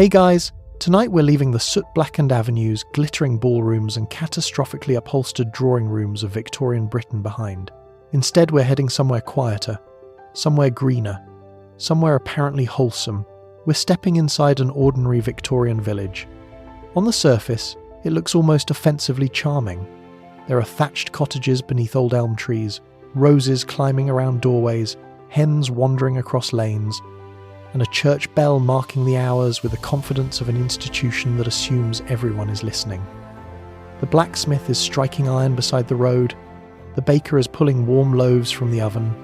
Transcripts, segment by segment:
Hey guys, tonight we're leaving the soot-blackened avenues, glittering ballrooms and catastrophically upholstered drawing rooms of Victorian Britain behind. Instead we're heading somewhere quieter, somewhere greener, somewhere apparently wholesome. We're stepping inside an ordinary Victorian village. On the surface, it looks almost offensively charming. There are thatched cottages beneath old elm trees, roses climbing around doorways, hens wandering across lanes, and a church bell marking the hours with the confidence of an institution that assumes everyone is listening. The blacksmith is striking iron beside the road, the baker is pulling warm loaves from the oven.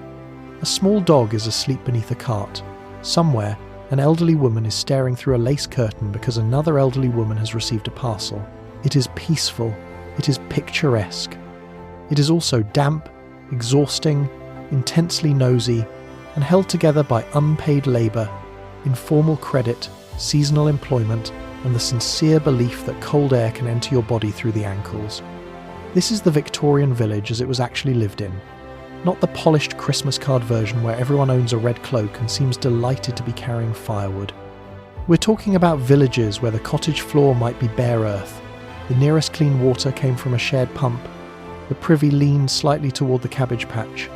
A small dog is asleep beneath a cart. Somewhere, an elderly woman is staring through a lace curtain because another elderly woman has received a parcel. It is peaceful, it is picturesque. It is also damp, exhausting, intensely nosy, and held together by unpaid labour, informal credit, seasonal employment, and the sincere belief that cold air can enter your body through the ankles. This is the Victorian village as it was actually lived in, not the polished Christmas card version where everyone owns a red cloak and seems delighted to be carrying firewood. We're talking about villages where the cottage floor might be bare earth, the nearest clean water came from a shared pump, the privy leaned slightly toward the cabbage patch,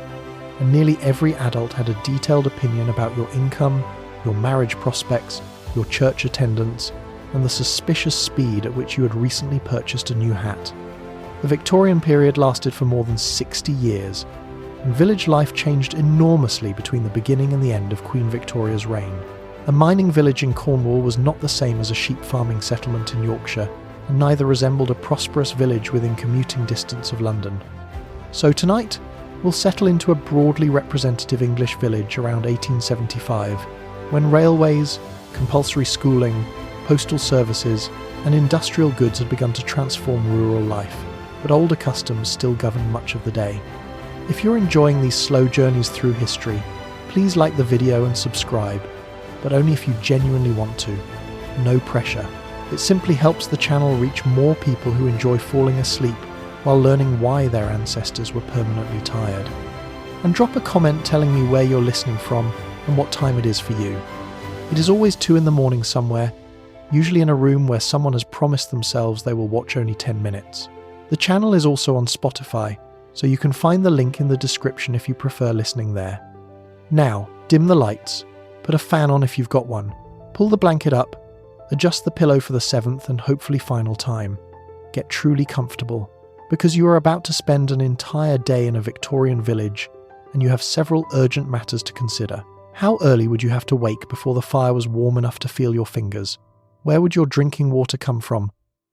and nearly every adult had a detailed opinion about your income, your marriage prospects, your church attendance, and the suspicious speed at which you had recently purchased a new hat. The Victorian period lasted for more than 60 years, and village life changed enormously between the beginning and the end of Queen Victoria's reign. A mining village in Cornwall was not the same as a sheep farming settlement in Yorkshire, and neither resembled a prosperous village within commuting distance of London. So tonight, we'll settle into a broadly representative English village around 1875, when railways, compulsory schooling, postal services, and industrial goods had begun to transform rural life, but older customs still govern much of the day. If you're enjoying these slow journeys through history, please like the video and subscribe, but only if you genuinely want to. No pressure. It simply helps the channel reach more people who enjoy falling asleep while learning why their ancestors were permanently tired. And drop a comment telling me where you're listening from and what time it is for you. It is always 2 a.m. somewhere, usually in a room where someone has promised themselves they will watch only 10 minutes. The channel is also on Spotify, so you can find the link in the description if you prefer listening there. Now, dim the lights, put a fan on if you've got one, pull the blanket up, adjust the pillow for the 7th and hopefully final time. Get truly comfortable, because you are about to spend an entire day in a Victorian village and you have several urgent matters to consider. How early would you have to wake before the fire was warm enough to feel your fingers? Where would your drinking water come from?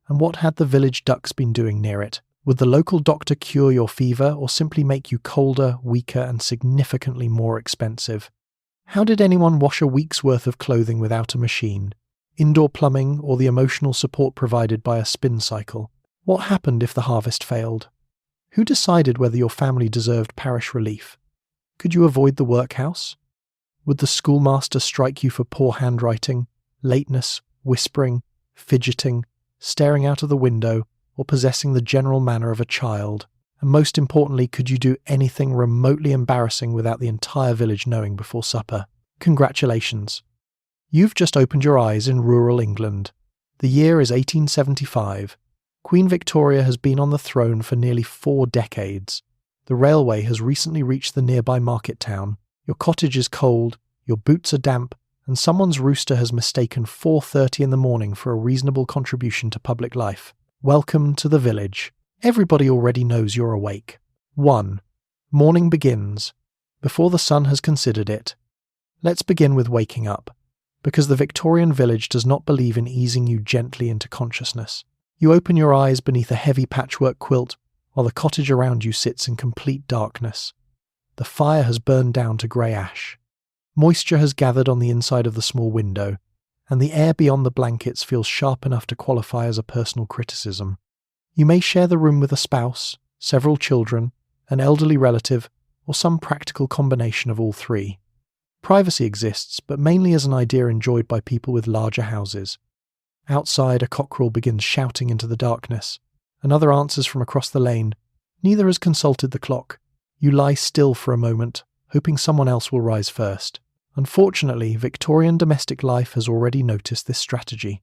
And what had the village ducks been doing near it? Would the local doctor cure your fever or simply make you colder, weaker, and significantly more expensive? How did anyone wash a week's worth of clothing without a machine? Indoor plumbing or the emotional support provided by a spin cycle? What happened if the harvest failed? Who decided whether your family deserved parish relief? Could you avoid the workhouse? Would the schoolmaster strike you for poor handwriting, lateness, whispering, fidgeting, staring out of the window, or possessing the general manner of a child? And most importantly, could you do anything remotely embarrassing without the entire village knowing before supper? Congratulations! You've just opened your eyes in rural England. The year is 1875. Queen Victoria has been on the throne for nearly 4 decades. The railway has recently reached the nearby market town. Your cottage is cold, your boots are damp, and someone's rooster has mistaken 4:30 in the morning for a reasonable contribution to public life. Welcome to the village. Everybody already knows you're awake. 1. Morning begins, before the sun has considered it. Let's begin with waking up, because the Victorian village does not believe in easing you gently into consciousness. You open your eyes beneath a heavy patchwork quilt, while the cottage around you sits in complete darkness. The fire has burned down to grey ash. Moisture has gathered on the inside of the small window, and the air beyond the blankets feels sharp enough to qualify as a personal criticism. You may share the room with a spouse, several children, an elderly relative, or some practical combination of all three. Privacy exists, but mainly as an idea enjoyed by people with larger houses. Outside, a cockerel begins shouting into the darkness. Another answers from across the lane. Neither has consulted the clock. You lie still for a moment, hoping someone else will rise first. Unfortunately, Victorian domestic life has already noticed this strategy.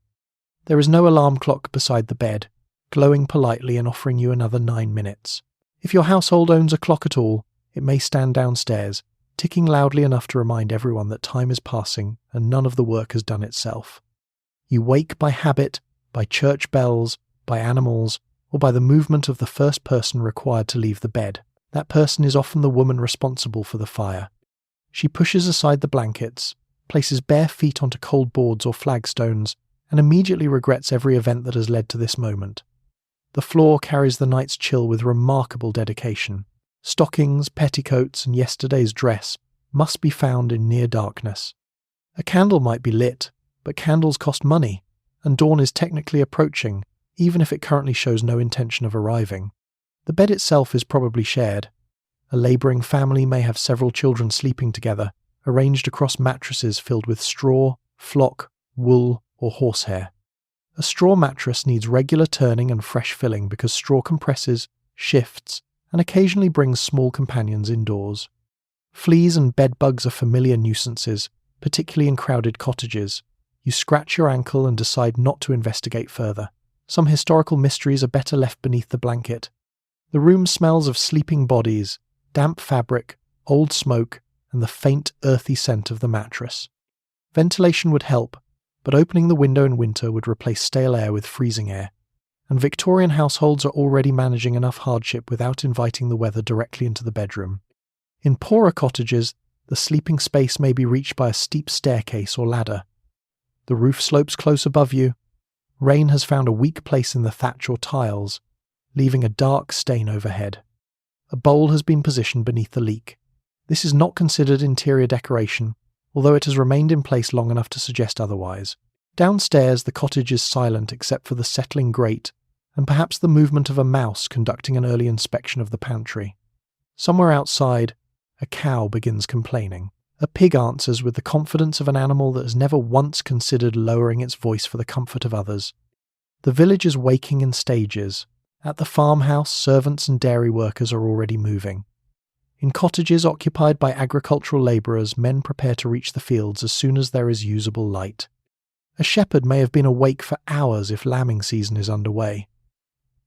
There is no alarm clock beside the bed, glowing politely and offering you another 9 minutes. If your household owns a clock at all, it may stand downstairs, ticking loudly enough to remind everyone that time is passing and none of the work has done itself. You wake by habit, by church bells, by animals, or by the movement of the first person required to leave the bed. That person is often the woman responsible for the fire. She pushes aside the blankets, places bare feet onto cold boards or flagstones, and immediately regrets every event that has led to this moment. The floor carries the night's chill with remarkable dedication. Stockings, petticoats, and yesterday's dress must be found in near darkness. A candle might be lit, but candles cost money, and dawn is technically approaching, even if it currently shows no intention of arriving. The bed itself is probably shared. A labouring family may have several children sleeping together, arranged across mattresses filled with straw, flock, wool, or horsehair. A straw mattress needs regular turning and fresh filling because straw compresses, shifts, and occasionally brings small companions indoors. Fleas and bed bugs are familiar nuisances, particularly in crowded cottages. You scratch your ankle and decide not to investigate further. Some historical mysteries are better left beneath the blanket. The room smells of sleeping bodies, damp fabric, old smoke, and the faint, earthy scent of the mattress. Ventilation would help, but opening the window in winter would replace stale air with freezing air, and Victorian households are already managing enough hardship without inviting the weather directly into the bedroom. In poorer cottages, the sleeping space may be reached by a steep staircase or ladder. The roof slopes close above you. Rain has found a weak place in the thatch or tiles, leaving a dark stain overhead. A bowl has been positioned beneath the leak. This is not considered interior decoration, although it has remained in place long enough to suggest otherwise. Downstairs, the cottage is silent except for the settling grate, and perhaps the movement of a mouse conducting an early inspection of the pantry. Somewhere outside, a cow begins complaining. A pig answers with the confidence of an animal that has never once considered lowering its voice for the comfort of others. The village is waking in stages. At the farmhouse, servants and dairy workers are already moving. In cottages occupied by agricultural labourers, men prepare to reach the fields as soon as there is usable light. A shepherd may have been awake for hours if lambing season is underway.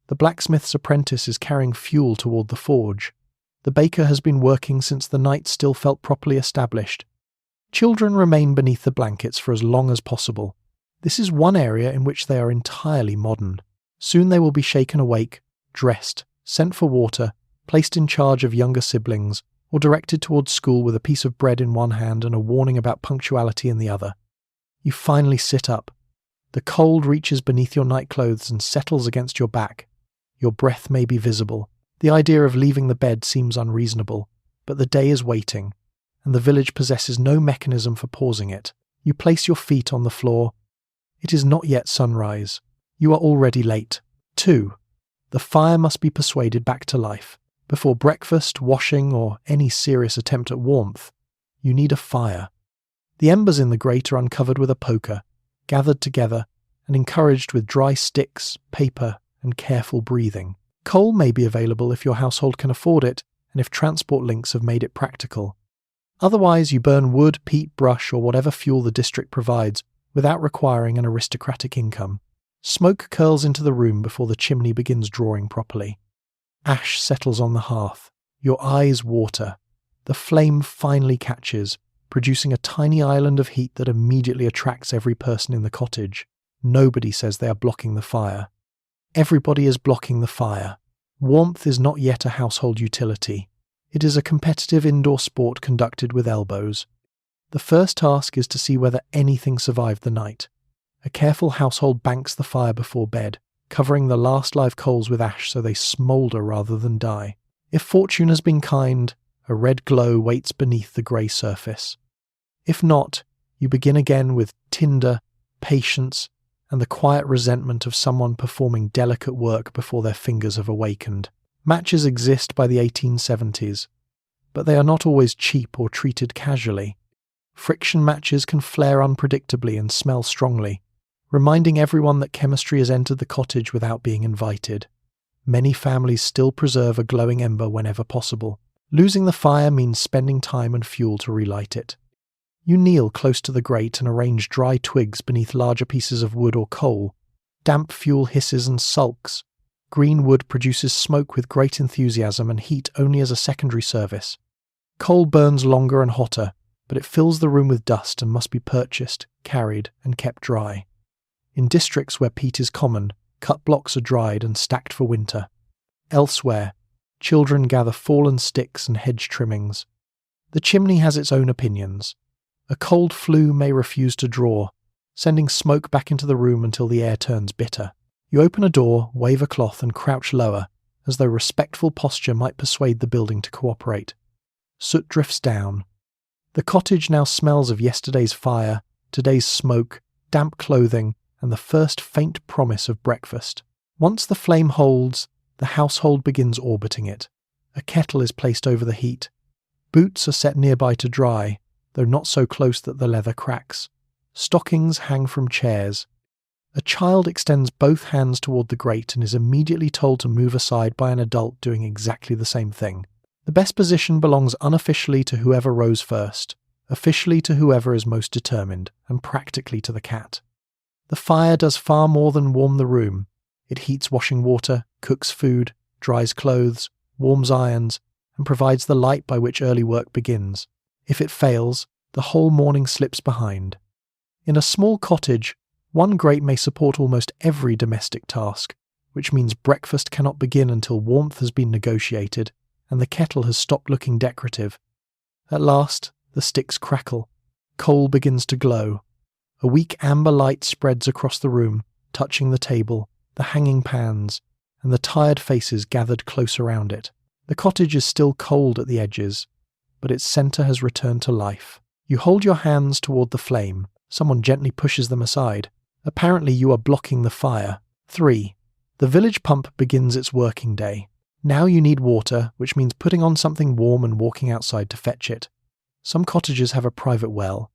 The blacksmith's apprentice is carrying fuel toward the forge. The baker has been working since the night still felt properly established. Children remain beneath the blankets for as long as possible. This is one area in which they are entirely modern. Soon they will be shaken awake, dressed, sent for water, placed in charge of younger siblings, or directed towards school with a piece of bread in one hand and a warning about punctuality in the other. You finally sit up. The cold reaches beneath your nightclothes and settles against your back. Your breath may be visible. The idea of leaving the bed seems unreasonable, but the day is waiting, and the village possesses no mechanism for pausing it. You place your feet on the floor. It is not yet sunrise. You are already late. 2. The fire must be persuaded back to life. Before breakfast, washing, or any serious attempt at warmth, you need a fire. The embers in the grate are uncovered with a poker, gathered together, and encouraged with dry sticks, paper, and careful breathing. Coal may be available if your household can afford it, and if transport links have made it practical. Otherwise, you burn wood, peat, brush, or whatever fuel the district provides, without requiring an aristocratic income. Smoke curls into the room before the chimney begins drawing properly. Ash settles on the hearth. Your eyes water. The flame finally catches, producing a tiny island of heat that immediately attracts every person in the cottage. Nobody says they are blocking the fire. Everybody is blocking the fire. Warmth is not yet a household utility. It is a competitive indoor sport conducted with elbows. The first task is to see whether anything survived the night. A careful household banks the fire before bed, covering the last live coals with ash so they smoulder rather than die. If fortune has been kind, a red glow waits beneath the grey surface. If not, you begin again with tinder, patience, and the quiet resentment of someone performing delicate work before their fingers have awakened. Matches exist by the 1870s, but they are not always cheap or treated casually. Friction matches can flare unpredictably and smell strongly, reminding everyone that chemistry has entered the cottage without being invited. Many families still preserve a glowing ember whenever possible. Losing the fire means spending time and fuel to relight it. You kneel close to the grate and arrange dry twigs beneath larger pieces of wood or coal. Damp fuel hisses and sulks. Green wood produces smoke with great enthusiasm and heat only as a secondary service. Coal burns longer and hotter, but it fills the room with dust and must be purchased, carried, and kept dry. In districts where peat is common, cut blocks are dried and stacked for winter. Elsewhere, children gather fallen sticks and hedge trimmings. The chimney has its own opinions. A cold flue may refuse to draw, sending smoke back into the room until the air turns bitter. You open a door, wave a cloth, and crouch lower, as though respectful posture might persuade the building to cooperate. Soot drifts down. The cottage now smells of yesterday's fire, today's smoke, damp clothing, and the first faint promise of breakfast. Once the flame holds, the household begins orbiting it. A kettle is placed over the heat. Boots are set nearby to dry, though not so close that the leather cracks. Stockings hang from chairs. A child extends both hands toward the grate and is immediately told to move aside by an adult doing exactly the same thing. The best position belongs unofficially to whoever rose first, officially to whoever is most determined, and practically to the cat. The fire does far more than warm the room. It heats washing water, cooks food, dries clothes, warms irons, and provides the light by which early work begins. If it fails, the whole morning slips behind. In a small cottage, one grate may support almost every domestic task, which means breakfast cannot begin until warmth has been negotiated and the kettle has stopped looking decorative. At last, the sticks crackle. Coal begins to glow. A weak amber light spreads across the room, touching the table, the hanging pans, and the tired faces gathered close around it. The cottage is still cold at the edges, but its centre has returned to life. You hold your hands toward the flame. Someone gently pushes them aside. Apparently you are blocking the fire. 3. The village pump begins its working day. Now you need water, which means putting on something warm and walking outside to fetch it. Some cottages have a private well.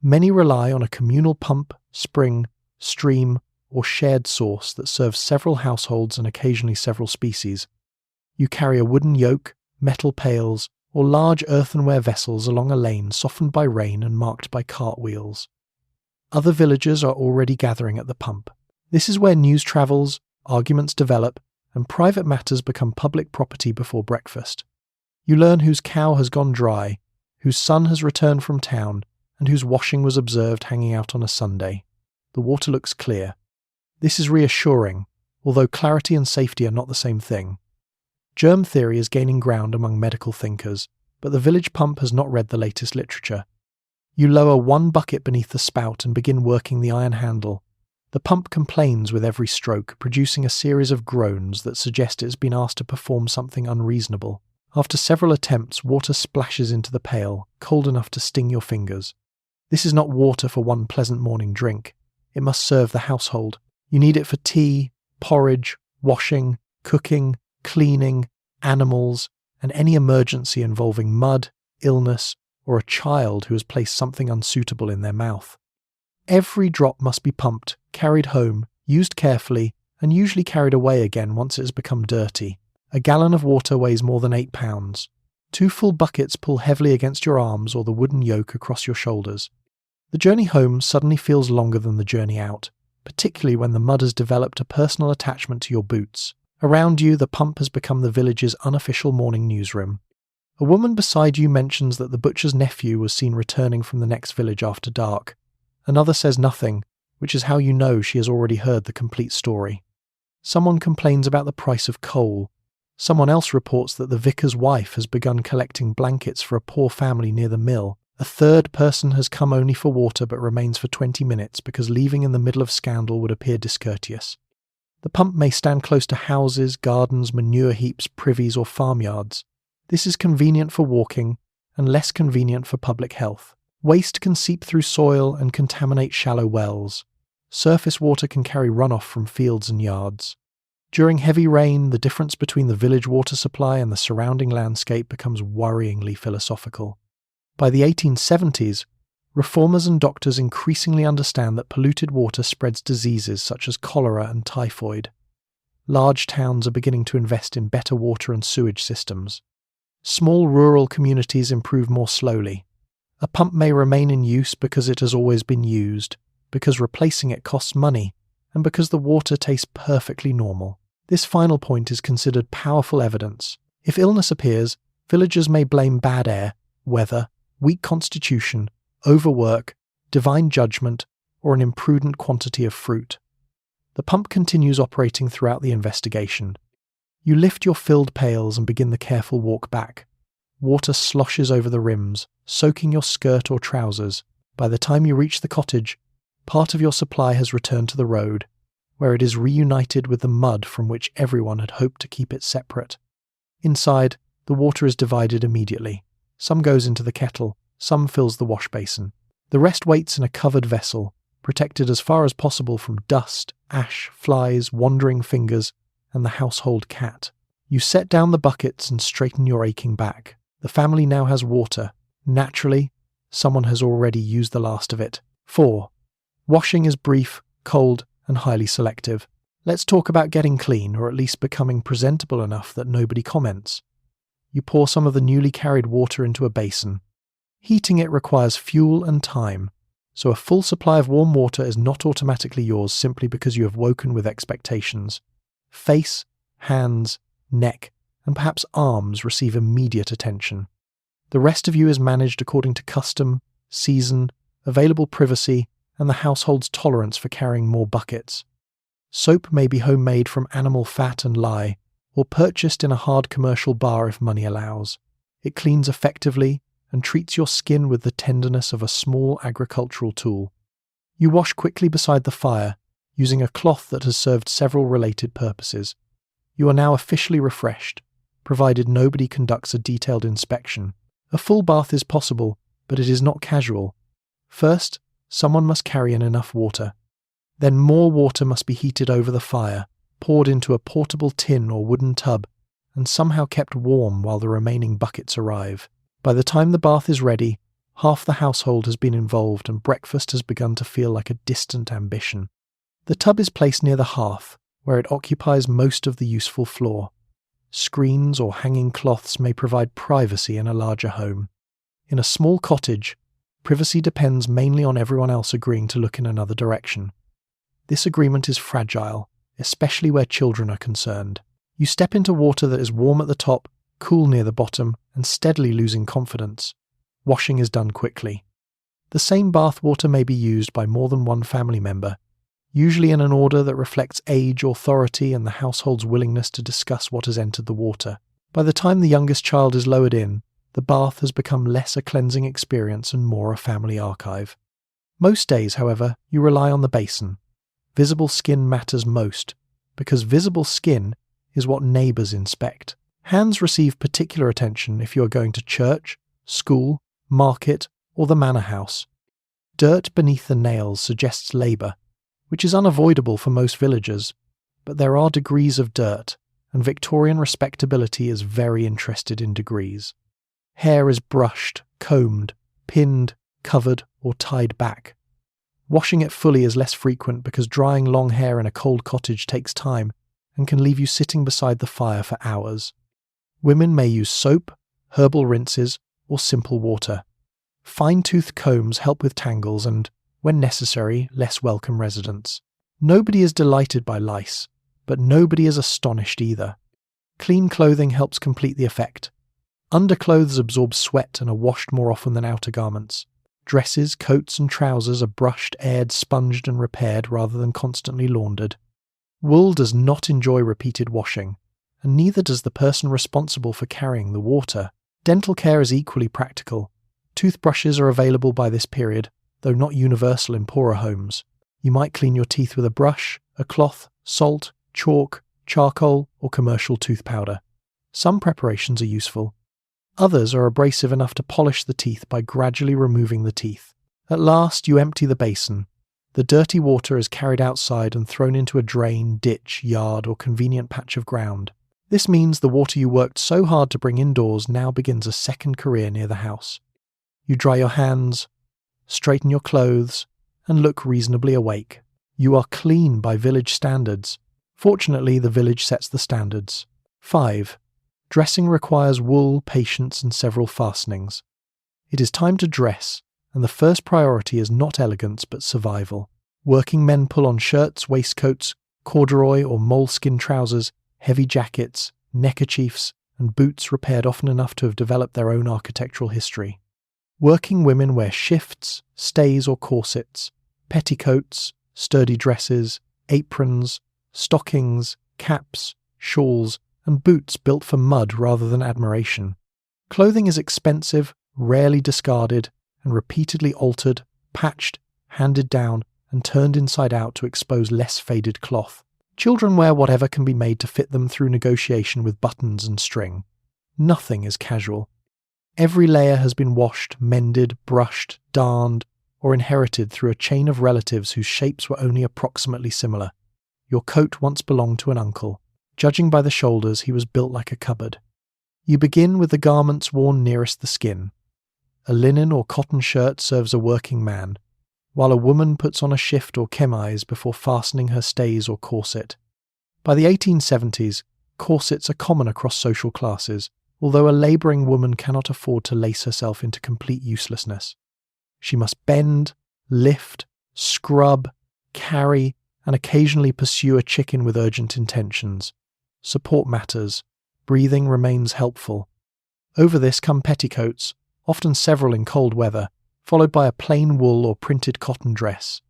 Many rely on a communal pump, spring, stream, or shared source that serves several households and occasionally several species. You carry a wooden yoke, metal pails, or large earthenware vessels along a lane softened by rain and marked by cart wheels. Other villagers are already gathering at the pump. This is where news travels, arguments develop, and private matters become public property before breakfast. You learn whose cow has gone dry, whose son has returned from town, and whose washing was observed hanging out on a Sunday. The water looks clear. This is reassuring, although clarity and safety are not the same thing. Germ theory is gaining ground among medical thinkers, but the village pump has not read the latest literature. You lower one bucket beneath the spout and begin working the iron handle. The pump complains with every stroke, producing a series of groans that suggest it has been asked to perform something unreasonable. After several attempts, water splashes into the pail, cold enough to sting your fingers. This is not water for one pleasant morning drink. It must serve the household. You need it for tea, porridge, washing, cooking, cleaning, animals, and any emergency involving mud, illness, or a child who has placed something unsuitable in their mouth. Every drop must be pumped, carried home, used carefully, and usually carried away again once it has become dirty. A gallon of water weighs more than 8 pounds. 2 full buckets pull heavily against your arms or the wooden yoke across your shoulders. The journey home suddenly feels longer than the journey out, particularly when the mud has developed a personal attachment to your boots. Around you, the pump has become the village's unofficial morning newsroom. A woman beside you mentions that the butcher's nephew was seen returning from the next village after dark. Another says nothing, which is how you know she has already heard the complete story. Someone complains about the price of coal. Someone else reports that the vicar's wife has begun collecting blankets for a poor family near the mill. A third person has come only for water but remains for 20 minutes because leaving in the middle of scandal would appear discourteous. The pump may stand close to houses, gardens, manure heaps, privies or farmyards. This is convenient for walking and less convenient for public health. Waste can seep through soil and contaminate shallow wells. Surface water can carry runoff from fields and yards. During heavy rain, the difference between the village water supply and the surrounding landscape becomes worryingly philosophical. By the 1870s, reformers and doctors increasingly understand that polluted water spreads diseases such as cholera and typhoid. Large towns are beginning to invest in better water and sewage systems. Small rural communities improve more slowly. A pump may remain in use because it has always been used, because replacing it costs money, and because the water tastes perfectly normal. This final point is considered powerful evidence. If illness appears, villagers may blame bad air, weather, weak constitution, overwork, divine judgment, or an imprudent quantity of fruit. The pump continues operating throughout the investigation. You lift your filled pails and begin the careful walk back. Water sloshes over the rims, soaking your skirt or trousers. By the time you reach the cottage, part of your supply has returned to the road, where it is reunited with the mud from which everyone had hoped to keep it separate. Inside, the water is divided immediately. Some goes into the kettle, some fills the wash basin. The rest waits in a covered vessel, protected as far as possible from dust, ash, flies, wandering fingers, and the household cat. You set down the buckets and straighten your aching back. The family now has water. Naturally, someone has already used the last of it. 4. Washing is brief, cold, and highly selective. Let's talk about getting clean, or at least becoming presentable enough that nobody comments. You pour some of the newly carried water into a basin. Heating it requires fuel and time, so a full supply of warm water is not automatically yours simply because you have woken with expectations. Face, hands, neck, and perhaps arms receive immediate attention. The rest of you is managed according to custom, season, available privacy, and the household's tolerance for carrying more buckets. Soap may be homemade from animal fat and lye, or purchased in a hard commercial bar if money allows. It cleans effectively and treats your skin with the tenderness of a small agricultural tool. You wash quickly beside the fire, using a cloth that has served several related purposes. You are now officially refreshed, provided nobody conducts a detailed inspection. A full bath is possible, but it is not casual. First, someone must carry in enough water. Then more water must be heated over the fire, poured into a portable tin or wooden tub, and somehow kept warm while the remaining buckets arrive. By the time the bath is ready, half the household has been involved and breakfast has begun to feel like a distant ambition. The tub is placed near the hearth, where it occupies most of the useful floor. Screens or hanging cloths may provide privacy in a larger home. In a small cottage, privacy depends mainly on everyone else agreeing to look in another direction. This agreement is fragile, especially where children are concerned. You step into water that is warm at the top, cool near the bottom, and steadily losing confidence. Washing is done quickly. The same bath water may be used by more than one family member, usually in an order that reflects age, authority, and the household's willingness to discuss what has entered the water. By the time the youngest child is lowered in, the bath has become less a cleansing experience and more a family archive. Most days, however, you rely on the basin. Visible skin matters most, because visible skin is what neighbours inspect. Hands receive particular attention if you are going to church, school, market, or the manor house. Dirt beneath the nails suggests labour, which is unavoidable for most villagers, but there are degrees of dirt, and Victorian respectability is very interested in degrees. Hair is brushed, combed, pinned, covered, or tied back. Washing it fully is less frequent because drying long hair in a cold cottage takes time and can leave you sitting beside the fire for hours. Women may use soap, herbal rinses, or simple water. Fine-toothed combs help with tangles and, when necessary, less welcome residents. Nobody is delighted by lice, but nobody is astonished either. Clean clothing helps complete the effect. Underclothes absorb sweat and are washed more often than outer garments. Dresses, coats, and trousers are brushed, aired, sponged, and repaired rather than constantly laundered. Wool does not enjoy repeated washing, and neither does the person responsible for carrying the water. Dental care is equally practical. Toothbrushes are available by this period, though not universal in poorer homes. You might clean your teeth with a brush, a cloth, salt, chalk, charcoal, or commercial tooth powder. Some preparations are useful. Others are abrasive enough to polish the teeth by gradually removing the teeth. At last, you empty the basin. The dirty water is carried outside and thrown into a drain, ditch, yard, or convenient patch of ground. This means the water you worked so hard to bring indoors now begins a second career near the house. You dry your hands, straighten your clothes, and look reasonably awake. You are clean by village standards. Fortunately, the village sets the standards. 5. Dressing requires wool, patience, and several fastenings. It is time to dress, and the first priority is not elegance but survival. Working men pull on shirts, waistcoats, corduroy or moleskin trousers, heavy jackets, neckerchiefs, and boots repaired often enough to have developed their own architectural history. Working women wear shifts, stays or corsets, petticoats, sturdy dresses, aprons, stockings, caps, shawls, and boots built for mud rather than admiration. Clothing is expensive, rarely discarded, and repeatedly altered, patched, handed down, and turned inside out to expose less faded cloth. Children wear whatever can be made to fit them through negotiation with buttons and string. Nothing is casual. Every layer has been washed, mended, brushed, darned, or inherited through a chain of relatives whose shapes were only approximately similar. Your coat once belonged to an uncle. Judging by the shoulders, he was built like a cupboard. You begin with the garments worn nearest the skin. A linen or cotton shirt serves a working man, while a woman puts on a shift or chemise before fastening her stays or corset. By the 1870s, corsets are common across social classes, although a labouring woman cannot afford to lace herself into complete uselessness. She must bend, lift, scrub, carry, and occasionally pursue a chicken with urgent intentions. Support matters. Breathing remains helpful. Over this come petticoats, often several in cold weather, followed by a plain wool or printed cotton dress.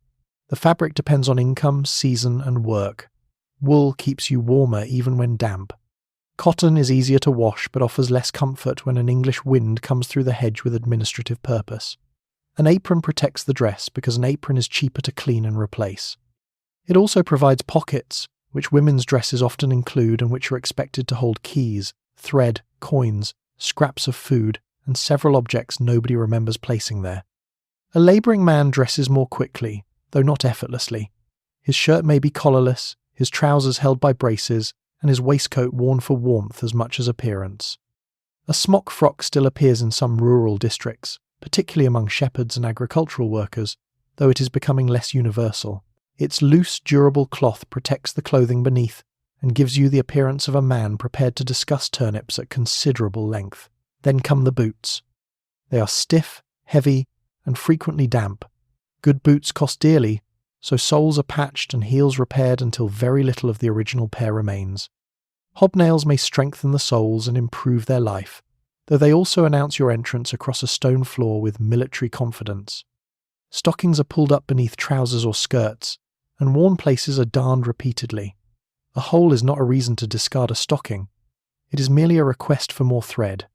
The fabric depends on income, season, and work. Wool keeps you warmer even when damp. Cotton is easier to wash but offers less comfort when an English wind comes through the hedge with administrative purpose. An apron protects the dress because an apron is cheaper to clean and replace. It also provides pockets, which women's dresses often include and which are expected to hold keys, thread, coins, scraps of food, and several objects nobody remembers placing there. A labouring man dresses more quickly, though not effortlessly. His shirt may be collarless, his trousers held by braces, and his waistcoat worn for warmth as much as appearance. A smock frock still appears in some rural districts, particularly among shepherds and agricultural workers, though it is becoming less universal. Its loose, durable cloth protects the clothing beneath and gives you the appearance of a man prepared to discuss turnips at considerable length. Then come the boots. They are stiff, heavy, and frequently damp. Good boots cost dearly, so soles are patched and heels repaired until very little of the original pair remains. Hobnails may strengthen the soles and improve their life, though they also announce your entrance across a stone floor with military confidence. Stockings are pulled up beneath trousers or skirts, and worn places are darned repeatedly. A hole is not a reason to discard a stocking. It is merely a request for more thread.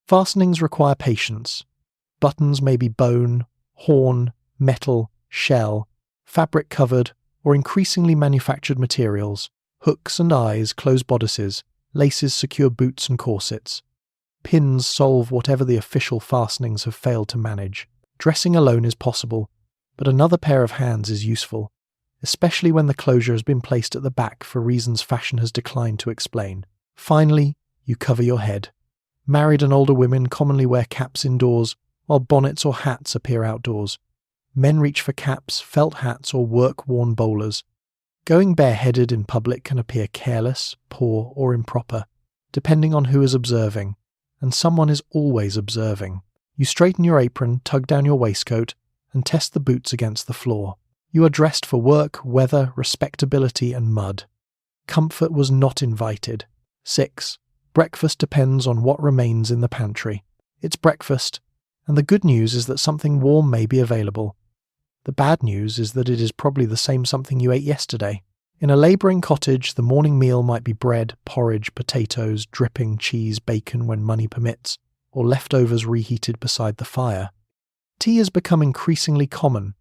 Fastenings require patience. Buttons may be bone, horn, metal, shell, fabric-covered, or increasingly manufactured materials. Hooks and eyes close bodices, laces secure boots and corsets. Pins solve whatever the official fastenings have failed to manage. Dressing alone is possible, but another pair of hands is useful, especially when the closure has been placed at the back for reasons fashion has declined to explain. Finally, you cover your head. Married and older women commonly wear caps indoors, while bonnets or hats appear outdoors. Men reach for caps, felt hats, or work-worn bowlers. Going bareheaded in public can appear careless, poor, or improper, depending on who is observing, and someone is always observing. You straighten your apron, tug down your waistcoat, and test the boots against the floor. You are dressed for work, weather, respectability, and mud. Comfort was not invited. 6. Breakfast depends on what remains in the pantry. It's breakfast, and the good news is that something warm may be available. The bad news is that it is probably the same something you ate yesterday. In a labouring cottage, the morning meal might be bread, porridge, potatoes, dripping, cheese, bacon when money permits, or leftovers reheated beside the fire. Tea has become increasingly common,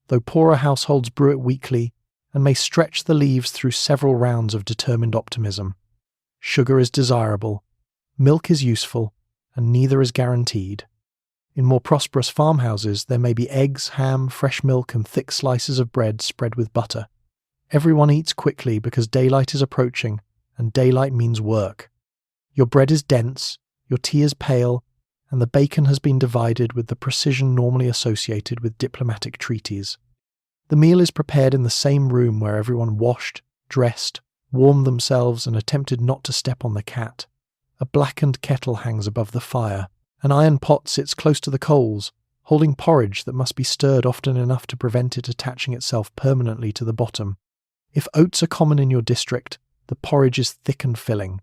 though poorer households brew it weekly and may stretch the leaves through several rounds of determined optimism. Sugar is desirable, milk is useful, and neither is guaranteed. In more prosperous farmhouses, there may be eggs, ham, fresh milk, and thick slices of bread spread with butter. Everyone eats quickly because daylight is approaching, and daylight means work. Your bread is dense, your tea is pale, and the bacon has been divided with the precision normally associated with diplomatic treaties. The meal is prepared in the same room where everyone washed, dressed, warmed themselves, and attempted not to step on the cat. A blackened kettle hangs above the fire, An iron pot sits close to the coals, holding porridge that must be stirred often enough to prevent it attaching itself permanently to the bottom. If oats are common in your district, the porridge is thick and filling.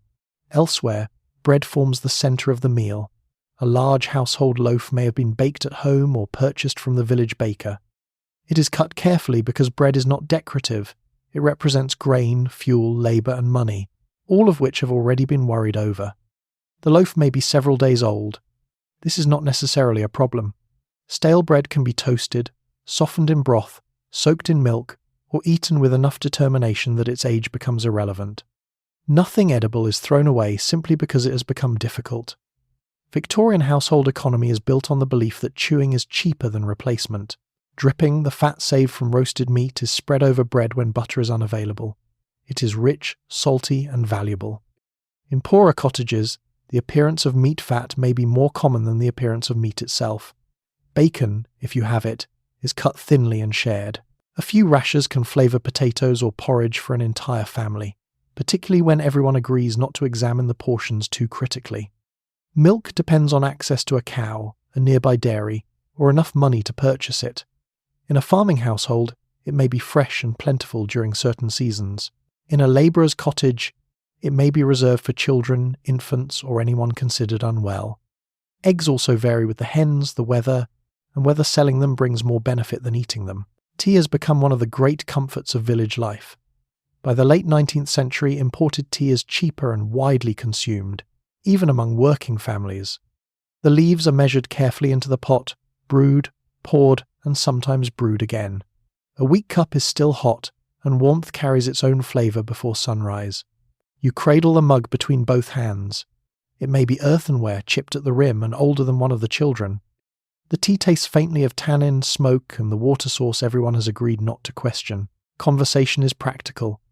Elsewhere, bread forms the centre of the meal. A large household loaf may have been baked at home or purchased from the village baker. It is cut carefully because bread is not decorative. It represents grain, fuel, labour and money, all of which have already been worried over. The loaf may be several days old. This is not necessarily a problem. Stale bread can be toasted, softened in broth, soaked in milk, or eaten with enough determination that its age becomes irrelevant. Nothing edible is thrown away simply because it has become difficult. Victorian household economy is built on the belief that chewing is cheaper than replacement. Dripping, the fat saved from roasted meat, is spread over bread when butter is unavailable. It is rich, salty, and valuable. In poorer cottages, the appearance of meat fat may be more common than the appearance of meat itself. Bacon, if you have it, is cut thinly and shared. A few rashers can flavour potatoes or porridge for an entire family, particularly when everyone agrees not to examine the portions too critically. Milk depends on access to a cow, a nearby dairy, or enough money to purchase it. In a farming household, it may be fresh and plentiful during certain seasons. In a labourer's cottage, it may be reserved for children, infants, or anyone considered unwell. Eggs also vary with the hens, the weather, and whether selling them brings more benefit than eating them. Tea has become one of the great comforts of village life. By the late 19th century, imported tea is cheaper and widely consumed, even among working families. The leaves are measured carefully into the pot, brewed, poured, and sometimes brewed again. A weak cup is still hot, and warmth carries its own flavour before sunrise. You cradle the mug between both hands. It may be earthenware chipped at the rim and older than one of the children. The tea tastes faintly of tannin, smoke, and the water source everyone has agreed not to question. Conversation is practical.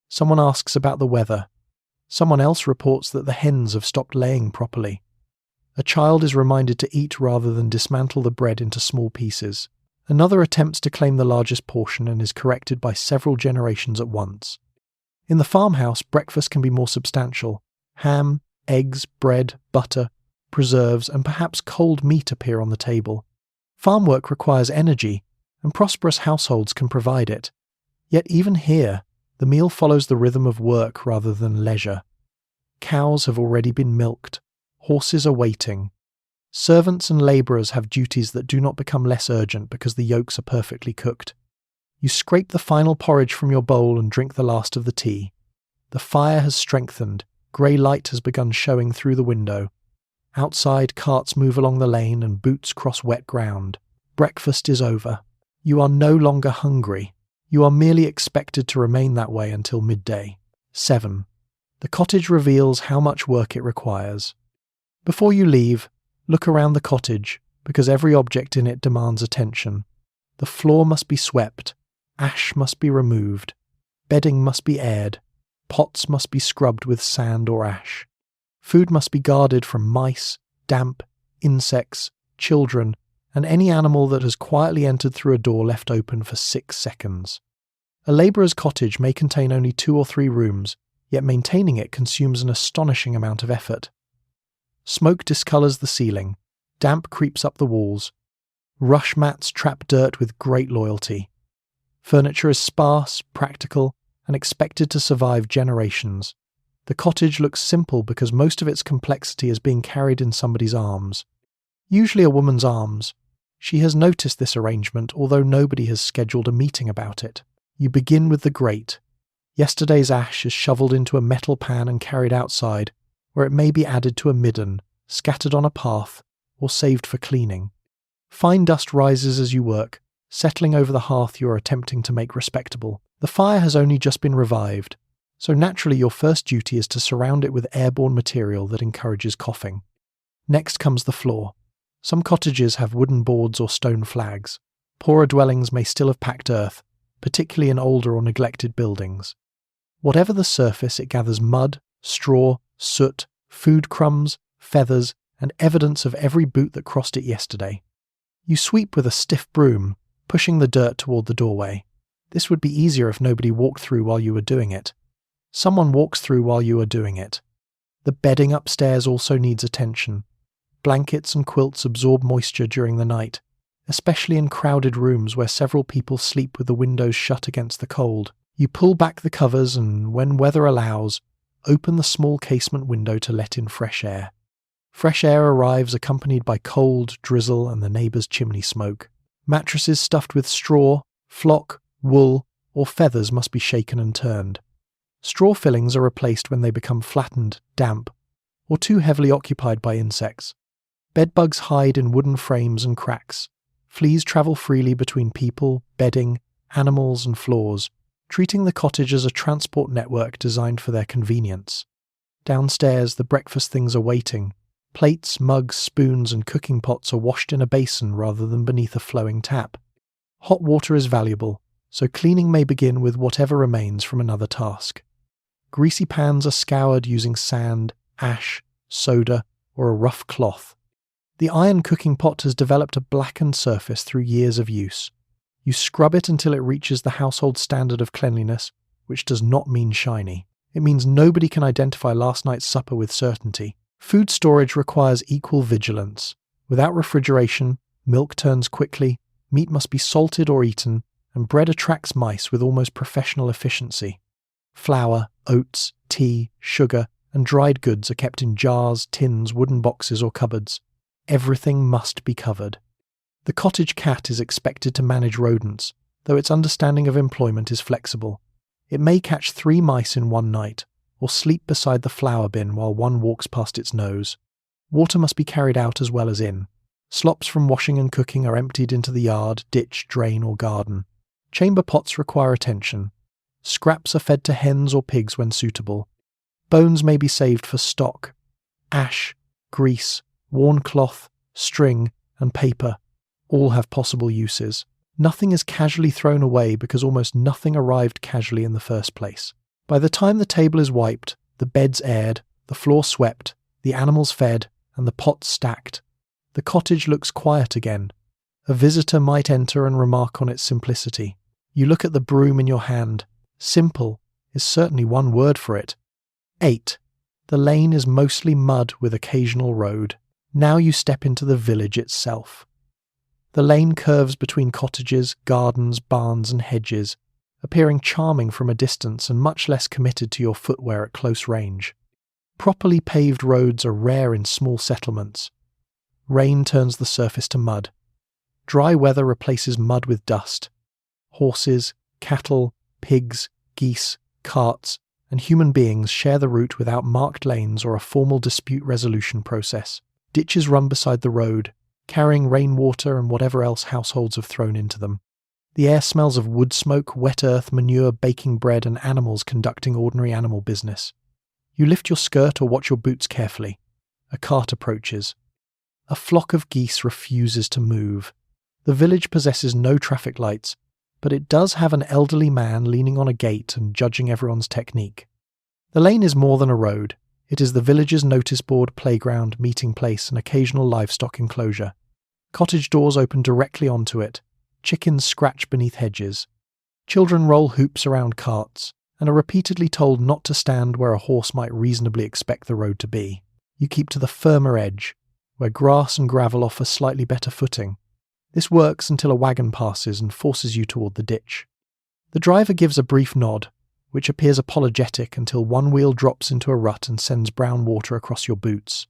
Someone asks about the weather. Someone else reports that the hens have stopped laying properly. A child is reminded to eat rather than dismantle the bread into small pieces. Another attempts to claim the largest portion and is corrected by several generations at once. In the farmhouse, breakfast can be more substantial. Ham, eggs, bread, butter, preserves, and perhaps cold meat appear on the table. Farm work requires energy, and prosperous households can provide it. Yet even here, the meal follows the rhythm of work rather than leisure. Cows have already been milked. Horses are waiting. Servants and labourers have duties that do not become less urgent because the yolks are perfectly cooked. You scrape the final porridge from your bowl and drink the last of the tea. The fire has strengthened. Grey light has begun showing through the window. Outside, carts move along the lane and boots cross wet ground. Breakfast is over. You are no longer hungry. You are merely expected to remain that way until midday. 7. The cottage reveals how much work it requires. Before you leave, look around the cottage, because every object in it demands attention. The floor must be swept. Ash must be removed. Bedding must be aired. Pots must be scrubbed with sand or ash. Food must be guarded from mice, damp, insects, children, and any animal that has quietly entered through a door left open for 6 seconds. A labourer's cottage may contain only 2 or 3 rooms, yet maintaining it consumes an astonishing amount of effort. Smoke discolours the ceiling. Damp creeps up the walls. Rush mats trap dirt with great loyalty. Furniture is sparse, practical, and expected to survive generations. The cottage looks simple because most of its complexity is being carried in somebody's arms. Usually a woman's arms. She has noticed this arrangement, although nobody has scheduled a meeting about it. You begin with the grate. Yesterday's ash is shovelled into a metal pan and carried outside, where it may be added to a midden, scattered on a path, or saved for cleaning. Fine dust rises as you work, settling over the hearth you are attempting to make respectable. The fire has only just been revived, so naturally your first duty is to surround it with airborne material that encourages coughing. Next comes the floor. Some cottages have wooden boards or stone flags. Poorer dwellings may still have packed earth, particularly in older or neglected buildings. Whatever the surface, it gathers mud, straw, soot, food crumbs, feathers, and evidence of every boot that crossed it yesterday. You sweep with a stiff broom, pushing the dirt toward the doorway. This would be easier if nobody walked through while you were doing it. Someone walks through while you are doing it. The bedding upstairs also needs attention. Blankets and quilts absorb moisture during the night, especially in crowded rooms where several people sleep with the windows shut against the cold. You pull back the covers and, when weather allows, open the small casement window to let in fresh air. Fresh air arrives accompanied by cold, drizzle, and the neighbours' chimney smoke. Mattresses stuffed with straw, flock, wool, or feathers must be shaken and turned. Straw fillings are replaced when they become flattened, damp, or too heavily occupied by insects. Bedbugs hide in wooden frames and cracks. Fleas travel freely between people, bedding, animals, and floors, treating the cottage as a transport network designed for their convenience. Downstairs, the breakfast things are waiting. Plates, mugs, spoons, and cooking pots are washed in a basin rather than beneath a flowing tap. Hot water is valuable, so cleaning may begin with whatever remains from another task. Greasy pans are scoured using sand, ash, soda, or a rough cloth. The iron cooking pot has developed a blackened surface through years of use. You scrub it until it reaches the household standard of cleanliness, which does not mean shiny. It means nobody can identify last night's supper with certainty. Food storage requires equal vigilance. Without refrigeration, milk turns quickly, meat must be salted or eaten, and bread attracts mice with almost professional efficiency. Flour, oats, tea, sugar, and dried goods are kept in jars, tins, wooden boxes, or cupboards. Everything must be covered. The cottage cat is expected to manage rodents, though its understanding of employment is flexible. It may catch 3 mice in one night, or sleep beside the flour bin while one walks past its nose. Water must be carried out as well as in. Slops from washing and cooking are emptied into the yard, ditch, drain, or garden. Chamber pots require attention. Scraps are fed to hens or pigs when suitable. Bones may be saved for stock. Ash, grease, worn cloth, string, and paper all have possible uses. Nothing is casually thrown away because almost nothing arrived casually in the first place. By the time the table is wiped, the beds aired, the floor swept, the animals fed, and the pots stacked, the cottage looks quiet again. A visitor might enter and remark on its simplicity. You look at the broom in your hand. Simple is certainly one word for it. 8. The lane is mostly mud with occasional road. Now you step into the village itself. The lane curves between cottages, gardens, barns, and hedges, appearing charming from a distance and much less committed to your footwear at close range. Properly paved roads are rare in small settlements. Rain turns the surface to mud. Dry weather replaces mud with dust. Horses, cattle, pigs, geese, carts, and human beings share the route without marked lanes or a formal dispute resolution process. Ditches run beside the road, carrying rainwater and whatever else households have thrown into them. The air smells of wood smoke, wet earth, manure, baking bread, and animals conducting ordinary animal business. You lift your skirt or watch your boots carefully. A cart approaches. A flock of geese refuses to move. The village possesses no traffic lights, but it does have an elderly man leaning on a gate and judging everyone's technique. The lane is more than a road. It is the village's notice board, playground, meeting place, and occasional livestock enclosure. Cottage doors open directly onto it. Chickens scratch beneath hedges. Children roll hoops around carts, and are repeatedly told not to stand where a horse might reasonably expect the road to be. You keep to the firmer edge, where grass and gravel offer slightly better footing. This works until a wagon passes and forces you toward the ditch. The driver gives a brief nod, which appears apologetic until one wheel drops into a rut and sends brown water across your boots.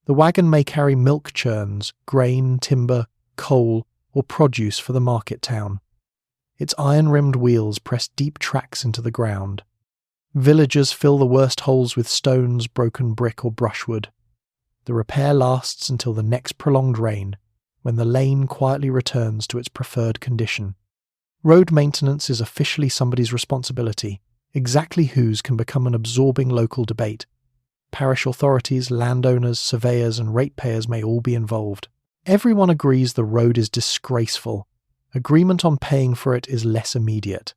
The wagon may carry milk churns, grain, timber, coal, or produce for the market town. Its iron-rimmed wheels press deep tracks into the ground. Villagers fill the worst holes with stones, broken brick, or brushwood. The repair lasts until the next prolonged rain, when the lane quietly returns to its preferred condition. Road maintenance is officially somebody's responsibility. Exactly whose can become an absorbing local debate. Parish authorities, landowners, surveyors, and ratepayers may all be involved. Everyone agrees the road is disgraceful. Agreement on paying for it is less immediate.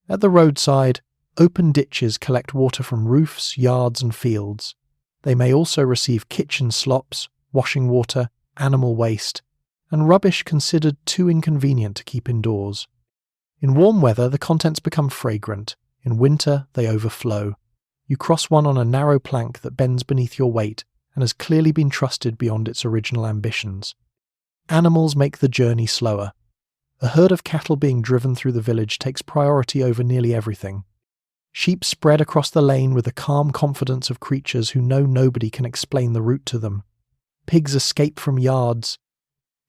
At the roadside, open ditches collect water from roofs, yards, and fields. They may also receive kitchen slops, washing water, animal waste, and rubbish considered too inconvenient to keep indoors. In warm weather, the contents become fragrant. In winter, they overflow. You cross one on a narrow plank that bends beneath your weight and has clearly been trusted beyond its original ambitions. Animals make the journey slower. A herd of cattle being driven through the village takes priority over nearly everything. Sheep spread across the lane with the calm confidence of creatures who know nobody can explain the route to them. Pigs escape from yards.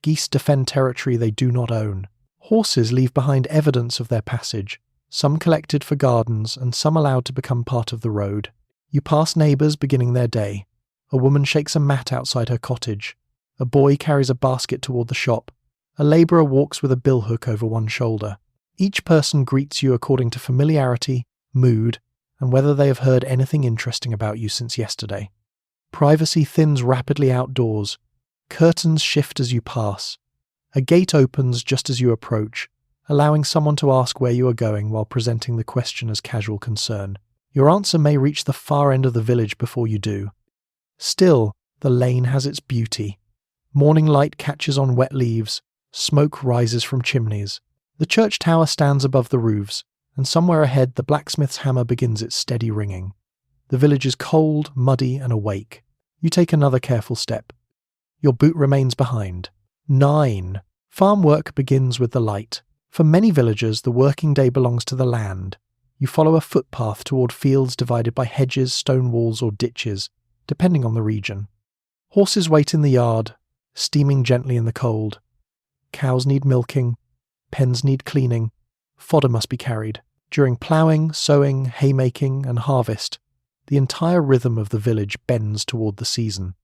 Geese defend territory they do not own. Horses leave behind evidence of their passage, some collected for gardens and some allowed to become part of the road. You pass neighbours beginning their day. A woman shakes a mat outside her cottage. A boy carries a basket toward the shop. A labourer walks with a billhook over one shoulder. Each person greets you according to familiarity, mood, and whether they have heard anything interesting about you since yesterday. Privacy thins rapidly outdoors. Curtains shift as you pass. A gate opens just as you approach, allowing someone to ask where you are going while presenting the question as casual concern. Your answer may reach the far end of the village before you do. Still, the lane has its beauty. Morning light catches on wet leaves. Smoke rises from chimneys. The church tower stands above the roofs, and somewhere ahead the blacksmith's hammer begins its steady ringing. The village is cold, muddy, and awake. You take another careful step. Your boot remains behind. 9. Farm work begins with the light. For many villagers, the working day belongs to the land. You follow a footpath toward fields divided by hedges, stone walls, or ditches, depending on the region. Horses wait in the yard, steaming gently in the cold. Cows need milking. Pens need cleaning. Fodder must be carried. During ploughing, sowing, haymaking, and harvest, the entire rhythm of the village bends toward the season.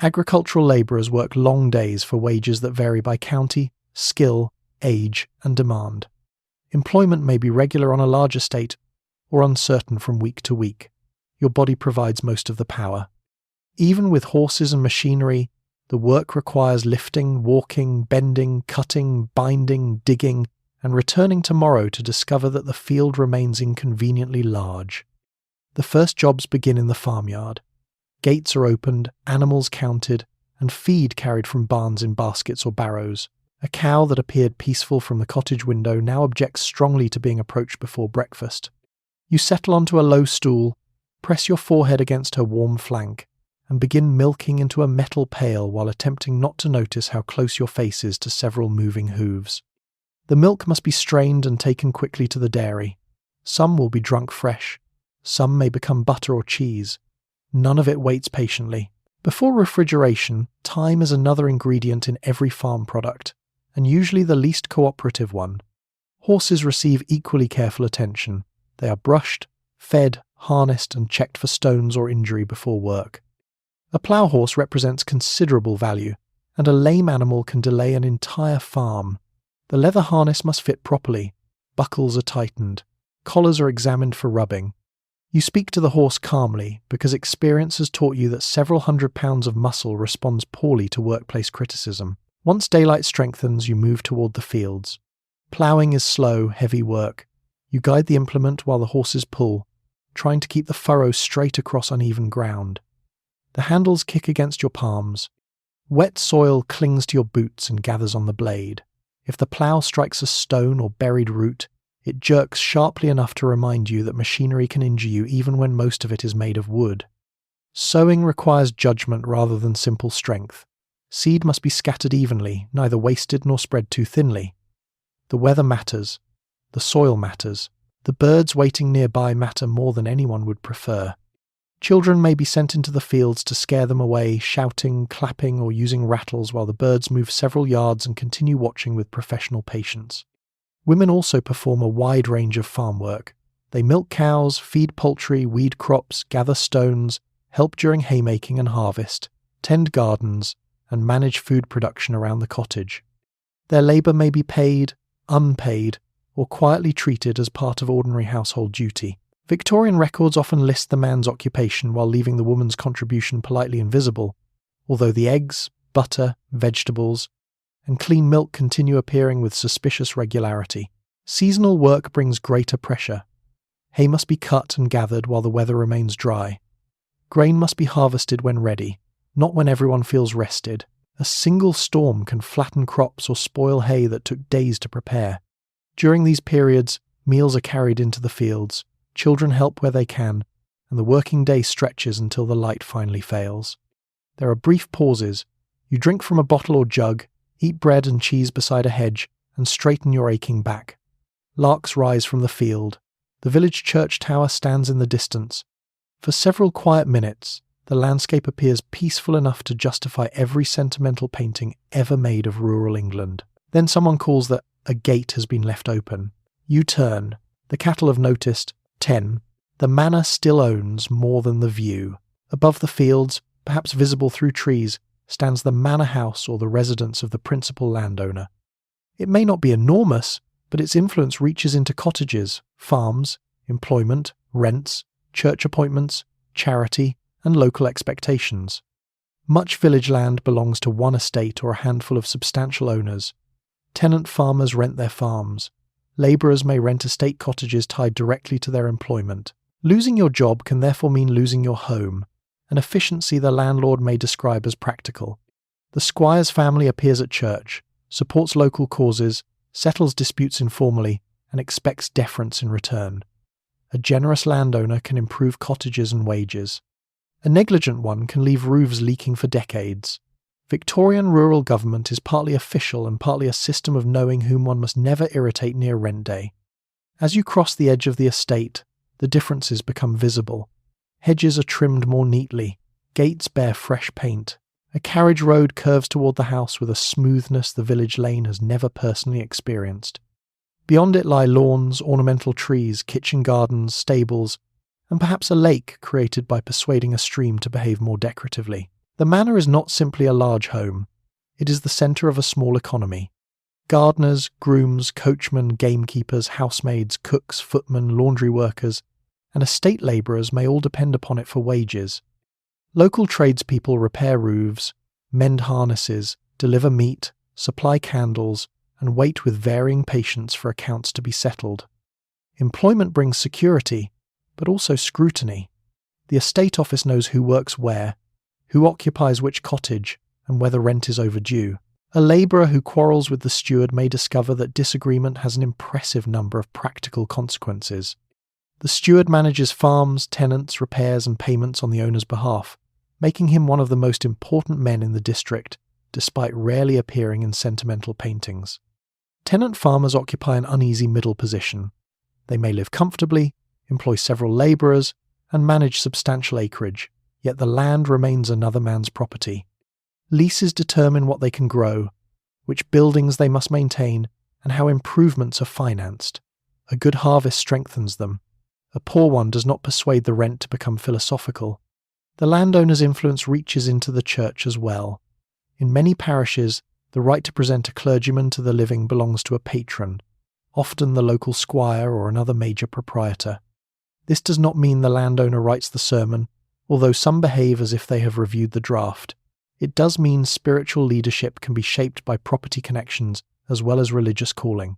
Agricultural labourers work long days for wages that vary by county, skill, age, and demand. Employment may be regular on a large estate or uncertain from week to week. Your body provides most of the power. Even with horses and machinery, the work requires lifting, walking, bending, cutting, binding, digging, and returning tomorrow to discover that the field remains inconveniently large. The first jobs begin in the farmyard. Gates are opened, animals counted, and feed carried from barns in baskets or barrows. A cow that appeared peaceful from the cottage window now objects strongly to being approached before breakfast. You settle onto a low stool, press your forehead against her warm flank, and begin milking into a metal pail while attempting not to notice how close your face is to several moving hooves. The milk must be strained and taken quickly to the dairy. Some will be drunk fresh. Some may become butter or cheese. None of it waits patiently. Before refrigeration, time is another ingredient in every farm product, and usually the least cooperative one. Horses receive equally careful attention. They are brushed, fed, harnessed, and checked for stones or injury before work. A plough horse represents considerable value, and a lame animal can delay an entire farm. The leather harness must fit properly. Buckles are tightened. Collars are examined for rubbing. You speak to the horse calmly because experience has taught you that several 100 pounds of muscle responds poorly to workplace criticism. Once daylight strengthens, you move toward the fields. Ploughing is slow, heavy work. You guide the implement while the horses pull, trying to keep the furrow straight across uneven ground. The handles kick against your palms. Wet soil clings to your boots and gathers on the blade. If the plough strikes a stone or buried root, it jerks sharply enough to remind you that machinery can injure you even when most of it is made of wood. Sowing requires judgment rather than simple strength. Seed must be scattered evenly, neither wasted nor spread too thinly. The weather matters. The soil matters. The birds waiting nearby matter more than anyone would prefer. Children may be sent into the fields to scare them away, shouting, clapping, or using rattles while the birds move several yards and continue watching with professional patience. Women also perform a wide range of farm work. They milk cows, feed poultry, weed crops, gather stones, help during haymaking and harvest, tend gardens, and manage food production around the cottage. Their labour may be paid, unpaid, or quietly treated as part of ordinary household duty. Victorian records often list the man's occupation while leaving the woman's contribution politely invisible, although the eggs, butter, vegetables, and clean milk continue appearing with suspicious regularity. Seasonal work brings greater pressure. Hay must be cut and gathered while the weather remains dry. Grain must be harvested when ready, not when everyone feels rested. A single storm can flatten crops or spoil hay that took days to prepare. During these periods, meals are carried into the fields. Children help where they can, and the working day stretches until the light finally fails. There are brief pauses. You drink from a bottle or jug, eat bread and cheese beside a hedge, and straighten your aching back. Larks rise from the field. The village church tower stands in the distance. For several quiet minutes, the landscape appears peaceful enough to justify every sentimental painting ever made of rural England. Then someone calls that a gate has been left open. You turn. The cattle have noticed. 10. The manor still owns more than the view. Above the fields, perhaps visible through trees, stands the manor house or the residence of the principal landowner. It may not be enormous, but its influence reaches into cottages, farms, employment, rents, church appointments, charity, and local expectations. Much village land belongs to one estate or a handful of substantial owners. Tenant farmers rent their farms. Labourers may rent estate cottages tied directly to their employment. Losing your job can therefore mean losing your home, an efficiency the landlord may describe as practical. The squire's family appears at church, supports local causes, settles disputes informally, and expects deference in return. A generous landowner can improve cottages and wages. A negligent one can leave roofs leaking for decades. Victorian rural government is partly official and partly a system of knowing whom one must never irritate near rent day. As you cross the edge of the estate, the differences become visible. Hedges are trimmed more neatly, gates bear fresh paint. A carriage road curves toward the house with a smoothness the village lane has never personally experienced. Beyond it lie lawns, ornamental trees, kitchen gardens, stables, and perhaps a lake created by persuading a stream to behave more decoratively. The manor is not simply a large home. It is the centre of a small economy. Gardeners, grooms, coachmen, gamekeepers, housemaids, cooks, footmen, laundry workers, and estate labourers may all depend upon it for wages. Local tradespeople repair roofs, mend harnesses, deliver meat, supply candles, and wait with varying patience for accounts to be settled. Employment brings security, but also scrutiny. The estate office knows who works where, who occupies which cottage, and whether rent is overdue. A labourer who quarrels with the steward may discover that disagreement has an impressive number of practical consequences. The steward manages farms, tenants, repairs and payments on the owner's behalf, making him one of the most important men in the district, despite rarely appearing in sentimental paintings. Tenant farmers occupy an uneasy middle position. They may live comfortably, employ several labourers, and manage substantial acreage, yet the land remains another man's property. Leases determine what they can grow, which buildings they must maintain, and how improvements are financed. A good harvest strengthens them. A poor one does not persuade the rent to become philosophical. The landowner's influence reaches into the church as well. In many parishes, the right to present a clergyman to the living belongs to a patron, often the local squire or another major proprietor. This does not mean the landowner writes the sermon, although some behave as if they have reviewed the draft. It does mean spiritual leadership can be shaped by property connections as well as religious calling.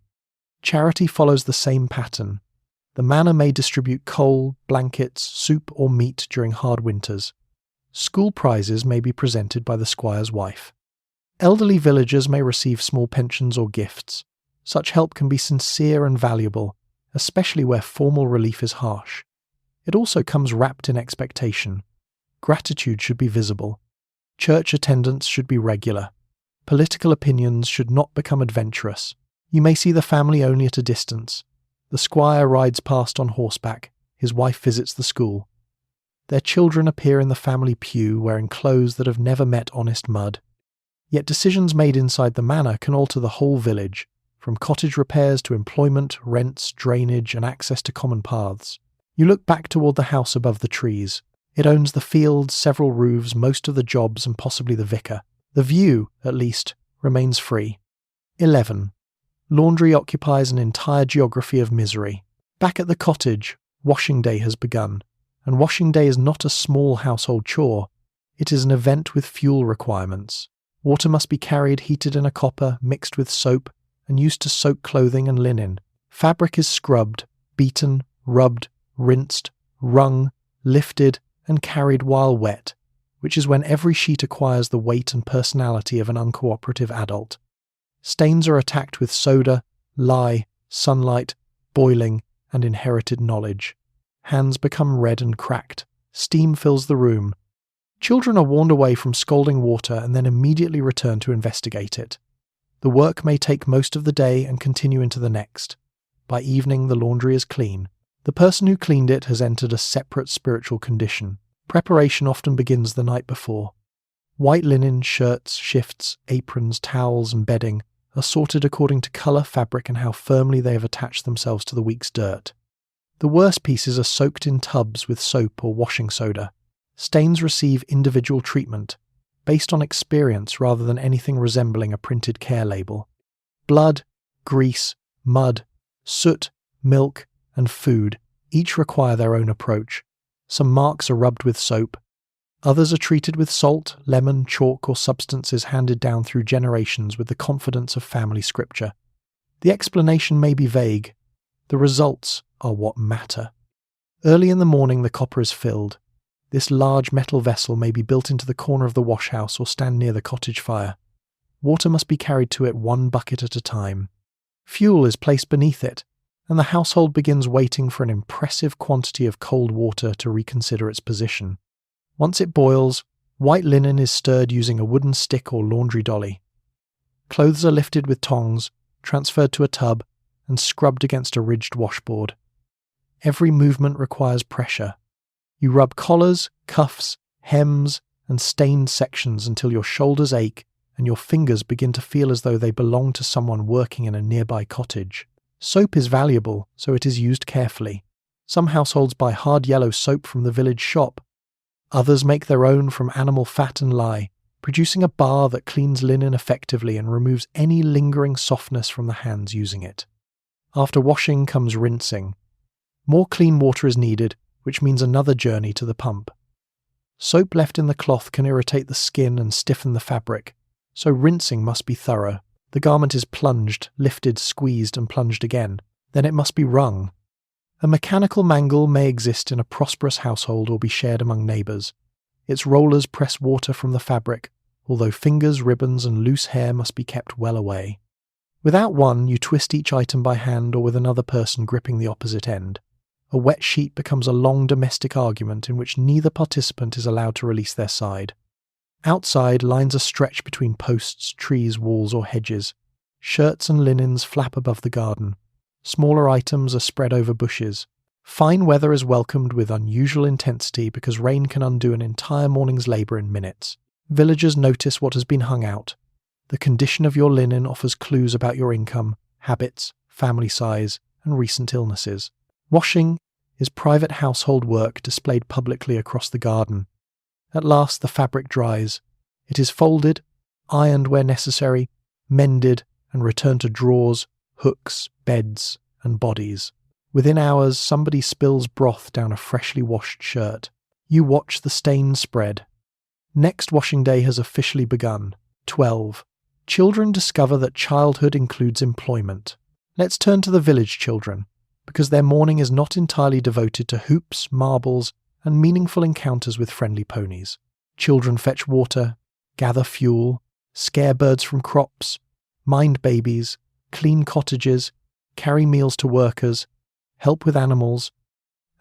Charity follows the same pattern. The manor may distribute coal, blankets, soup or meat during hard winters. School prizes may be presented by the squire's wife. Elderly villagers may receive small pensions or gifts. Such help can be sincere and valuable, especially where formal relief is harsh. It also comes wrapped in expectation. Gratitude should be visible. Church attendance should be regular. Political opinions should not become adventurous. You may see the family only at a distance. The squire rides past on horseback. His wife visits the school. Their children appear in the family pew wearing clothes that have never met honest mud. Yet decisions made inside the manor can alter the whole village, from cottage repairs to employment, rents, drainage, and access to common paths. You look back toward the house above the trees. It owns the fields, several roofs, most of the jobs, and possibly the vicar. The view, at least, remains free. 11. Laundry occupies an entire geography of misery. Back at the cottage, washing day has begun, and washing day is not a small household chore. It is an event with fuel requirements. Water must be carried heated in a copper, mixed with soap, and used to soak clothing and linen. Fabric is scrubbed, beaten, rubbed, rinsed, wrung, lifted, and carried while wet, which is when every sheet acquires the weight and personality of an uncooperative adult. Stains are attacked with soda, lye, sunlight, boiling, and inherited knowledge. Hands become red and cracked. Steam fills the room. Children are warned away from scalding water and then immediately return to investigate it. The work may take most of the day and continue into the next. By evening, the laundry is clean. The person who cleaned it has entered a separate spiritual condition. Preparation often begins the night before. White linen, shirts, shifts, aprons, towels, and bedding are sorted according to colour, fabric, and how firmly they have attached themselves to the week's dirt. The worst pieces are soaked in tubs with soap or washing soda. Stains receive individual treatment, based on experience rather than anything resembling a printed care label. Blood, grease, mud, soot, milk, and food each require their own approach. Some marks are rubbed with soap. Others are treated with salt, lemon, chalk, or substances handed down through generations with the confidence of family scripture. The explanation may be vague. The results are what matter. Early in the morning, the copper is filled. This large metal vessel may be built into the corner of the wash house or stand near the cottage fire. Water must be carried to it one bucket at a time. Fuel is placed beneath it, and the household begins waiting for an impressive quantity of cold water to reconsider its position. Once it boils, white linen is stirred using a wooden stick or laundry dolly. Clothes are lifted with tongs, transferred to a tub, and scrubbed against a ridged washboard. Every movement requires pressure. You rub collars, cuffs, hems, and stained sections until your shoulders ache and your fingers begin to feel as though they belong to someone working in a nearby cottage. Soap is valuable, so it is used carefully. Some households buy hard yellow soap from the village shop. Others make their own from animal fat and lye, producing a bar that cleans linen effectively and removes any lingering softness from the hands using it. After washing comes rinsing. More clean water is needed, which means another journey to the pump. Soap left in the cloth can irritate the skin and stiffen the fabric, so rinsing must be thorough. The garment is plunged, lifted, squeezed, and plunged again. Then it must be wrung. A mechanical mangle may exist in a prosperous household or be shared among neighbours. Its rollers press water from the fabric, although fingers, ribbons, and loose hair must be kept well away. Without one, you twist each item by hand or with another person gripping the opposite end. A wet sheet becomes a long domestic argument in which neither participant is allowed to release their side. Outside, lines are stretched between posts, trees, walls, or hedges. Shirts and linens flap above the garden. Smaller items are spread over bushes. Fine weather is welcomed with unusual intensity because rain can undo an entire morning's labour in minutes. Villagers notice what has been hung out. The condition of your linen offers clues about your income, habits, family size, and recent illnesses. Washing is private household work displayed publicly across the garden. At last the fabric dries. It is folded, ironed where necessary, mended, and returned to drawers, hooks, beds, and bodies. Within hours, somebody spills broth down a freshly washed shirt. You watch the stains spread. Next washing day has officially begun. 12. Children discover that childhood includes employment. Let's turn to the village children, because their morning is not entirely devoted to hoops, marbles, and meaningful encounters with friendly ponies. Children fetch water, gather fuel, scare birds from crops, mind babies, clean cottages, carry meals to workers, help with animals,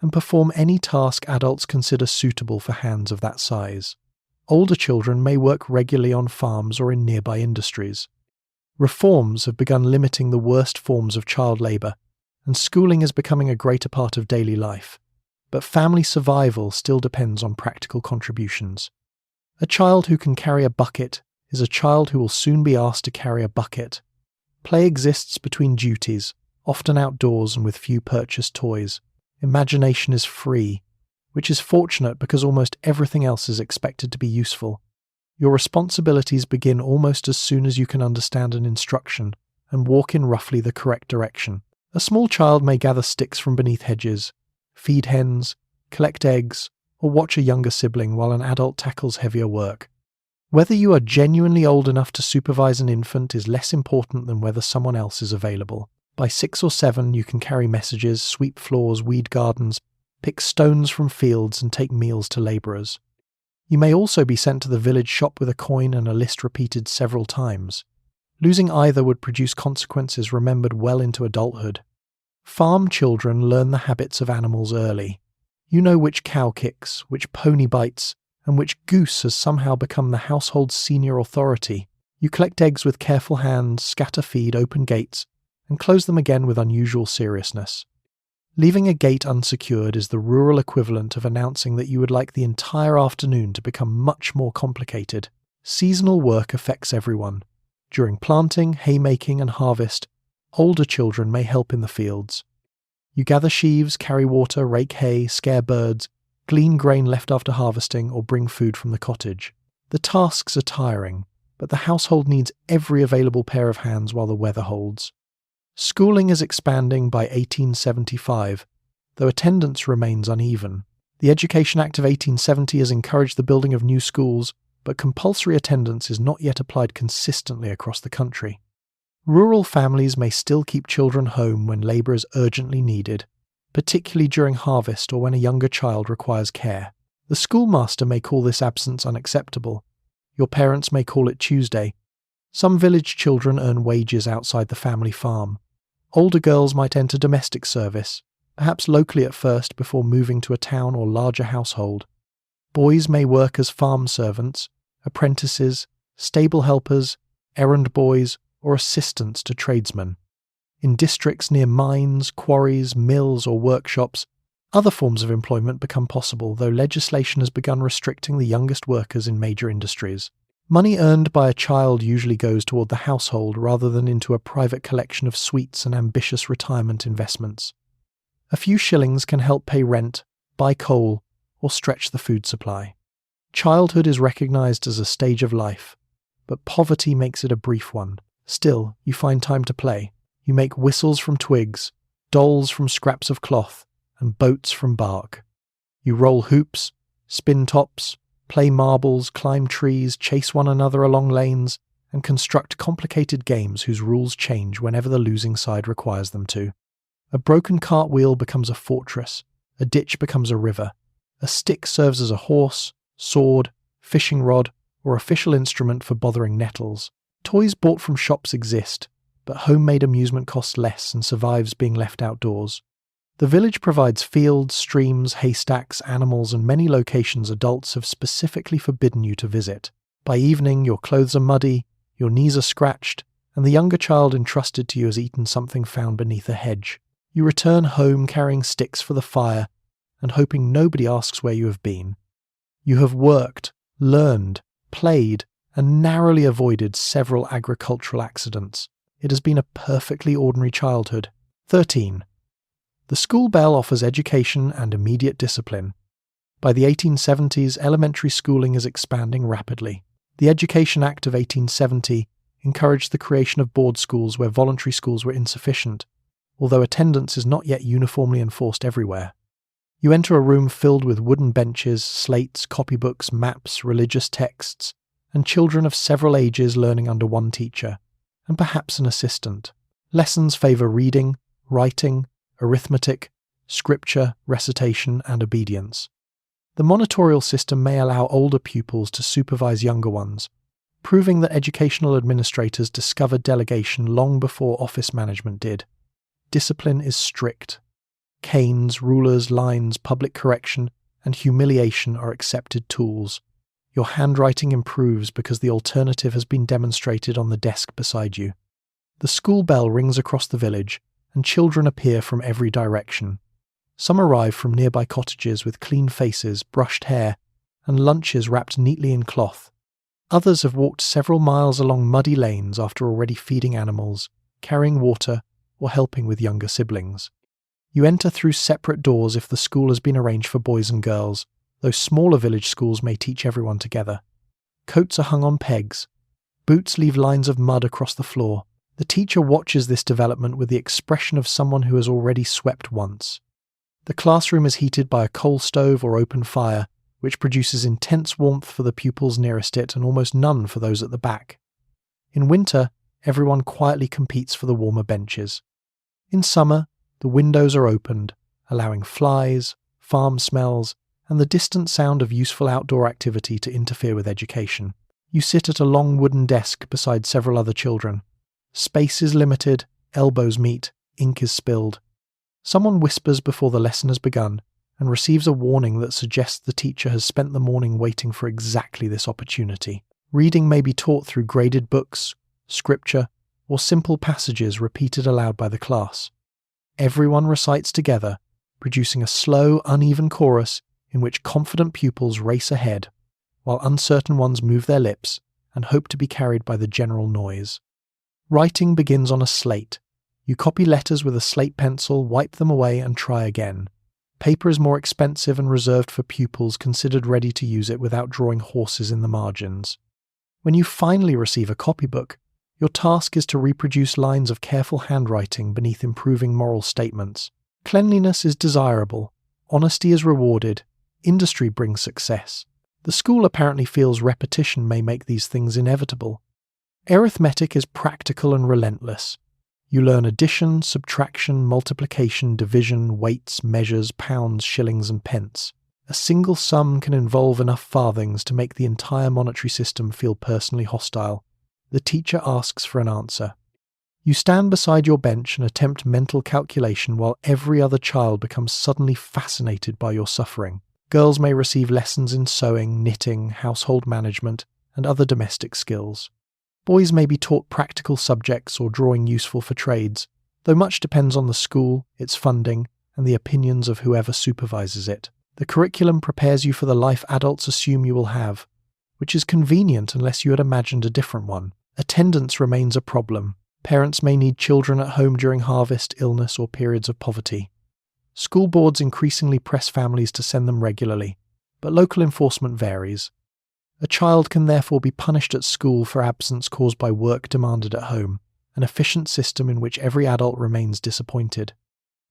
and perform any task adults consider suitable for hands of that size. Older children may work regularly on farms or in nearby industries. Reforms have begun limiting the worst forms of child labour, and schooling is becoming a greater part of daily life. But family survival still depends on practical contributions. A child who can carry a bucket is a child who will soon be asked to carry a bucket. Play exists between duties, often outdoors and with few purchased toys. Imagination is free, which is fortunate because almost everything else is expected to be useful. Your responsibilities begin almost as soon as you can understand an instruction and walk in roughly the correct direction. A small child may gather sticks from beneath hedges, feed hens, collect eggs, or watch a younger sibling while an adult tackles heavier work. Whether you are genuinely old enough to supervise an infant is less important than whether someone else is available. By 6 or 7, you can carry messages, sweep floors, weed gardens, pick stones from fields, and take meals to labourers. You may also be sent to the village shop with a coin and a list repeated several times. Losing either would produce consequences remembered well into adulthood. Farm children learn the habits of animals early. You know which cow kicks, which pony bites, and which goose has somehow become the household's senior authority. You collect eggs with careful hands, scatter feed, open gates, and close them again with unusual seriousness. Leaving a gate unsecured is the rural equivalent of announcing that you would like the entire afternoon to become much more complicated. Seasonal work affects everyone. During planting, haymaking, and harvest, older children may help in the fields. You gather sheaves, carry water, rake hay, scare birds, glean grain left after harvesting, or bring food from the cottage. The tasks are tiring, but the household needs every available pair of hands while the weather holds. Schooling is expanding by 1875, though attendance remains uneven. The Education Act of 1870 has encouraged the building of new schools, but compulsory attendance is not yet applied consistently across the country. Rural families may still keep children home when labour is urgently needed, particularly during harvest or when a younger child requires care. The schoolmaster may call this absence unacceptable. Your parents may call it Tuesday. Some village children earn wages outside the family farm. Older girls might enter domestic service, perhaps locally at first before moving to a town or larger household. Boys may work as farm servants, apprentices, stable helpers, errand boys, or assistants to tradesmen. In districts near mines, quarries, mills, or workshops, other forms of employment become possible, though legislation has begun restricting the youngest workers in major industries. Money earned by a child usually goes toward the household rather than into a private collection of sweets and ambitious retirement investments. A few shillings can help pay rent, buy coal, or stretch the food supply. Childhood is recognised as a stage of life, but poverty makes it a brief one. Still, you find time to play. You make whistles from twigs, dolls from scraps of cloth, and boats from bark. You roll hoops, spin tops, play marbles, climb trees, chase one another along lanes, and construct complicated games whose rules change whenever the losing side requires them to. A broken cartwheel becomes a fortress, a ditch becomes a river, a stick serves as a horse, sword, fishing rod, or official instrument for bothering nettles. Toys bought from shops exist, but homemade amusement costs less and survives being left outdoors. The village provides fields, streams, haystacks, animals, and many locations adults have specifically forbidden you to visit. By evening, your clothes are muddy, your knees are scratched, and the younger child entrusted to you has eaten something found beneath a hedge. You return home carrying sticks for the fire and hoping nobody asks where you have been. You have worked, learned, played, and narrowly avoided several agricultural accidents. It has been a perfectly ordinary childhood. 13. The school bell offers education and immediate discipline. By the 1870s, elementary schooling is expanding rapidly. The Education Act of 1870 encouraged the creation of board schools where voluntary schools were insufficient, although attendance is not yet uniformly enforced everywhere. You enter a room filled with wooden benches, slates, copybooks, maps, religious texts, and children of several ages learning under one teacher, and perhaps an assistant. Lessons favour reading, writing, arithmetic, scripture, recitation, and obedience. The monitorial system may allow older pupils to supervise younger ones, proving that educational administrators discovered delegation long before office management did. Discipline is strict. Canes, rulers, lines, public correction, and humiliation are accepted tools. Your handwriting improves because the alternative has been demonstrated on the desk beside you. The school bell rings across the village, and children appear from every direction. Some arrive from nearby cottages with clean faces, brushed hair, and lunches wrapped neatly in cloth. Others have walked several miles along muddy lanes after already feeding animals, carrying water, or helping with younger siblings. You enter through separate doors if the school has been arranged for boys and girls, though smaller village schools may teach everyone together. Coats are hung on pegs. Boots leave lines of mud across the floor. The teacher watches this development with the expression of someone who has already swept once. The classroom is heated by a coal stove or open fire, which produces intense warmth for the pupils nearest it and almost none for those at the back. In winter, everyone quietly competes for the warmer benches. In summer, the windows are opened, allowing flies, farm smells, and the distant sound of useful outdoor activity to interfere with education. You sit at a long wooden desk beside several other children. Space is limited, elbows meet, ink is spilled. Someone whispers before the lesson has begun, and receives a warning that suggests the teacher has spent the morning waiting for exactly this opportunity. Reading may be taught through graded books, scripture, or simple passages repeated aloud by the class. Everyone recites together, producing a slow, uneven chorus in which confident pupils race ahead, while uncertain ones move their lips and hope to be carried by the general noise. Writing begins on a slate. You copy letters with a slate pencil, wipe them away, and try again. Paper is more expensive and reserved for pupils considered ready to use it without drawing horses in the margins. When you finally receive a copybook, your task is to reproduce lines of careful handwriting beneath improving moral statements. Cleanliness is desirable, honesty is rewarded, industry brings success. The school apparently feels repetition may make these things inevitable. Arithmetic is practical and relentless. You learn addition, subtraction, multiplication, division, weights, measures, pounds, shillings, and pence. A single sum can involve enough farthings to make the entire monetary system feel personally hostile. The teacher asks for an answer. You stand beside your bench and attempt mental calculation while every other child becomes suddenly fascinated by your suffering. Girls may receive lessons in sewing, knitting, household management, and other domestic skills. Boys may be taught practical subjects or drawing useful for trades, though much depends on the school, its funding, and the opinions of whoever supervises it. The curriculum prepares you for the life adults assume you will have, which is convenient unless you had imagined a different one. Attendance remains a problem. Parents may need children at home during harvest, illness, or periods of poverty. School boards increasingly press families to send them regularly, but local enforcement varies. A child can therefore be punished at school for absence caused by work demanded at home, an efficient system in which every adult remains disappointed.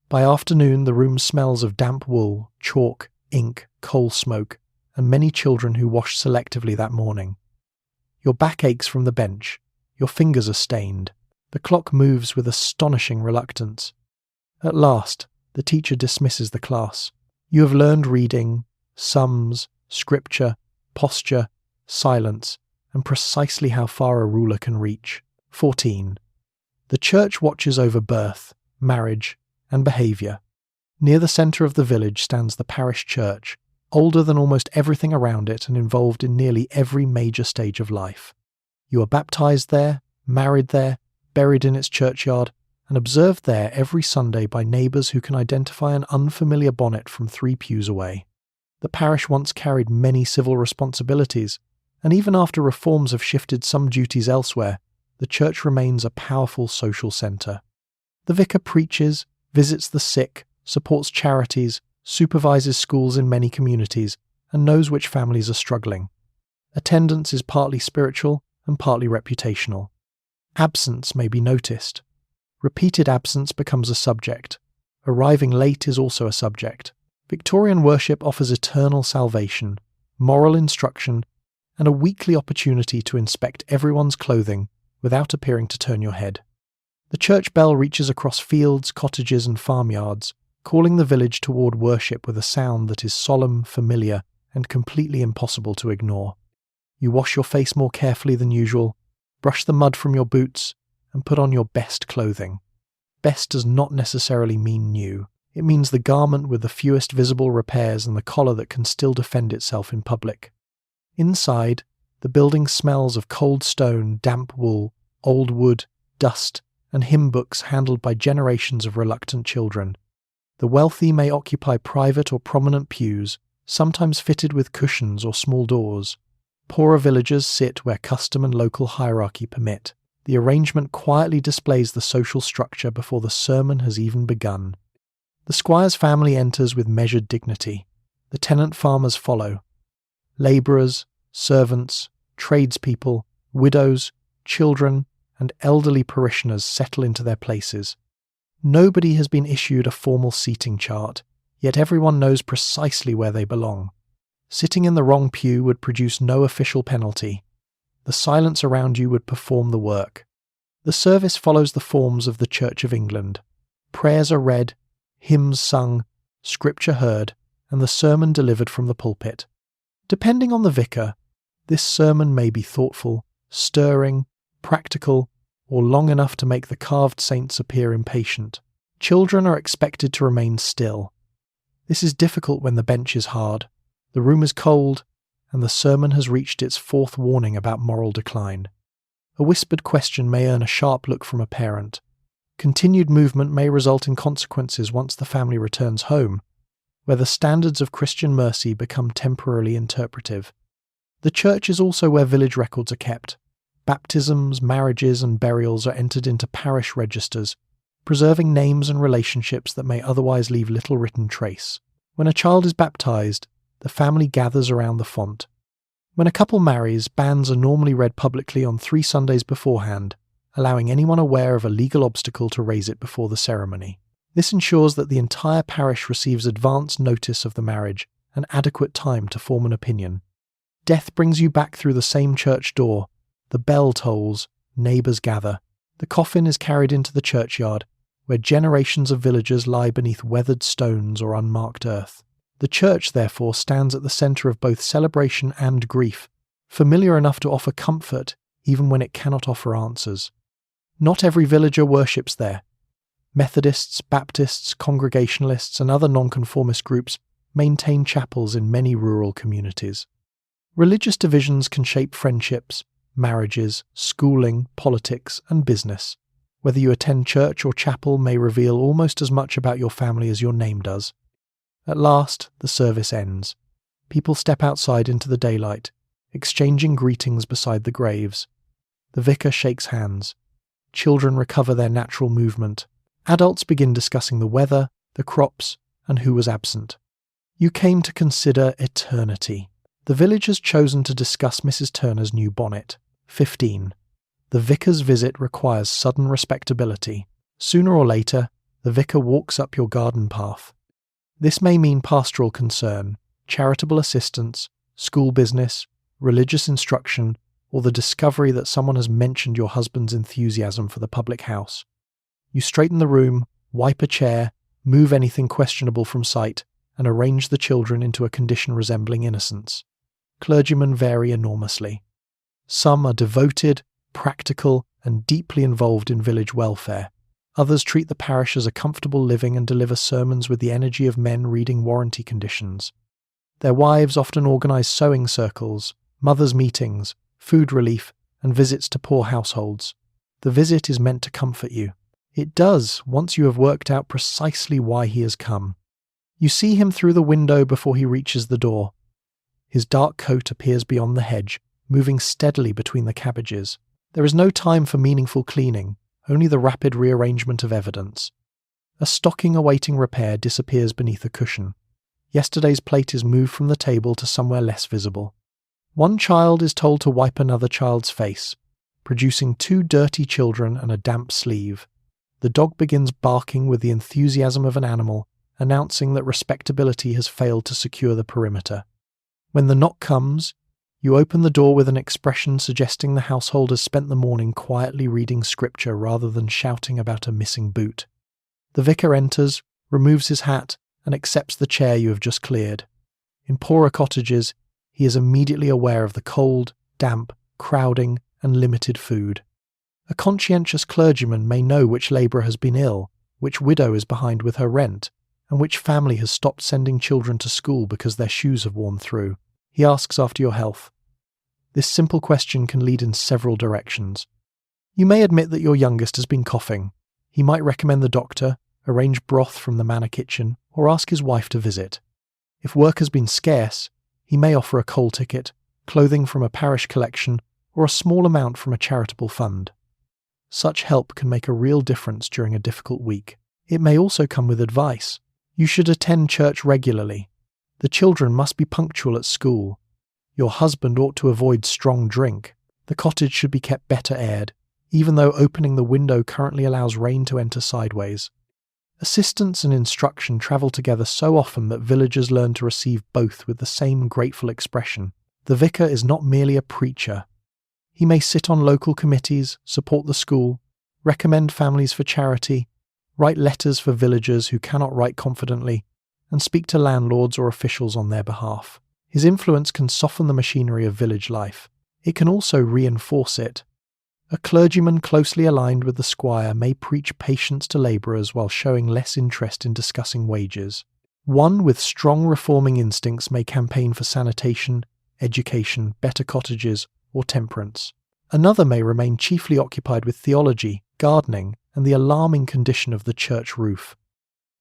By afternoon, the room smells of damp wool, chalk, ink, coal smoke, and many children who wash selectively that morning. Your back aches from the bench. Your fingers are stained. The clock moves with astonishing reluctance. At last, the teacher dismisses the class. You have learned reading, sums, scripture, posture, silence, and precisely how far a ruler can reach. 14. The church watches over birth, marriage, and behaviour. Near the centre of the village stands the parish church, older than almost everything around it and involved in nearly every major stage of life. You are baptised there, married there, buried in its churchyard, and observed there every Sunday by neighbours who can identify an unfamiliar bonnet from 3 pews away. The parish once carried many civil responsibilities, and even after reforms have shifted some duties elsewhere, the church remains a powerful social centre. The vicar preaches, visits the sick, supports charities, supervises schools in many communities, and knows which families are struggling. Attendance is partly spiritual and partly reputational. Absence may be noticed. Repeated absence becomes a subject. Arriving late is also a subject. Victorian worship offers eternal salvation, moral instruction, and a weekly opportunity to inspect everyone's clothing without appearing to turn your head. The church bell reaches across fields, cottages, and farmyards, calling the village toward worship with a sound that is solemn, familiar, and completely impossible to ignore. You wash your face more carefully than usual, brush the mud from your boots, and put on your best clothing. Best does not necessarily mean new. It means the garment with the fewest visible repairs and the collar that can still defend itself in public. Inside, the building smells of cold stone, damp wool, old wood, dust, and hymn books handled by generations of reluctant children. The wealthy may occupy private or prominent pews, sometimes fitted with cushions or small doors. Poorer villagers sit where custom and local hierarchy permit. The arrangement quietly displays the social structure before the sermon has even begun. The squire's family enters with measured dignity. The tenant farmers follow. Labourers, servants, tradespeople, widows, children, and elderly parishioners settle into their places. Nobody has been issued a formal seating chart, yet everyone knows precisely where they belong. Sitting in the wrong pew would produce no official penalty. The silence around you would perform the work. The service follows the forms of the Church of England. Prayers are read, hymns sung, scripture heard, and the sermon delivered from the pulpit. Depending on the vicar, this sermon may be thoughtful, stirring, practical, or long enough to make the carved saints appear impatient. Children are expected to remain still. This is difficult when the bench is hard, the room is cold, and the sermon has reached its fourth warning about moral decline. A whispered question may earn a sharp look from a parent. Continued movement may result in consequences once the family returns home, where the standards of Christian mercy become temporarily interpretive. The church is also where village records are kept. Baptisms, marriages, and burials are entered into parish registers, preserving names and relationships that may otherwise leave little written trace. When a child is baptized, the family gathers around the font. When a couple marries, banns are normally read publicly on 3 Sundays beforehand, allowing anyone aware of a legal obstacle to raise it before the ceremony. This ensures that the entire parish receives advance notice of the marriage and adequate time to form an opinion. Death brings you back through the same church door. The bell tolls, neighbours gather. The coffin is carried into the churchyard, where generations of villagers lie beneath weathered stones or unmarked earth. The church, therefore, stands at the centre of both celebration and grief, familiar enough to offer comfort even when it cannot offer answers. Not every villager worships there. Methodists, Baptists, Congregationalists, and other nonconformist groups maintain chapels in many rural communities. Religious divisions can shape friendships, marriages, schooling, politics, and business. Whether you attend church or chapel may reveal almost as much about your family as your name does. At last, the service ends. People step outside into the daylight, exchanging greetings beside the graves. The vicar shakes hands. Children recover their natural movement. Adults begin discussing the weather, the crops, and who was absent. You came to consider eternity. The village has chosen to discuss Mrs. Turner's new bonnet. 15. The vicar's visit requires sudden respectability. Sooner or later, the vicar walks up your garden path. This may mean pastoral concern, charitable assistance, school business, religious instruction, or the discovery that someone has mentioned your husband's enthusiasm for the public house. You straighten the room, wipe a chair, move anything questionable from sight, and arrange the children into a condition resembling innocence. Clergymen vary enormously. Some are devoted, practical, and deeply involved in village welfare. Others treat the parish as a comfortable living and deliver sermons with the energy of men reading warranty conditions. Their wives often organise sewing circles, mothers' meetings, food relief, and visits to poor households. The visit is meant to comfort you. It does, once you have worked out precisely why he has come. You see him through the window before he reaches the door. His dark coat appears beyond the hedge, moving steadily between the cabbages. There is no time for meaningful cleaning, only the rapid rearrangement of evidence. A stocking awaiting repair disappears beneath a cushion. Yesterday's plate is moved from the table to somewhere less visible. One child is told to wipe another child's face, producing 2 dirty children and a damp sleeve. The dog begins barking with the enthusiasm of an animal, announcing that respectability has failed to secure the perimeter. When the knock comes, you open the door with an expression suggesting the household has spent the morning quietly reading scripture rather than shouting about a missing boot. The vicar enters, removes his hat, and accepts the chair you have just cleared. In poorer cottages, he is immediately aware of the cold, damp, crowding, and limited food. A conscientious clergyman may know which labourer has been ill, which widow is behind with her rent, and which family has stopped sending children to school because their shoes have worn through. He asks after your health. This simple question can lead in several directions. You may admit that your youngest has been coughing. He might recommend the doctor, arrange broth from the manor kitchen, or ask his wife to visit. If work has been scarce, he may offer a coal ticket, clothing from a parish collection, or a small amount from a charitable fund. Such help can make a real difference during a difficult week. It may also come with advice. You should attend church regularly. The children must be punctual at school. Your husband ought to avoid strong drink. The cottage should be kept better aired, even though opening the window currently allows rain to enter sideways. Assistance and instruction travel together so often that villagers learn to receive both with the same grateful expression. The vicar is not merely a preacher. He may sit on local committees, support the school, recommend families for charity, write letters for villagers who cannot write confidently, and speak to landlords or officials on their behalf. His influence can soften the machinery of village life. It can also reinforce it. A clergyman closely aligned with the squire may preach patience to labourers while showing less interest in discussing wages. One with strong reforming instincts may campaign for sanitation, education, better cottages, or temperance. Another may remain chiefly occupied with theology, gardening, and the alarming condition of the church roof.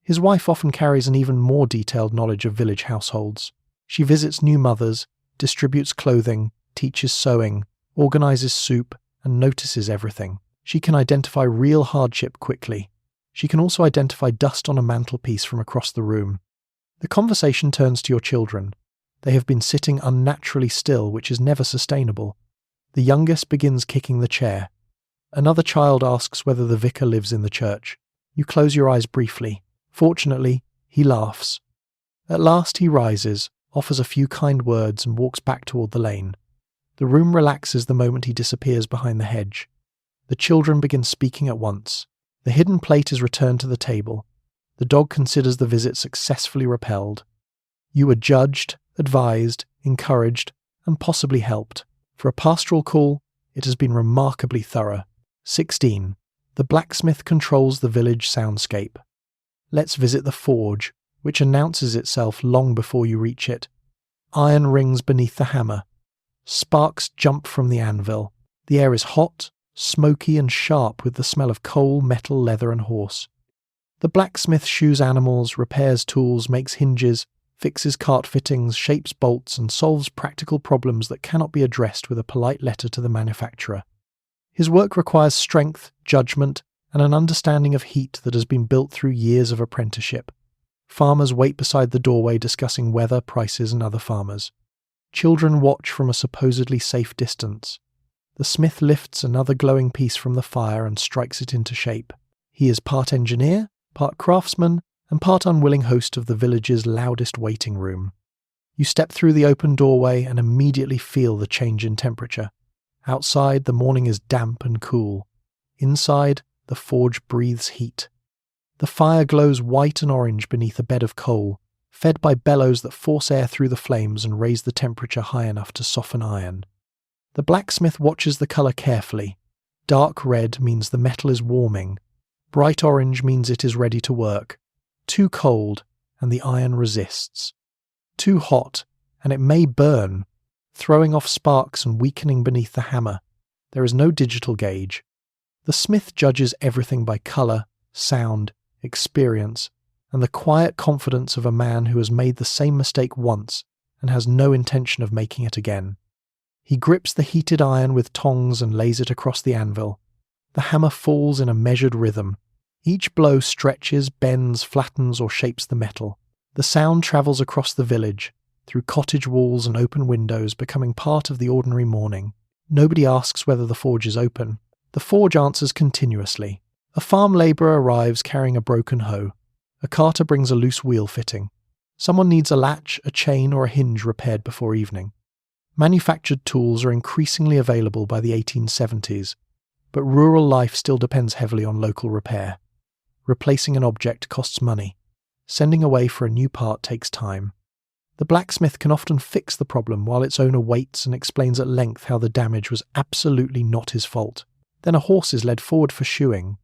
His wife often carries an even more detailed knowledge of village households. She visits new mothers, distributes clothing, teaches sewing, organises soup, and notices everything. She can identify real hardship quickly. She can also identify dust on a mantelpiece from across the room. The conversation turns to your children. They have been sitting unnaturally still, which is never sustainable. The youngest begins kicking the chair. Another child asks whether the vicar lives in the church. You close your eyes briefly. Fortunately, he laughs. At last he rises, offers a few kind words, and walks back toward the lane. The room relaxes the moment he disappears behind the hedge. The children begin speaking at once. The hidden plate is returned to the table. The dog considers the visit successfully repelled. You are judged, advised, encouraged, and possibly helped. For a pastoral call, it has been remarkably thorough. 16. The blacksmith controls the village soundscape. Let's visit the forge, which announces itself long before you reach it. Iron rings beneath the hammer. Sparks jump from the anvil. The air is hot, smoky, and sharp with the smell of coal, metal, leather, and horse. The blacksmith shoes animals, repairs tools, makes hinges, fixes cart fittings, shapes bolts, and solves practical problems that cannot be addressed with a polite letter to the manufacturer. His work requires strength, judgment, and an understanding of heat that has been built through years of apprenticeship. Farmers wait beside the doorway discussing weather, prices, and other farmers. Children watch from a supposedly safe distance. The smith lifts another glowing piece from the fire and strikes it into shape. He is part engineer, part craftsman, and part unwilling host of the village's loudest waiting room. You step through the open doorway and immediately feel the change in temperature. Outside, the morning is damp and cool. Inside, the forge breathes heat. The fire glows white and orange beneath a bed of coal, fed by bellows that force air through the flames and raise the temperature high enough to soften iron. The blacksmith watches the colour carefully. Dark red means the metal is warming. Bright orange means it is ready to work. Too cold, and the iron resists. Too hot, and it may burn, throwing off sparks and weakening beneath the hammer. There is no digital gauge. The smith judges everything by colour, sound, experience, and the quiet confidence of a man who has made the same mistake once and has no intention of making it again. He grips the heated iron with tongs and lays it across the anvil. The hammer falls in a measured rhythm. Each blow stretches, bends, flattens, or shapes the metal. The sound travels across the village, through cottage walls and open windows, becoming part of the ordinary morning. Nobody asks whether the forge is open. The forge answers continuously. A farm labourer arrives carrying a broken hoe. A carter brings a loose wheel fitting. Someone needs a latch, a chain, or a hinge repaired before evening. Manufactured tools are increasingly available by the 1870s, but rural life still depends heavily on local repair. Replacing an object costs money. Sending away for a new part takes time. The blacksmith can often fix the problem while its owner waits and explains at length how the damage was absolutely not his fault. Then a horse is led forward for shoeing.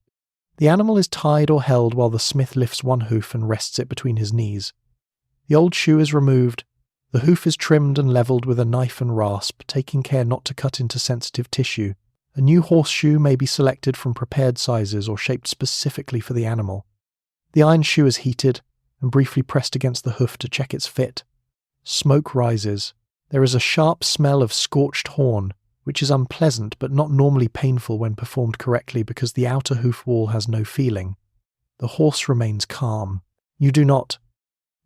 The animal is tied or held while the smith lifts one hoof and rests it between his knees. The old shoe is removed. The hoof is trimmed and levelled with a knife and rasp, taking care not to cut into sensitive tissue. A new horseshoe may be selected from prepared sizes or shaped specifically for the animal. The iron shoe is heated and briefly pressed against the hoof to check its fit. Smoke rises. There is a sharp smell of scorched horn, which is unpleasant but not normally painful when performed correctly because the outer hoof wall has no feeling. The horse remains calm. You do not.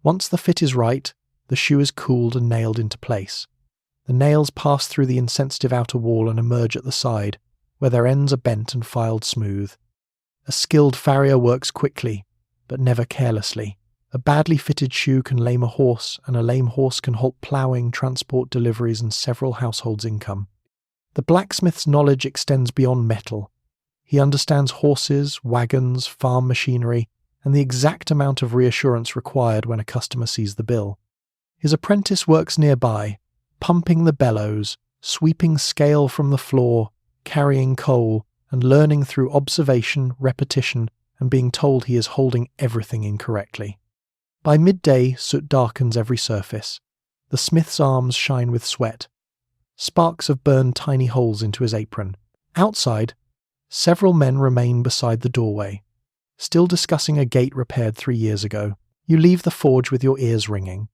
Once the fit is right, the shoe is cooled and nailed into place. The nails pass through the insensitive outer wall and emerge at the side, where their ends are bent and filed smooth. A skilled farrier works quickly, but never carelessly. A badly fitted shoe can lame a horse, and a lame horse can halt ploughing, transport deliveries, and several households' income. The blacksmith's knowledge extends beyond metal. He understands horses, wagons, farm machinery, and the exact amount of reassurance required when a customer sees the bill. His apprentice works nearby, pumping the bellows, sweeping scale from the floor, carrying coal, and learning through observation, repetition, and being told he is holding everything incorrectly. By midday, soot darkens every surface. The smith's arms shine with sweat. Sparks have burned tiny holes into his apron. Outside, several men remain beside the doorway, still discussing a gate repaired 3 years ago. You leave the forge with your ears ringing.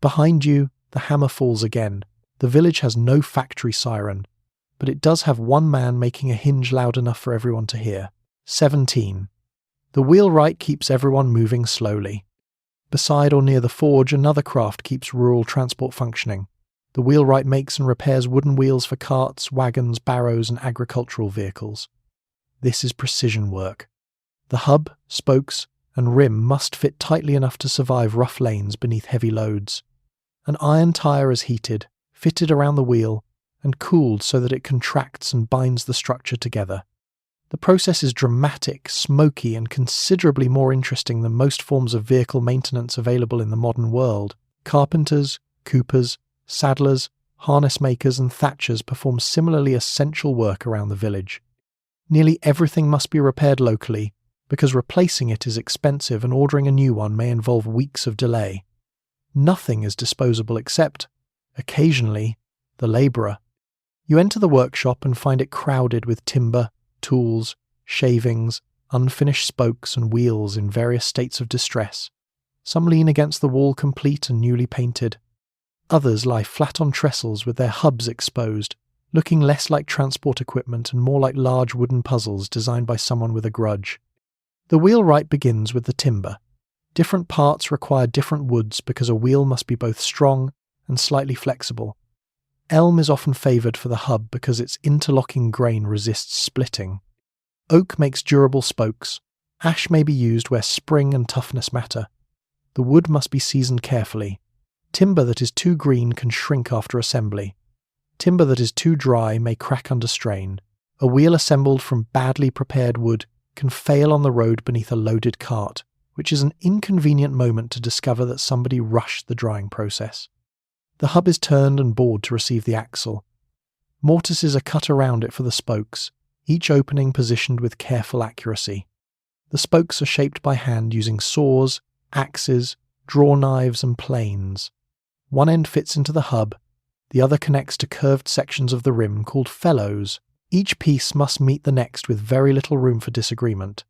Behind you, the hammer falls again. The village has no factory siren, but it does have one man making a hinge loud enough for everyone to hear. 17. The wheelwright keeps everyone moving slowly. Beside or near the forge, another craft keeps rural transport functioning. The wheelwright makes and repairs wooden wheels for carts, wagons, barrows, and agricultural vehicles. This is precision work. The hub, spokes, and rim must fit tightly enough to survive rough lanes beneath heavy loads. An iron tyre is heated, fitted around the wheel, and cooled so that it contracts and binds the structure together. The process is dramatic, smoky, and considerably more interesting than most forms of vehicle maintenance available in the modern world. Carpenters, coopers, saddlers, harness makers, and thatchers perform similarly essential work around the village. Nearly everything must be repaired locally, because replacing it is expensive and ordering a new one may involve weeks of delay. Nothing is disposable except, occasionally, the labourer. You enter the workshop and find it crowded with timber, tools, shavings, unfinished spokes and wheels in various states of distress. Some lean against the wall complete and newly painted. Others lie flat on trestles with their hubs exposed, looking less like transport equipment and more like large wooden puzzles designed by someone with a grudge. The wheelwright begins with the timber. Different parts require different woods because a wheel must be both strong and slightly flexible. Elm is often favoured for the hub because its interlocking grain resists splitting. Oak makes durable spokes. Ash may be used where spring and toughness matter. The wood must be seasoned carefully. Timber that is too green can shrink after assembly. Timber that is too dry may crack under strain. A wheel assembled from badly prepared wood can fail on the road beneath a loaded cart, which is an inconvenient moment to discover that somebody rushed the drying process. The hub is turned and bored to receive the axle. Mortises are cut around it for the spokes, each opening positioned with careful accuracy. The spokes are shaped by hand using saws, axes, draw knives, and planes. One end fits into the hub, the other connects to curved sections of the rim called felloes. Each piece must meet the next with very little room for disagreement.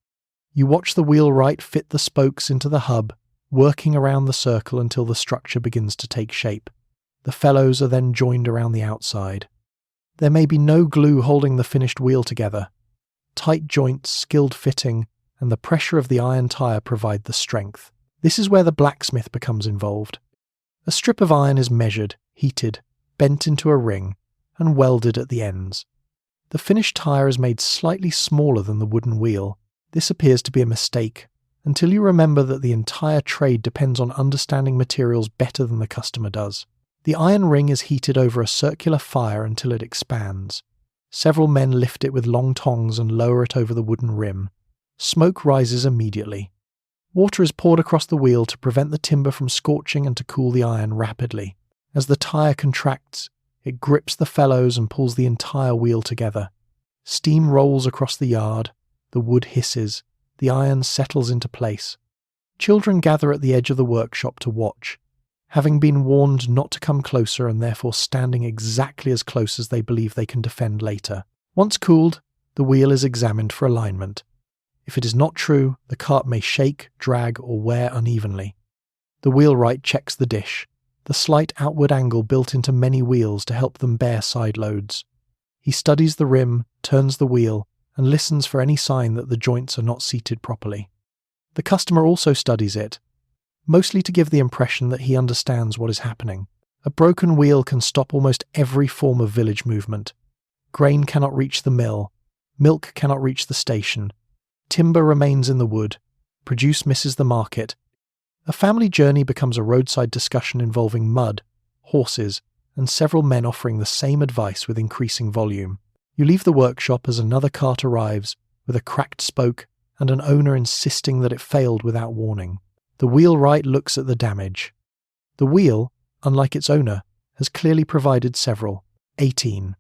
You watch the wheelwright fit the spokes into the hub, working around the circle until the structure begins to take shape. The felloes are then joined around the outside. There may be no glue holding the finished wheel together. Tight joints, skilled fitting, and the pressure of the iron tyre provide the strength. This is where the blacksmith becomes involved. A strip of iron is measured, heated, bent into a ring, and welded at the ends. The finished tyre is made slightly smaller than the wooden wheel. This appears to be a mistake, until you remember that the entire trade depends on understanding materials better than the customer does. The iron ring is heated over a circular fire until it expands. Several men lift it with long tongs and lower it over the wooden rim. Smoke rises immediately. Water is poured across the wheel to prevent the timber from scorching and to cool the iron rapidly. As the tyre contracts, it grips the felloes and pulls the entire wheel together. Steam rolls across the yard, the wood hisses, the iron settles into place. Children gather at the edge of the workshop to watch, having been warned not to come closer and therefore standing exactly as close as they believe they can defend later. Once cooled, the wheel is examined for alignment. If it is not true, the cart may shake, drag, or wear unevenly. The wheelwright checks the dish, the slight outward angle built into many wheels to help them bear side loads. He studies the rim, turns the wheel, and listens for any sign that the joints are not seated properly. The customer also studies it, mostly to give the impression that he understands what is happening. A broken wheel can stop almost every form of village movement. Grain cannot reach the mill, milk cannot reach the station, timber remains in the wood, produce misses the market. A family journey becomes a roadside discussion involving mud, horses, and several men offering the same advice with increasing volume. You leave the workshop as another cart arrives, with a cracked spoke and an owner insisting that it failed without warning. The wheelwright looks at the damage. The wheel, unlike its owner, has clearly provided several. 18.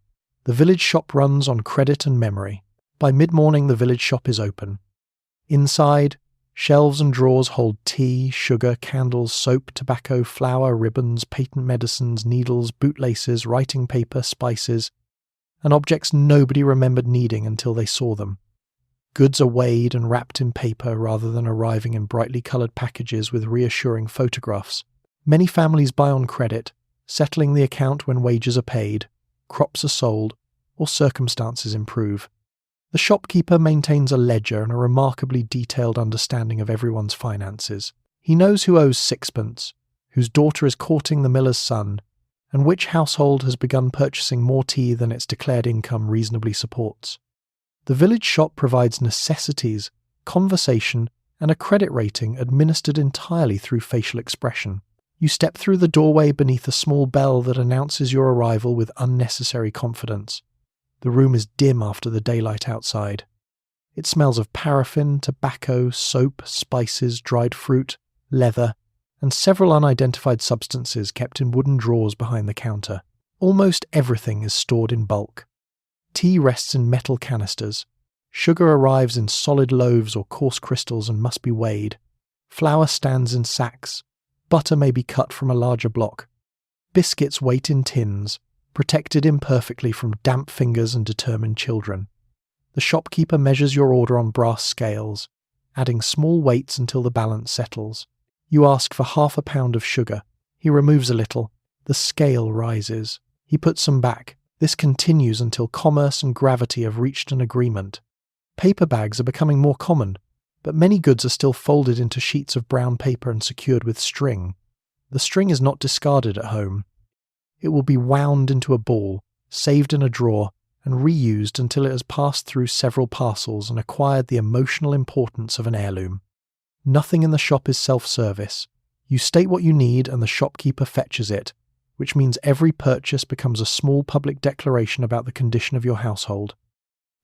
The village shop runs on credit and memory. By mid-morning the village shop is open. Inside, Shelves and drawers hold tea, sugar, candles, soap, tobacco, flour, ribbons, patent medicines, needles, bootlaces, writing paper, spices, and objects nobody remembered needing until they saw them. Goods are weighed and wrapped in paper rather than arriving in brightly coloured packages with reassuring photographs. Many families buy on credit, settling the account when wages are paid, crops are sold, or circumstances improve. The shopkeeper maintains a ledger and a remarkably detailed understanding of everyone's finances. He knows who owes sixpence, whose daughter is courting the miller's son, and which household has begun purchasing more tea than its declared income reasonably supports. The village shop provides necessities, conversation, and a credit rating administered entirely through facial expression. You step through the doorway beneath a small bell that announces your arrival with unnecessary confidence. The room is dim after the daylight outside. It smells of paraffin, tobacco, soap, spices, dried fruit, leather, and several unidentified substances kept in wooden drawers behind the counter. Almost everything is stored in bulk. Tea rests in metal canisters. Sugar arrives in solid loaves or coarse crystals and must be weighed. Flour stands in sacks. Butter may be cut from a larger block. Biscuits wait in tins, protected imperfectly from damp fingers and determined children. The shopkeeper measures your order on brass scales, adding small weights until the balance settles. You ask for half a pound of sugar. He removes a little. The scale rises. He puts some back. This continues until commerce and gravity have reached an agreement. Paper bags are becoming more common, but many goods are still folded into sheets of brown paper and secured with string. The string is not discarded at home. It will be wound into a ball, saved in a drawer, and reused until it has passed through several parcels and acquired the emotional importance of an heirloom. Nothing in the shop is self-service. You state what you need and the shopkeeper fetches it, which means every purchase becomes a small public declaration about the condition of your household.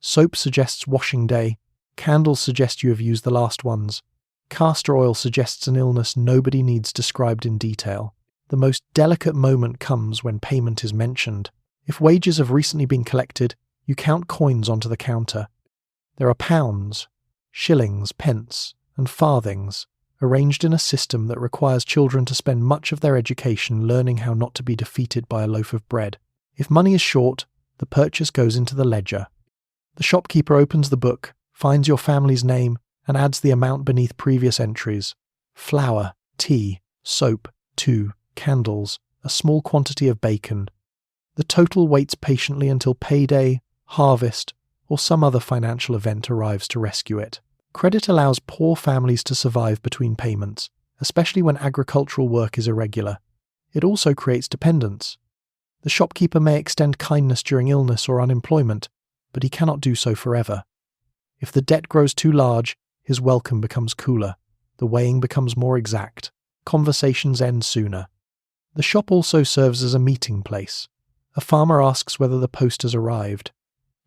Soap suggests washing day. Candles suggest you have used the last ones. Castor oil suggests an illness nobody needs described in detail. The most delicate moment comes when payment is mentioned. If wages have recently been collected, you count coins onto the counter. There are pounds, shillings, pence, and farthings, arranged in a system that requires children to spend much of their education learning how not to be defeated by a loaf of bread. If money is short, the purchase goes into the ledger. The shopkeeper opens the book, finds your family's name, and adds the amount beneath previous entries. Flour, tea, soap, 2, candles, a small quantity of bacon. The total waits patiently until payday, harvest, or some other financial event arrives to rescue it. Credit allows poor families to survive between payments, especially when agricultural work is irregular. It also creates dependence. The shopkeeper may extend kindness during illness or unemployment, but he cannot do so forever. If the debt grows too large, his welcome becomes cooler. The weighing becomes more exact. Conversations end sooner. The shop also serves as a meeting place. A farmer asks whether the post has arrived.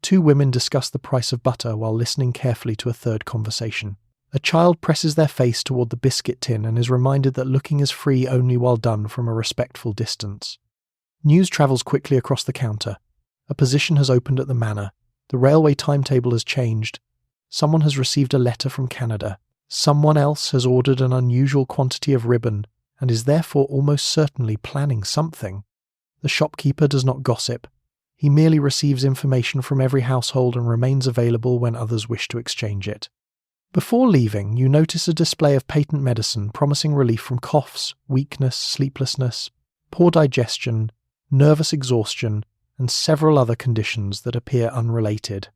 2 women discuss the price of butter while listening carefully to a third conversation. A child presses their face toward the biscuit tin and is reminded that looking is free only while done from a respectful distance. News travels quickly across the counter. A position has opened at the manor. The railway timetable has changed. Someone has received a letter from Canada. Someone else has ordered an unusual quantity of ribbon and is therefore almost certainly planning something. The shopkeeper does not gossip. He merely receives information from every household and remains available when others wish to exchange it. Before leaving, you notice a display of patent medicine promising relief from coughs, weakness, sleeplessness, poor digestion, nervous exhaustion, and several other conditions that appear unrelated.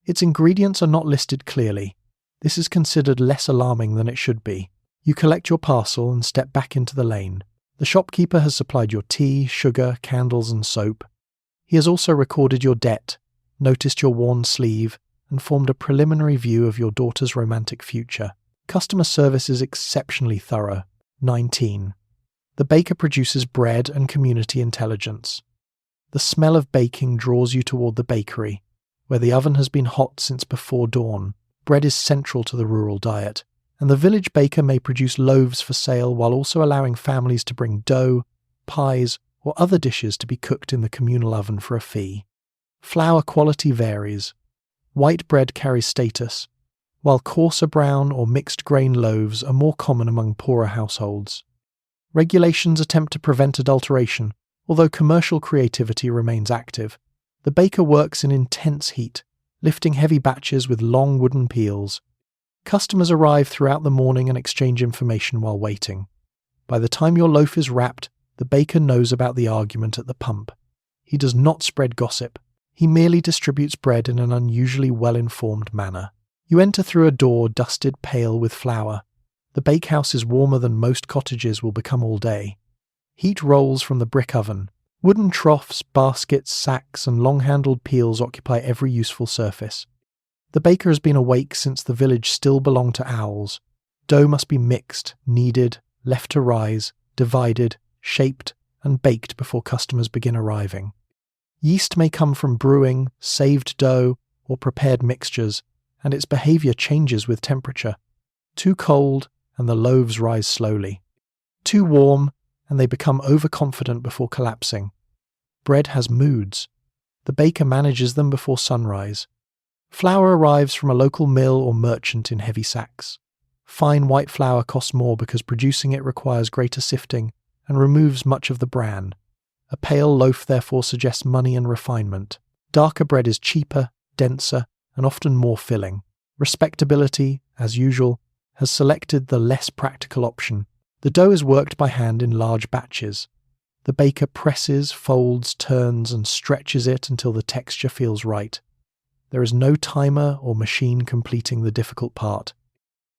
Its ingredients are not listed clearly. This is considered less alarming than it should be. You collect your parcel and step back into the lane. The shopkeeper has supplied your tea, sugar, candles, and soap. He has also recorded your debt, noticed your worn sleeve, and formed a preliminary view of your daughter's romantic future. Customer service is exceptionally thorough. 19. The baker produces bread and community intelligence. The smell of baking draws you toward the bakery, where the oven has been hot since before dawn. Bread is central to the rural diet, and the village baker may produce loaves for sale while also allowing families to bring dough, pies, or other dishes to be cooked in the communal oven for a fee. Flour quality varies. White bread carries status, while coarser brown or mixed grain loaves are more common among poorer households. Regulations attempt to prevent adulteration, although commercial creativity remains active. The baker works in intense heat, lifting heavy batches with long wooden peels. Customers arrive throughout the morning and exchange information while waiting. By the time your loaf is wrapped, the baker knows about the argument at the pump. He does not spread gossip. He merely distributes bread in an unusually well-informed manner. You enter through a door dusted pale with flour. The bakehouse is warmer than most cottages will become all day. Heat rolls from the brick oven. Wooden troughs, baskets, sacks, and long-handled peels occupy every useful surface. The baker has been awake since the village still belonged to owls. Dough must be mixed, kneaded, left to rise, divided, shaped, and baked before customers begin arriving. Yeast may come from brewing, saved dough, or prepared mixtures, and its behavior changes with temperature. Too cold, and the loaves rise slowly. Too warm, and they become overconfident before collapsing. Bread has moods. The baker manages them before sunrise. Flour arrives from a local mill or merchant in heavy sacks. Fine white flour costs more because producing it requires greater sifting and removes much of the bran. A pale loaf therefore suggests money and refinement. Darker bread is cheaper, denser, and often more filling. Respectability, as usual, has selected the less practical option. The dough is worked by hand in large batches. The baker presses, folds, turns, and stretches it until the texture feels right. There is no timer or machine completing the difficult part.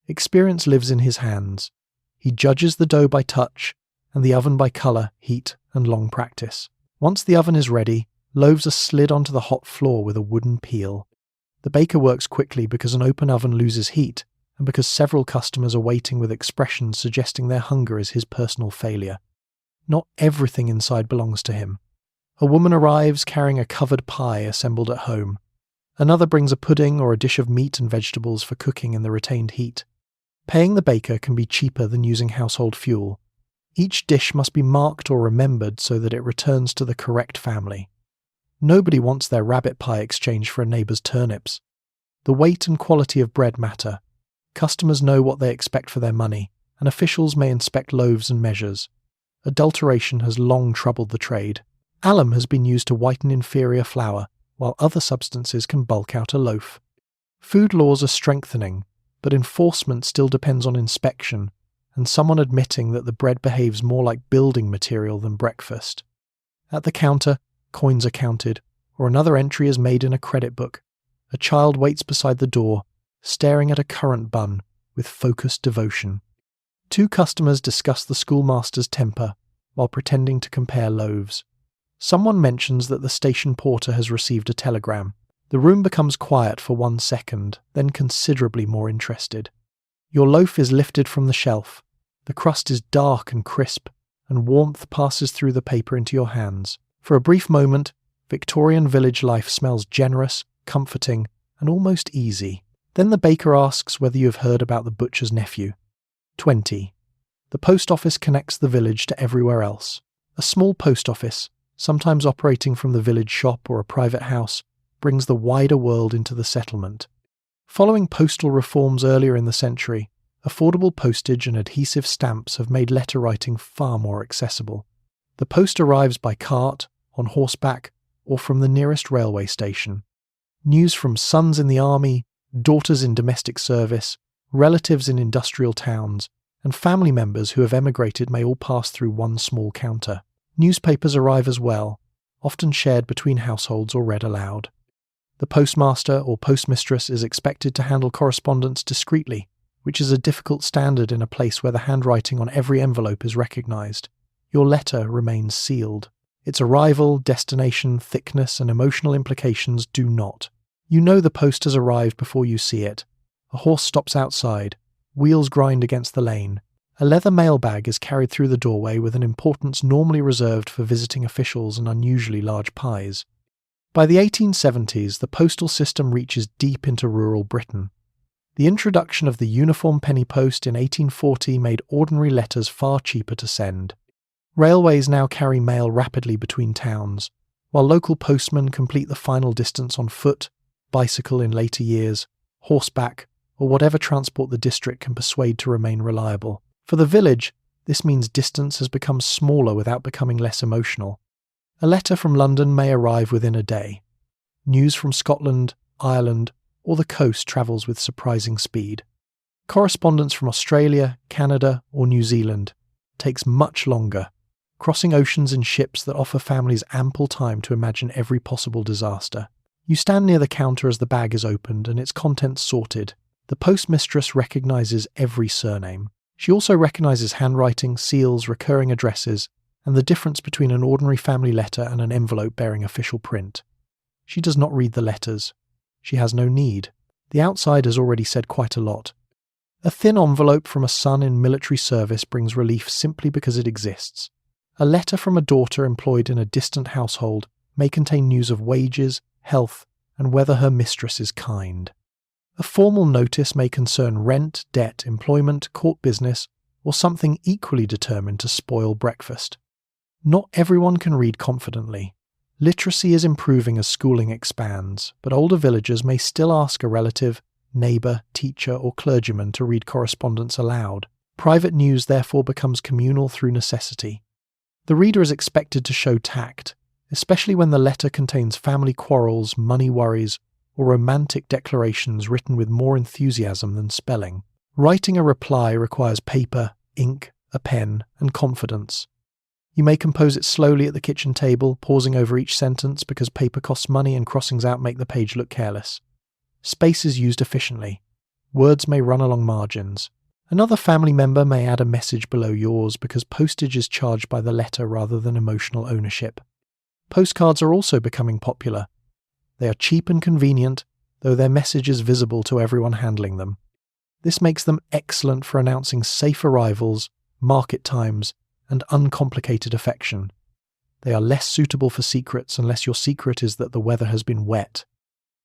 Experience lives in his hands. He judges the dough by touch, and the oven by colour, heat, and long practice. Once the oven is ready, loaves are slid onto the hot floor with a wooden peel. The baker works quickly because an open oven loses heat, and because several customers are waiting with expressions suggesting their hunger is his personal failure. Not everything inside belongs to him. A woman arrives carrying a covered pie assembled at home. Another brings a pudding or a dish of meat and vegetables for cooking in the retained heat. Paying the baker can be cheaper than using household fuel. Each dish must be marked or remembered so that it returns to the correct family. Nobody wants their rabbit pie exchanged for a neighbour's turnips. The weight and quality of bread matter. Customers know what they expect for their money, and officials may inspect loaves and measures. Adulteration has long troubled the trade. Alum has been used to whiten inferior flour, while other substances can bulk out a loaf. Food laws are strengthening, but enforcement still depends on inspection, and someone admitting that the bread behaves more like building material than breakfast. At the counter, coins are counted, or another entry is made in a credit book. A child waits beside the door, staring at a currant bun with focused devotion. Two customers discuss the schoolmaster's temper while pretending to compare loaves. Someone mentions that the station porter has received a telegram. The room becomes quiet for 1 second, then considerably more interested. Your loaf is lifted from the shelf. The crust is dark and crisp, and warmth passes through the paper into your hands. For a brief moment, Victorian village life smells generous, comforting, and almost easy. Then the baker asks whether you have heard about the butcher's nephew. 20. The post office connects the village to everywhere else. A small post office, sometimes operating from the village shop or a private house, brings the wider world into the settlement. Following postal reforms earlier in the century, affordable postage and adhesive stamps have made letter writing far more accessible. The post arrives by cart, on horseback, or from the nearest railway station. News from sons in the army, daughters in domestic service, relatives in industrial towns, and family members who have emigrated may all pass through one small counter. Newspapers arrive as well, often shared between households or read aloud. The postmaster or postmistress is expected to handle correspondence discreetly, which is a difficult standard in a place where the handwriting on every envelope is recognised. Your letter remains sealed. Its arrival, destination, thickness, and emotional implications do not. You know the post has arrived before you see it. A horse stops outside. Wheels grind against the lane. A leather mailbag is carried through the doorway with an importance normally reserved for visiting officials and unusually large pies. By the 1870s, the postal system reaches deep into rural Britain. The introduction of the uniform penny post in 1840 made ordinary letters far cheaper to send. Railways now carry mail rapidly between towns, while local postmen complete the final distance on foot, bicycle in later years, horseback, or whatever transport the district can persuade to remain reliable. For the village, this means distance has become smaller without becoming less emotional. A letter from London may arrive within a day. News from Scotland, Ireland, or the coast travels with surprising speed. Correspondence from Australia, Canada, or New Zealand takes much longer, crossing oceans in ships that offer families ample time to imagine every possible disaster. You stand near the counter as the bag is opened and its contents sorted. The postmistress recognises every surname. She also recognises handwriting, seals, recurring addresses, and the difference between an ordinary family letter and an envelope bearing official print. She does not read the letters. She has no need. The outside has already said quite a lot. A thin envelope from a son in military service brings relief simply because it exists. A letter from a daughter employed in a distant household may contain news of wages, health, and whether her mistress is kind. A formal notice may concern rent, debt, employment, court business, or something equally determined to spoil breakfast. Not everyone can read confidently. Literacy is improving as schooling expands, but older villagers may still ask a relative, neighbour, teacher, or clergyman to read correspondence aloud. Private news therefore becomes communal through necessity. The reader is expected to show tact, especially when the letter contains family quarrels, money worries, or romantic declarations written with more enthusiasm than spelling. Writing a reply requires paper, ink, a pen, and confidence. You may compose it slowly at the kitchen table, pausing over each sentence because paper costs money and crossings out make the page look careless. Space is used efficiently. Words may run along margins. Another family member may add a message below yours because postage is charged by the letter rather than emotional ownership. Postcards are also becoming popular. They are cheap and convenient, though their message is visible to everyone handling them. This makes them excellent for announcing safe arrivals, market times, and uncomplicated affection. They are less suitable for secrets unless your secret is that the weather has been wet.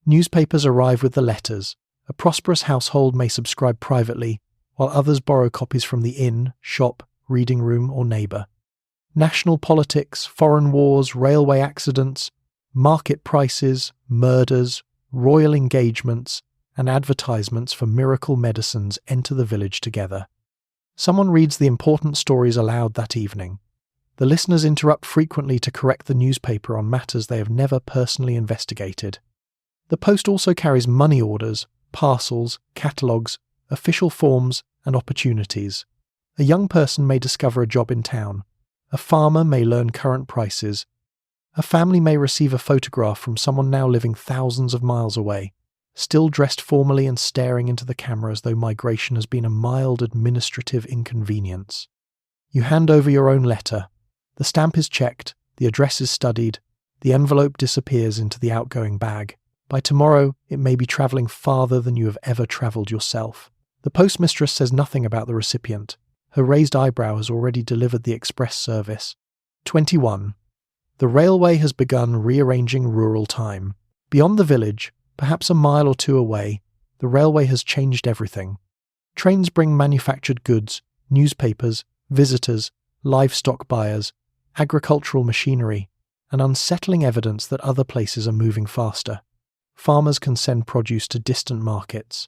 Newspapers arrive with the letters. A prosperous household may subscribe privately, while others borrow copies from the inn, shop, reading room, or neighbour. National politics, foreign wars, railway accidents, market prices, murders, royal engagements, and advertisements for miracle medicines enter the village together. Someone reads the important stories aloud that evening. The listeners interrupt frequently to correct the newspaper on matters they have never personally investigated. The post also carries money orders, parcels, catalogues, official forms, and opportunities. A young person may discover a job in town. A farmer may learn current prices. A family may receive a photograph from someone now living thousands of miles away, still dressed formally and staring into the camera as though migration has been a mild administrative inconvenience. You hand over your own letter. The stamp is checked, the address is studied, the envelope disappears into the outgoing bag. By tomorrow, it may be travelling farther than you have ever travelled yourself. The postmistress says nothing about the recipient. Her raised eyebrow has already delivered the express service. 21. The railway has begun rearranging rural time. Beyond the village, perhaps a mile or two away, the railway has changed everything. Trains bring manufactured goods, newspapers, visitors, livestock buyers, agricultural machinery, and unsettling evidence that other places are moving faster. Farmers can send produce to distant markets.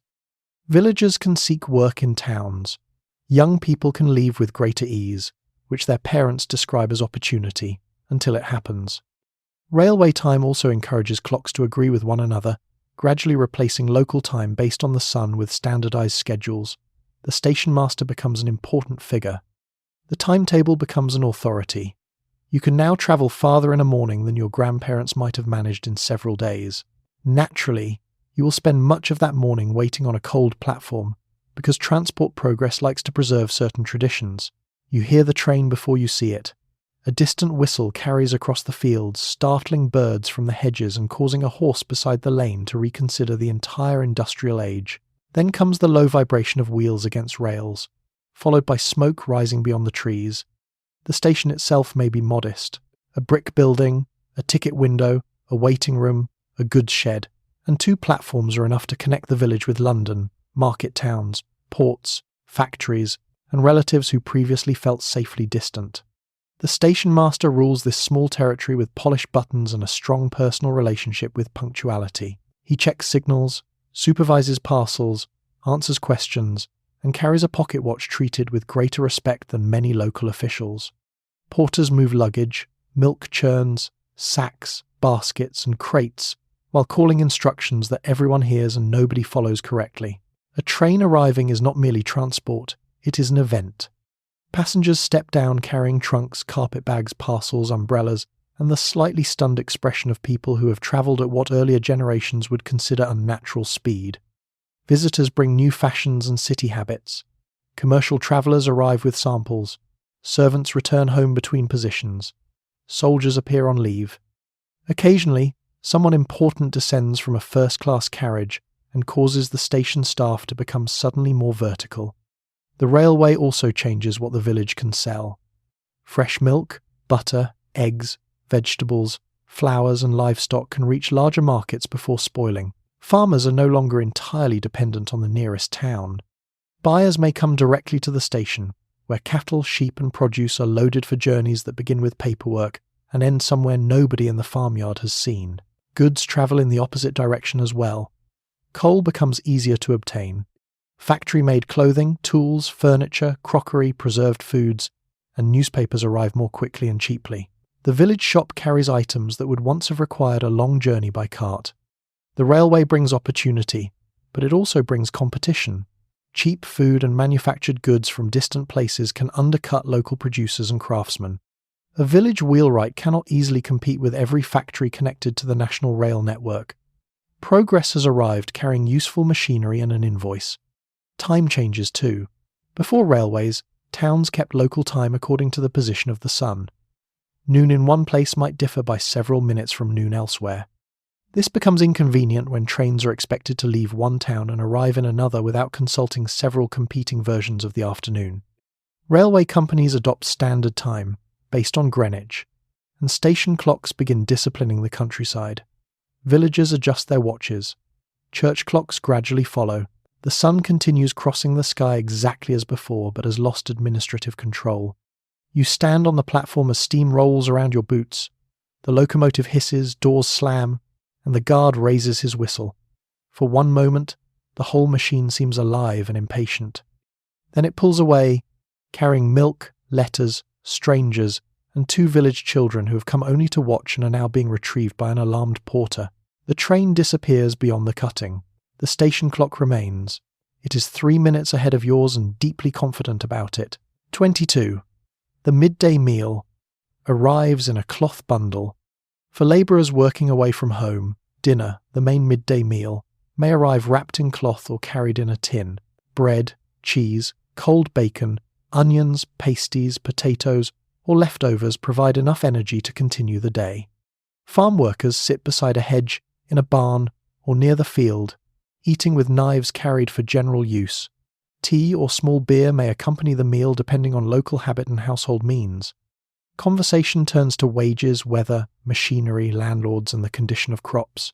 Villagers can seek work in towns. Young people can leave with greater ease, which their parents describe as opportunity, until it happens. Railway time also encourages clocks to agree with one another, gradually replacing local time based on the sun with standardized schedules. The station master becomes an important figure. The timetable becomes an authority. You can now travel farther in a morning than your grandparents might have managed in several days. Naturally, you will spend much of that morning waiting on a cold platform, because transport progress likes to preserve certain traditions. You hear the train before you see it. A distant whistle carries across the fields, startling birds from the hedges and causing a horse beside the lane to reconsider the entire industrial age. Then comes the low vibration of wheels against rails, followed by smoke rising beyond the trees. The station itself may be modest. A brick building, a ticket window, a waiting room, a goods shed, and 2 platforms are enough to connect the village with London, market towns, ports, factories, and relatives who previously felt safely distant. The station master rules this small territory with polished buttons and a strong personal relationship with punctuality. He checks signals, supervises parcels, answers questions, and carries a pocket watch treated with greater respect than many local officials. Porters move luggage, milk churns, sacks, baskets, and crates, while calling instructions that everyone hears and nobody follows correctly. A train arriving is not merely transport, it is an event. Passengers step down carrying trunks, carpet bags, parcels, umbrellas, and the slightly stunned expression of people who have travelled at what earlier generations would consider unnatural speed. Visitors bring new fashions and city habits. Commercial travellers arrive with samples. Servants return home between positions. Soldiers appear on leave. Occasionally, someone important descends from a first-class carriage and causes the station staff to become suddenly more vertical. The railway also changes what the village can sell. Fresh milk, butter, eggs, vegetables, flowers and livestock can reach larger markets before spoiling. Farmers are no longer entirely dependent on the nearest town. Buyers may come directly to the station, where cattle, sheep and produce are loaded for journeys that begin with paperwork and end somewhere nobody in the farmyard has seen. Goods travel in the opposite direction as well. Coal becomes easier to obtain. Factory-made clothing, tools, furniture, crockery, preserved foods, and newspapers arrive more quickly and cheaply. The village shop carries items that would once have required a long journey by cart. The railway brings opportunity, but it also brings competition. Cheap food and manufactured goods from distant places can undercut local producers and craftsmen. A village wheelwright cannot easily compete with every factory connected to the national rail network. Progress has arrived carrying useful machinery and an invoice. Time changes too. Before railways, towns kept local time according to the position of the sun. Noon in one place might differ by several minutes from noon elsewhere. This becomes inconvenient when trains are expected to leave one town and arrive in another without consulting several competing versions of the afternoon. Railway companies adopt standard time, based on Greenwich, and station clocks begin disciplining the countryside. Villagers adjust their watches. Church clocks gradually follow. The sun continues crossing the sky exactly as before, but has lost administrative control. You stand on the platform as steam rolls around your boots. The locomotive hisses, doors slam, and the guard raises his whistle. For one moment, the whole machine seems alive and impatient. Then it pulls away, carrying milk, letters, strangers, and 2 village children who have come only to watch and are now being retrieved by an alarmed porter. The train disappears beyond the cutting. The station clock remains. It is 3 minutes ahead of yours and deeply confident about it. 22. The midday meal arrives in a cloth bundle. For labourers working away from home, dinner, the main midday meal, may arrive wrapped in cloth or carried in a tin. Bread, cheese, cold bacon, onions, pasties, potatoes, or leftovers provide enough energy to continue the day. Farm workers sit beside a hedge, in a barn, or near the field, eating with knives carried for general use. Tea or small beer may accompany the meal depending on local habit and household means. Conversation turns to wages, weather, machinery, landlords, and the condition of crops.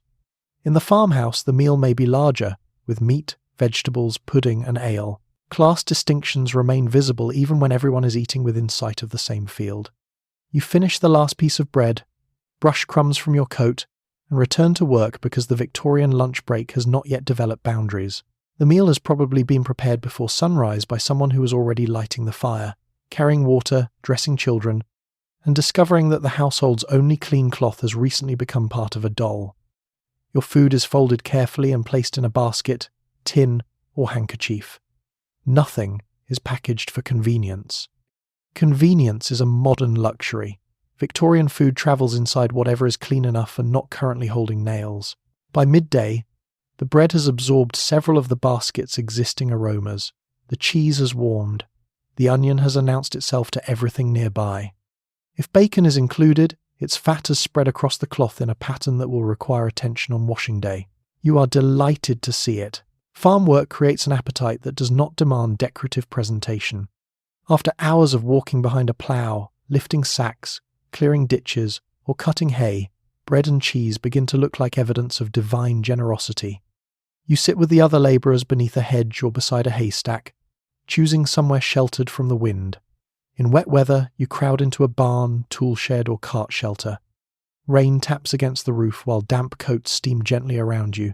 In the farmhouse, the meal may be larger, with meat, vegetables, pudding, and ale. Class distinctions remain visible even when everyone is eating within sight of the same field. You finish the last piece of bread, brush crumbs from your coat, and return to work because the Victorian lunch break has not yet developed boundaries. The meal has probably been prepared before sunrise by someone who was already lighting the fire, carrying water, dressing children, and discovering that the household's only clean cloth has recently become part of a doll. Your food is folded carefully and placed in a basket, tin, or handkerchief. Nothing is packaged for convenience. Convenience is a modern luxury. Victorian food travels inside whatever is clean enough and not currently holding nails. By midday, the bread has absorbed several of the basket's existing aromas. The cheese has warmed. The onion has announced itself to everything nearby. If bacon is included, its fat has spread across the cloth in a pattern that will require attention on washing day. You are delighted to see it. Farm work creates an appetite that does not demand decorative presentation. After hours of walking behind a plough, lifting sacks, clearing ditches, or cutting hay, bread and cheese begin to look like evidence of divine generosity. You sit with the other labourers beneath a hedge or beside a haystack, choosing somewhere sheltered from the wind. In wet weather, you crowd into a barn, tool shed, or cart shelter. Rain taps against the roof while damp coats steam gently around you.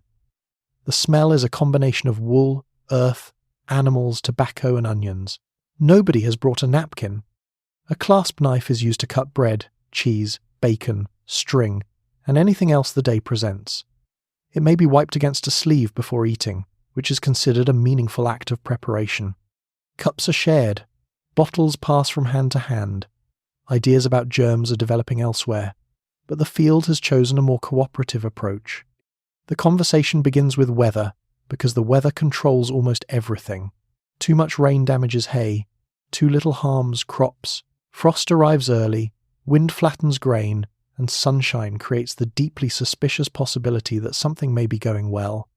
The smell is a combination of wool, earth, animals, tobacco and onions. Nobody has brought a napkin. A clasp knife is used to cut bread, cheese, bacon, string, and anything else the day presents. It may be wiped against a sleeve before eating, which is considered a meaningful act of preparation. Cups are shared. Bottles pass from hand to hand. Ideas about germs are developing elsewhere, but the field has chosen a more cooperative approach. The conversation begins with weather, because the weather controls almost everything. Too much rain damages hay, too little harms crops, frost arrives early, wind flattens grain, and sunshine creates the deeply suspicious possibility that something may be going well.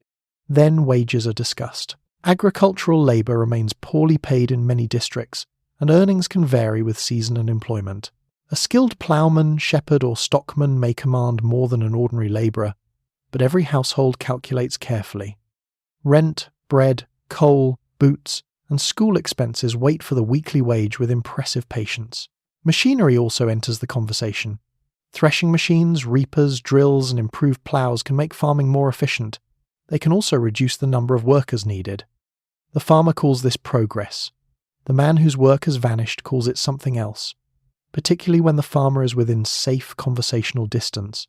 Then wages are discussed. Agricultural labour remains poorly paid in many districts, and earnings can vary with season and employment. A skilled ploughman, shepherd or stockman may command more than an ordinary labourer, but every household calculates carefully. Rent, bread, coal, boots, and school expenses wait for the weekly wage with impressive patience. Machinery also enters the conversation. Threshing machines, reapers, drills, and improved ploughs can make farming more efficient. They can also reduce the number of workers needed. The farmer calls this progress. The man whose work has vanished calls it something else, particularly when the farmer is within safe conversational distance.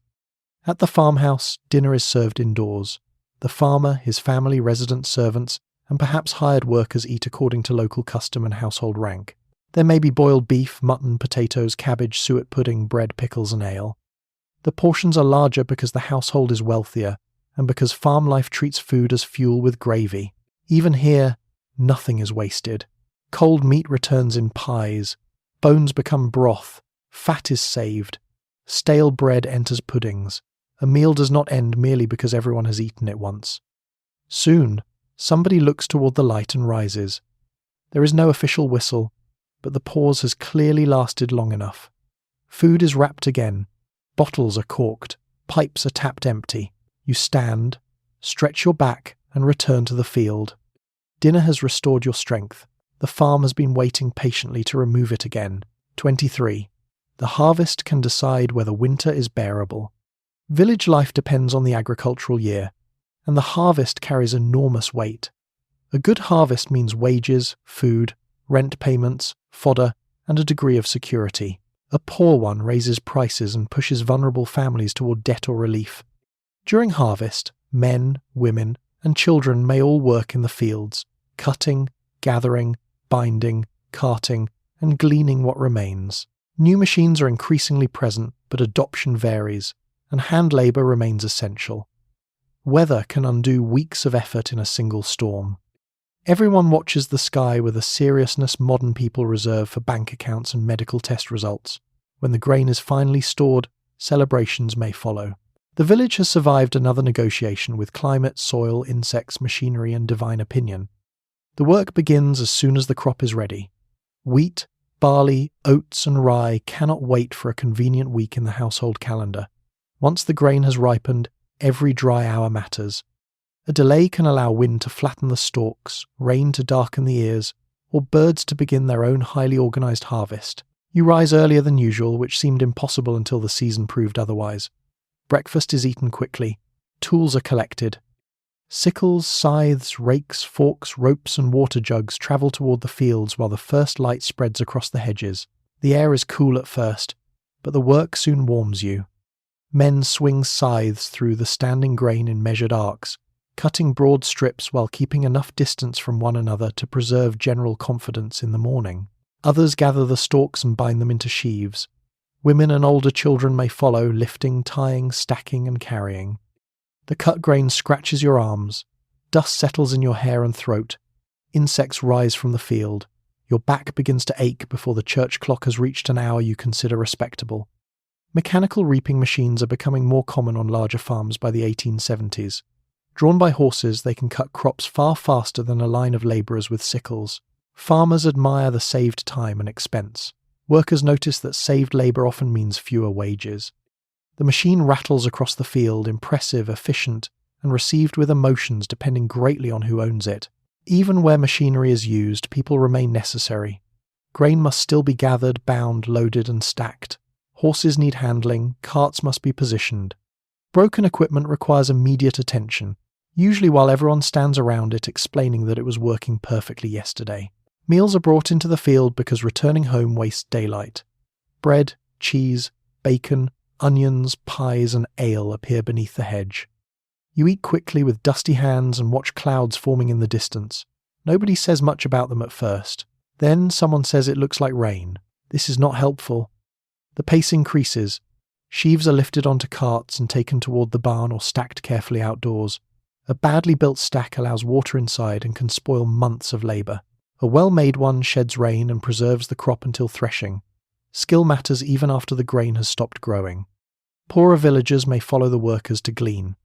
At the farmhouse, dinner is served indoors. The farmer, his family, resident servants, and perhaps hired workers eat according to local custom and household rank. There may be boiled beef, mutton, potatoes, cabbage, suet pudding, bread, pickles, and ale. The portions are larger because the household is wealthier, and because farm life treats food as fuel with gravy. Even here, nothing is wasted. Cold meat returns in pies, bones become broth, fat is saved, stale bread enters puddings. A meal does not end merely because everyone has eaten it once. Soon, somebody looks toward the light and rises. There is no official whistle, but the pause has clearly lasted long enough. Food is wrapped again, bottles are corked, pipes are tapped empty. You stand, stretch your back, and return to the field. Dinner has restored your strength. The farm has been waiting patiently to remove it again. 23. The harvest can decide whether winter is bearable. Village life depends on the agricultural year, and the harvest carries enormous weight. A good harvest means wages, food, rent payments, fodder, and a degree of security. A poor one raises prices and pushes vulnerable families toward debt or relief. During harvest, men, women, and children may all work in the fields, cutting, gathering, binding, carting, and gleaning what remains. New machines are increasingly present, but adoption varies, and hand labour remains essential. Weather can undo weeks of effort in a single storm. Everyone watches the sky with a seriousness modern people reserve for bank accounts and medical test results. When the grain is finally stored, celebrations may follow. The village has survived another negotiation with climate, soil, insects, machinery, and divine opinion. The work begins as soon as the crop is ready. Wheat, barley, oats, and rye cannot wait for a convenient week in the household calendar. Once the grain has ripened, every dry hour matters. A delay can allow wind to flatten the stalks, rain to darken the ears, or birds to begin their own highly organised harvest. You rise earlier than usual, which seemed impossible until the season proved otherwise. Breakfast is eaten quickly. Tools are collected. Sickles, scythes, rakes, forks, ropes, and water jugs travel toward the fields while the first light spreads across the hedges. The air is cool at first, but the work soon warms you. Men swing scythes through the standing grain in measured arcs, cutting broad strips while keeping enough distance from one another to preserve general confidence in the morning. Others gather the stalks and bind them into sheaves. Women and older children may follow, lifting, tying, stacking, and carrying. The cut grain scratches your arms. Dust settles in your hair and throat. Insects rise from the field. Your back begins to ache before the church clock has reached an hour you consider respectable. Mechanical reaping machines are becoming more common on larger farms by the 1870s. Drawn by horses, they can cut crops far faster than a line of labourers with sickles. Farmers admire the saved time and expense. Workers notice that saved labour often means fewer wages. The machine rattles across the field, impressive, efficient, and received with emotions depending greatly on who owns it. Even where machinery is used, people remain necessary. Grain must still be gathered, bound, loaded, and stacked. Horses need handling, carts must be positioned. Broken equipment requires immediate attention. usually while everyone stands around it explaining that it was working perfectly yesterday. Meals are brought into the field because returning home wastes daylight. Bread, cheese, bacon, onions, pies, and ale appear beneath the hedge. You eat quickly with dusty hands and watch clouds forming in the distance. Nobody says much about them at first. Then someone says it looks like rain. This is not helpful. The pace increases. Sheaves are lifted onto carts and taken toward the barn or stacked carefully outdoors. A badly built stack allows water inside and can spoil months of labour. A well-made one sheds rain and preserves the crop until threshing. Skill matters even after the grain has stopped growing. Poorer villagers may follow the workers to glean.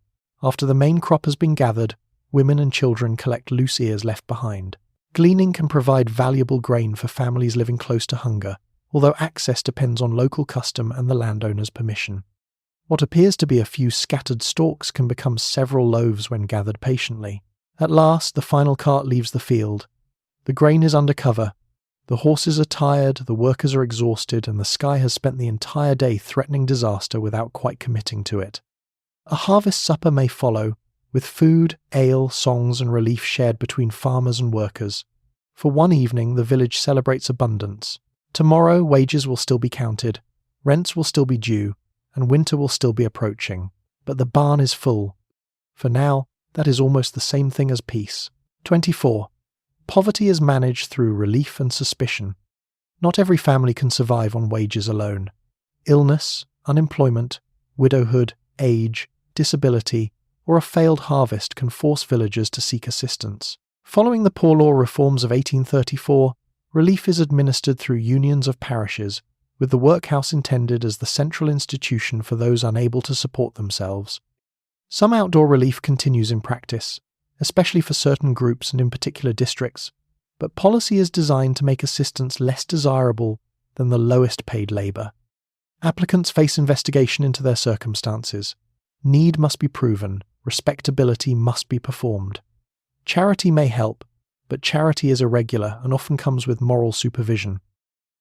After the main crop has been gathered, women and children collect loose ears left behind. Gleaning can provide valuable grain for families living close to hunger, although access depends on local custom and the landowner's permission. What appears to be a few scattered stalks can become several loaves when gathered patiently. At last, the final cart leaves the field. The grain is under cover. The horses are tired, the workers are exhausted, and the sky has spent the entire day threatening disaster without quite committing to it. A harvest supper may follow, with food, ale, songs, and relief shared between farmers and workers. For one evening, the village celebrates abundance. Tomorrow, wages will still be counted, rents will still be due, and winter will still be approaching. But the barn is full. For now, that is almost the same thing as peace. 24. Poverty is managed through relief and suspicion. Not every family can survive on wages alone. Illness, unemployment, widowhood, age, disability, or a failed harvest can force villagers to seek assistance. Following the Poor Law reforms of 1834, relief is administered through unions of parishes, with the workhouse intended as the central institution for those unable to support themselves. Some outdoor relief continues in practice, especially for certain groups and in particular districts, but policy is designed to make assistance less desirable than the lowest paid labour. Applicants face investigation into their circumstances. Need must be proven, respectability must be performed. Charity may help, but charity is irregular and often comes with moral supervision.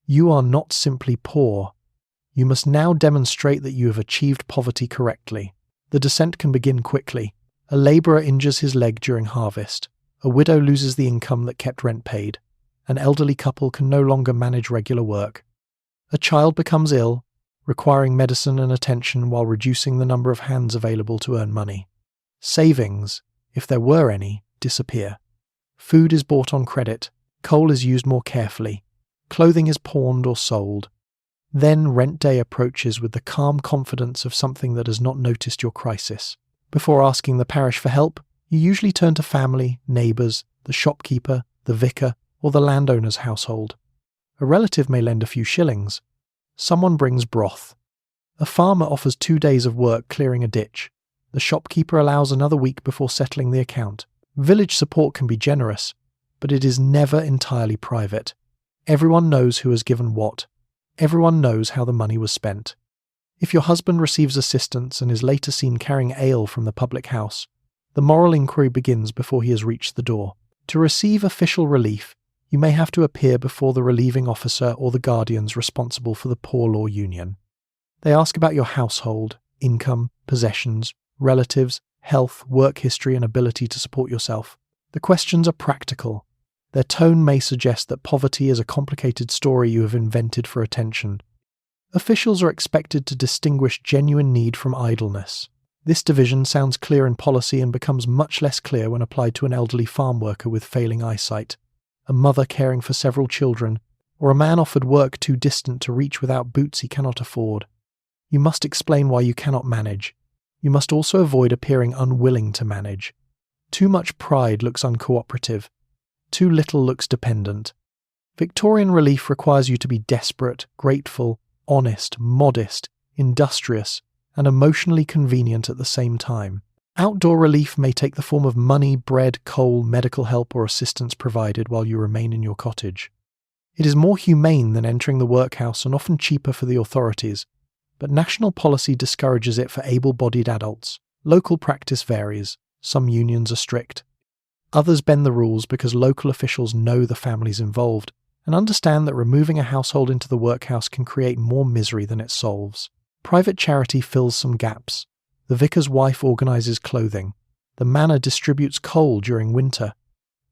You are not simply poor. You must now demonstrate that you have achieved poverty correctly. The descent can begin quickly. A labourer injures his leg during harvest. A widow loses the income that kept rent paid. An elderly couple can no longer manage regular work. A child becomes ill, requiring medicine and attention while reducing the number of hands available to earn money. Savings, if there were any, disappear. Food is bought on credit. Coal is used more carefully. Clothing is pawned or sold. Then rent day approaches with the calm confidence of something that has not noticed your crisis. Before asking the parish for help, you usually turn to family, neighbours, the shopkeeper, the vicar, or the landowner's household. A relative may lend a few shillings. Someone brings broth. A farmer offers 2 days of work clearing a ditch. The shopkeeper allows another week before settling the account. Village support can be generous, but it is never entirely private. Everyone knows who has given what. Everyone knows how the money was spent. If your husband receives assistance and is later seen carrying ale from the public house, the moral inquiry begins before he has reached the door. To receive official relief, you may have to appear before the relieving officer or the guardians responsible for the Poor Law Union. They ask about your household, income, possessions, relatives, health, work history, and ability to support yourself. The questions are practical. Their tone may suggest that poverty is a complicated story you have invented for attention. Officials are expected to distinguish genuine need from idleness. This division sounds clear in policy and becomes much less clear when applied to an elderly farm worker with failing eyesight, a mother caring for several children, or a man offered work too distant to reach without boots he cannot afford. You must explain why you cannot manage. You must also avoid appearing unwilling to manage. Too much pride looks uncooperative. Too little looks dependent. Victorian relief requires you to be desperate, grateful, honest, modest, industrious, and emotionally convenient at the same time. Outdoor relief may take the form of money, bread, coal, medical help, or assistance provided while you remain in your cottage. It is more humane than entering the workhouse and often cheaper for the authorities, but national policy discourages it for able-bodied adults. Local practice varies. Some unions are strict. Others bend the rules because local officials know the families involved and understand that removing a household into the workhouse can create more misery than it solves. Private charity fills some gaps. The vicar's wife organises clothing. The manor distributes coal during winter.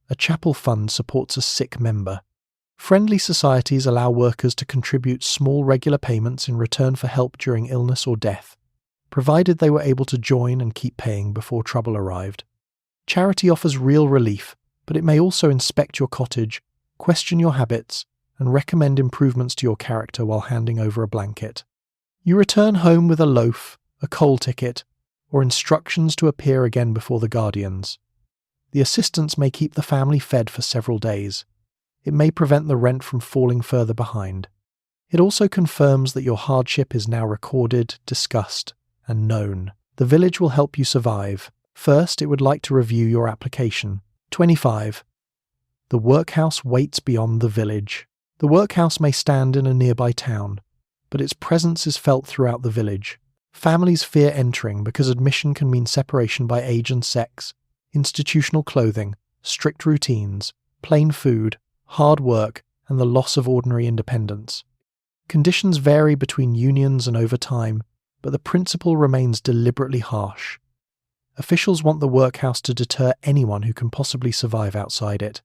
A chapel fund supports a sick member. Friendly societies allow workers to contribute small regular payments in return for help during illness or death, provided they were able to join and keep paying before trouble arrived. Charity offers real relief, but it may also inspect your cottage, question your habits, and recommend improvements to your character while handing over a blanket. You return home with a loaf, a coal ticket, or instructions to appear again before the guardians. The assistance may keep the family fed for several days. It may prevent the rent from falling further behind. It also confirms that your hardship is now recorded, discussed, and known. The village will help you survive. First, it would like to review your application. 25. The workhouse waits beyond the village. The workhouse may stand in a nearby town, but its presence is felt throughout the village. Families fear entering because admission can mean separation by age and sex, institutional clothing, strict routines, plain food, hard work, and the loss of ordinary independence. Conditions vary between unions and over time, but the principle remains deliberately harsh. Officials want the workhouse to deter anyone who can possibly survive outside it.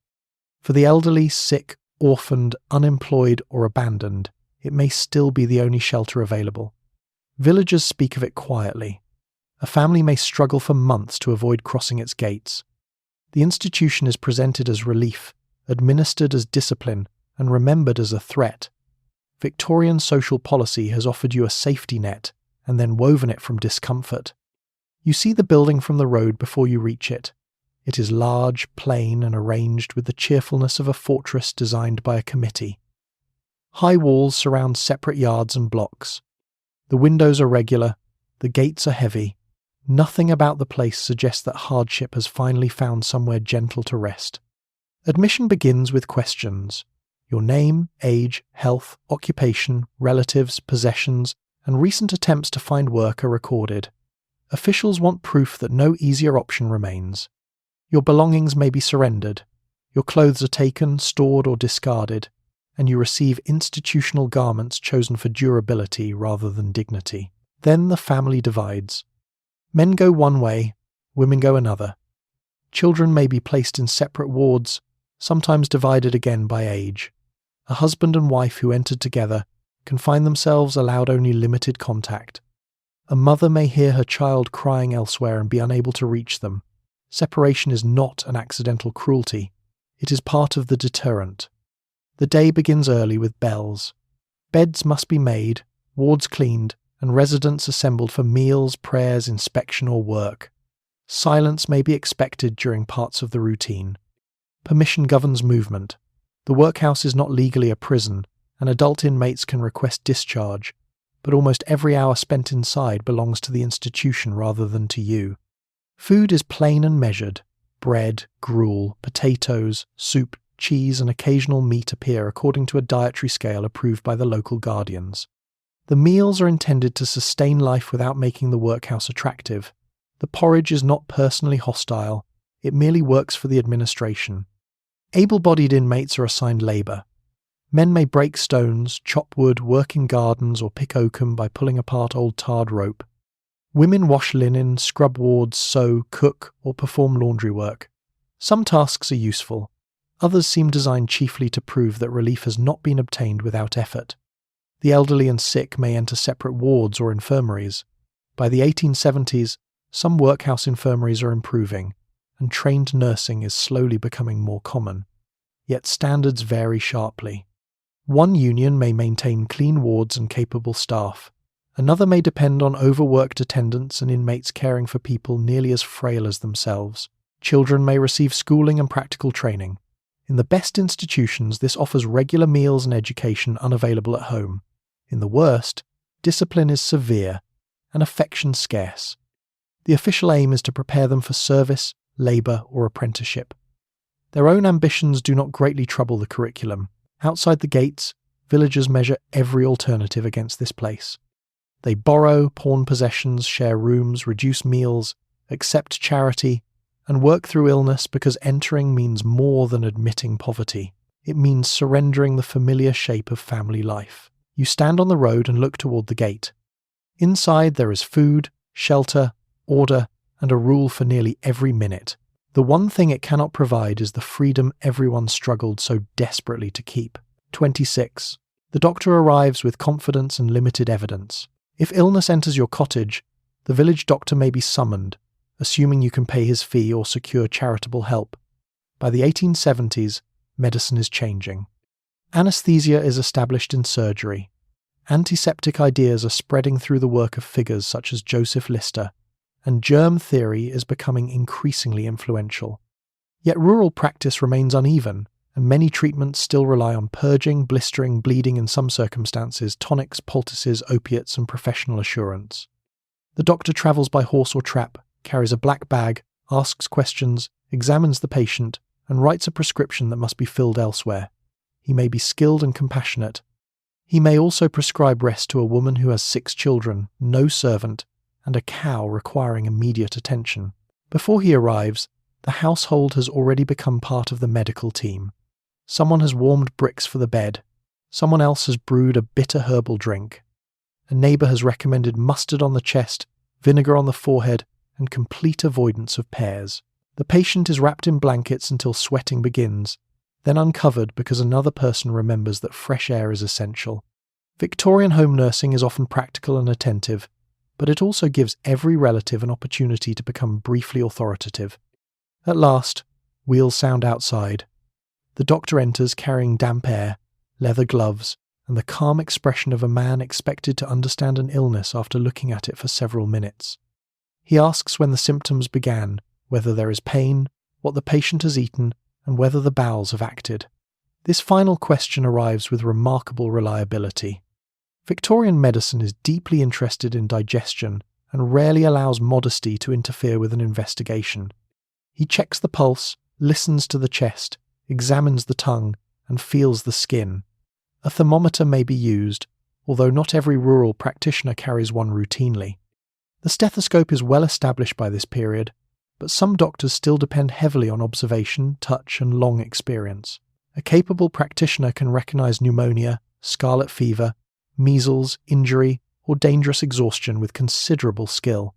For the elderly, sick, orphaned, unemployed, or abandoned, it may still be the only shelter available. Villagers speak of it quietly. A family may struggle for months to avoid crossing its gates. The institution is presented as relief, administered as discipline, and remembered as a threat. Victorian social policy has offered you a safety net and then woven it from discomfort. You see the building from the road before you reach it. It is large, plain, and arranged with the cheerfulness of a fortress designed by a committee. High walls surround separate yards and blocks. The windows are regular, the gates are heavy. Nothing about the place suggests that hardship has finally found somewhere gentle to rest. Admission begins with questions. Your name, age, health, occupation, relatives, possessions, and recent attempts to find work are recorded. Officials want proof that no easier option remains. Your belongings may be surrendered. Your clothes are taken, stored, or discarded, and you receive institutional garments chosen for durability rather than dignity. Then the family divides. Men go one way, women go another. Children may be placed in separate wards, sometimes divided again by age. A husband and wife who entered together can find themselves allowed only limited contact. A mother may hear her child crying elsewhere and be unable to reach them. Separation is not an accidental cruelty. It is part of the deterrent. The day begins early with bells. Beds must be made, wards cleaned, and residents assembled for meals, prayers, inspection, or work. Silence may be expected during parts of the routine. Permission governs movement. The workhouse is not legally a prison, and adult inmates can request discharge, but almost every hour spent inside belongs to the institution rather than to you. Food is plain and measured. Bread, gruel, potatoes, soup, cheese, and occasional meat appear according to a dietary scale approved by the local guardians. The meals are intended to sustain life without making the workhouse attractive. The porridge is not personally hostile, it merely works for the administration. Able-bodied inmates are assigned labour. Men may break stones, chop wood, work in gardens, or pick oakum by pulling apart old tarred rope. Women wash linen, scrub wards, sew, cook, or perform laundry work. Some tasks are useful. Others seem designed chiefly to prove that relief has not been obtained without effort. The elderly and sick may enter separate wards or infirmaries. By the 1870s, some workhouse infirmaries are improving, and trained nursing is slowly becoming more common. Yet standards vary sharply. One union may maintain clean wards and capable staff. Another may depend on overworked attendants and inmates caring for people nearly as frail as themselves. Children may receive schooling and practical training. In the best institutions, this offers regular meals and education unavailable at home. In the worst, discipline is severe and affection scarce. The official aim is to prepare them for service, labour, or apprenticeship. Their own ambitions do not greatly trouble the curriculum. Outside the gates, villagers measure every alternative against this place. They borrow, pawn possessions, share rooms, reduce meals, accept charity, and work through illness because entering means more than admitting poverty. It means surrendering the familiar shape of family life. You stand on the road and look toward the gate. Inside there is food, shelter, order, and a rule for nearly every minute. The one thing it cannot provide is the freedom everyone struggled so desperately to keep. 26. The doctor arrives with confidence and limited evidence. If illness enters your cottage, the village doctor may be summoned, assuming you can pay his fee or secure charitable help. By the 1870s, medicine is changing. Anesthesia is established in surgery. Antiseptic ideas are spreading through the work of figures such as Joseph Lister, and germ theory is becoming increasingly influential. Yet rural practice remains uneven, and many treatments still rely on purging, blistering, bleeding in some circumstances, tonics, poultices, opiates, and professional assurance. The doctor travels by horse or trap, carries a black bag, asks questions, examines the patient, and writes a prescription that must be filled elsewhere. He may be skilled and compassionate. He may also prescribe rest to a woman who has 6 children, no servant, and a cow requiring immediate attention. Before he arrives, the household has already become part of the medical team. Someone has warmed bricks for the bed. Someone else has brewed a bitter herbal drink. A neighbour has recommended mustard on the chest, vinegar on the forehead, and complete avoidance of pears. The patient is wrapped in blankets until sweating begins, then uncovered because another person remembers that fresh air is essential. Victorian home nursing is often practical and attentive, but it also gives every relative an opportunity to become briefly authoritative. At last, wheels sound outside. The doctor enters carrying damp air, leather gloves, and the calm expression of a man expected to understand an illness after looking at it for several minutes. He asks when the symptoms began, whether there is pain, what the patient has eaten, and whether the bowels have acted. This final question arrives with remarkable reliability. Victorian medicine is deeply interested in digestion and rarely allows modesty to interfere with an investigation. He checks the pulse, listens to the chest, examines the tongue, and feels the skin. A thermometer may be used, although not every rural practitioner carries one routinely. The stethoscope is well established by this period, but some doctors still depend heavily on observation, touch, and long experience. A capable practitioner can recognize pneumonia, scarlet fever, measles, injury, or dangerous exhaustion with considerable skill.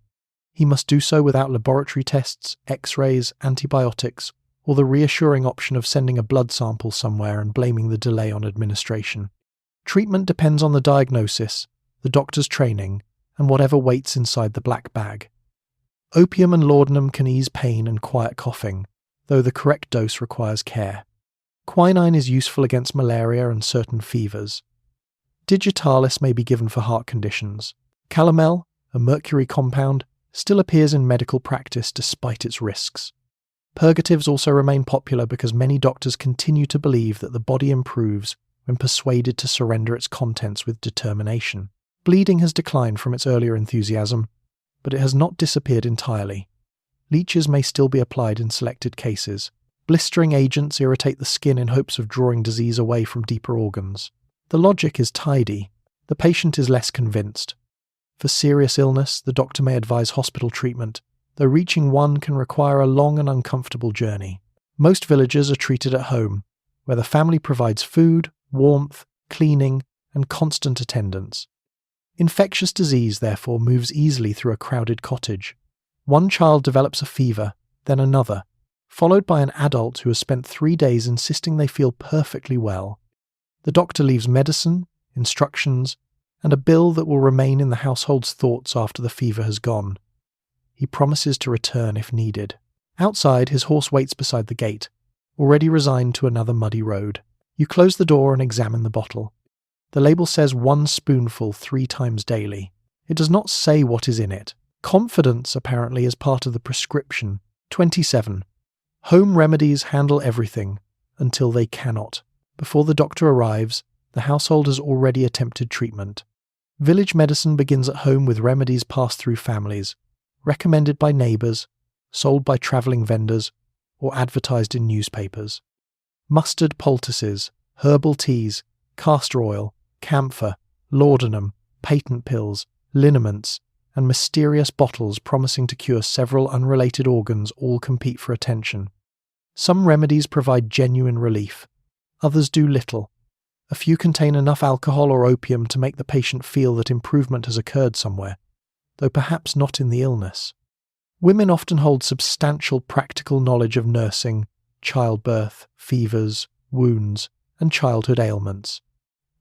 He must do so without laboratory tests, x-rays, antibiotics, or the reassuring option of sending a blood sample somewhere and blaming the delay on administration. Treatment depends on the diagnosis, the doctor's training, and whatever waits inside the black bag. Opium and laudanum can ease pain and quiet coughing, though the correct dose requires care. Quinine is useful against malaria and certain fevers. Digitalis may be given for heart conditions. Calomel, a mercury compound, still appears in medical practice despite its risks. Purgatives also remain popular because many doctors continue to believe that the body improves when persuaded to surrender its contents with determination. Bleeding has declined from its earlier enthusiasm, but it has not disappeared entirely. Leeches may still be applied in selected cases. Blistering agents irritate the skin in hopes of drawing disease away from deeper organs. The logic is tidy. The patient is less convinced. For serious illness, the doctor may advise hospital treatment, though reaching one can require a long and uncomfortable journey. Most villagers are treated at home, where the family provides food, warmth, cleaning, and constant attendance. Infectious disease, therefore, moves easily through a crowded cottage. One child develops a fever, then another, followed by an adult who has spent 3 days insisting they feel perfectly well. The doctor leaves medicine, instructions, and a bill that will remain in the household's thoughts after the fever has gone. He promises to return if needed. Outside, his horse waits beside the gate, already resigned to another muddy road. You close the door and examine the bottle. The label says 1 spoonful 3 times daily. It does not say what is in it. Confidence, apparently, is part of the prescription. 27. Home remedies handle everything, until they cannot. Before the doctor arrives, the household has already attempted treatment. Village medicine begins at home with remedies passed through families, recommended by neighbours, sold by travelling vendors, or advertised in newspapers. Mustard poultices, herbal teas, castor oil, camphor, laudanum, patent pills, liniments, and mysterious bottles promising to cure several unrelated organs all compete for attention. Some remedies provide genuine relief. Others do little. A few contain enough alcohol or opium to make the patient feel that improvement has occurred somewhere, though perhaps not in the illness. Women often hold substantial practical knowledge of nursing, childbirth, fevers, wounds, and childhood ailments.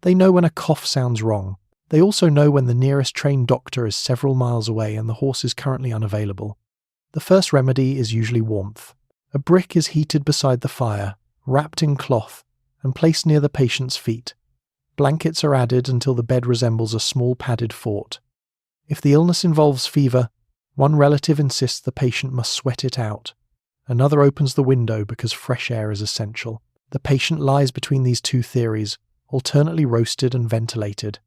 They know when a cough sounds wrong. They also know when the nearest trained doctor is several miles away and the horse is currently unavailable. The first remedy is usually warmth. A brick is heated beside the fire, wrapped in cloth, and placed near the patient's feet. Blankets are added until the bed resembles a small padded fort. If the illness involves fever, one relative insists the patient must sweat it out. Another opens the window because fresh air is essential. The patient lies between these two theories, alternately roasted and ventilated.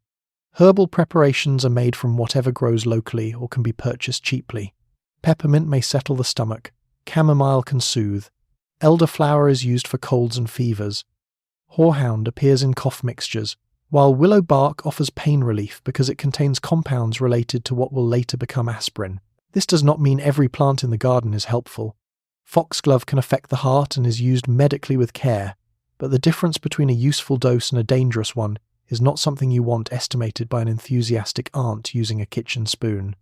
Herbal preparations are made from whatever grows locally or can be purchased cheaply. Peppermint may settle the stomach. Chamomile can soothe. Elderflower is used for colds and fevers. Horehound appears in cough mixtures, while willow bark offers pain relief because it contains compounds related to what will later become aspirin. This does not mean every plant in the garden is helpful. Foxglove can affect the heart and is used medically with care, but the difference between a useful dose and a dangerous one is not something you want estimated by an enthusiastic aunt using a kitchen spoon.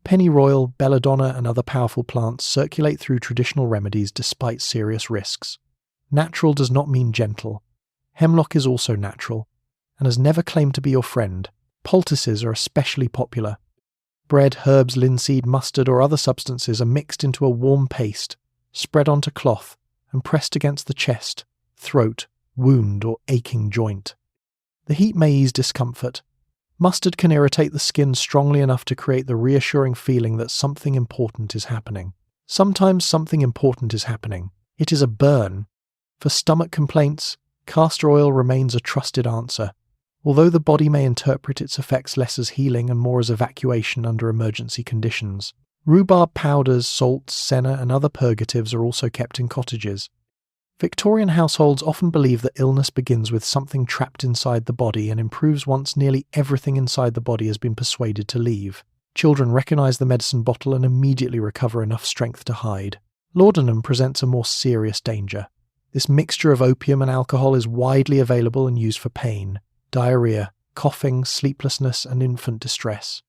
Pennyroyal, belladonna and other powerful plants circulate through traditional remedies despite serious risks. Natural does not mean gentle. Hemlock is also natural, and has never claimed to be your friend. Poultices are especially popular. Bread, herbs, linseed, mustard or other substances are mixed into a warm paste, spread onto cloth, and pressed against the chest, throat, wound or aching joint. The heat may ease discomfort. Mustard can irritate the skin strongly enough to create the reassuring feeling that something important is happening. Sometimes something important is happening. It is a burn. For stomach complaints, castor oil remains a trusted answer, although the body may interpret its effects less as healing and more as evacuation under emergency conditions. Rhubarb powders, salts, senna and other purgatives are also kept in cottages. Victorian households often believe that illness begins with something trapped inside the body and improves once nearly everything inside the body has been persuaded to leave. Children recognize the medicine bottle and immediately recover enough strength to hide. Laudanum presents a more serious danger. This mixture of opium and alcohol is widely available and used for pain, diarrhea, coughing, sleeplessness, and infant distress.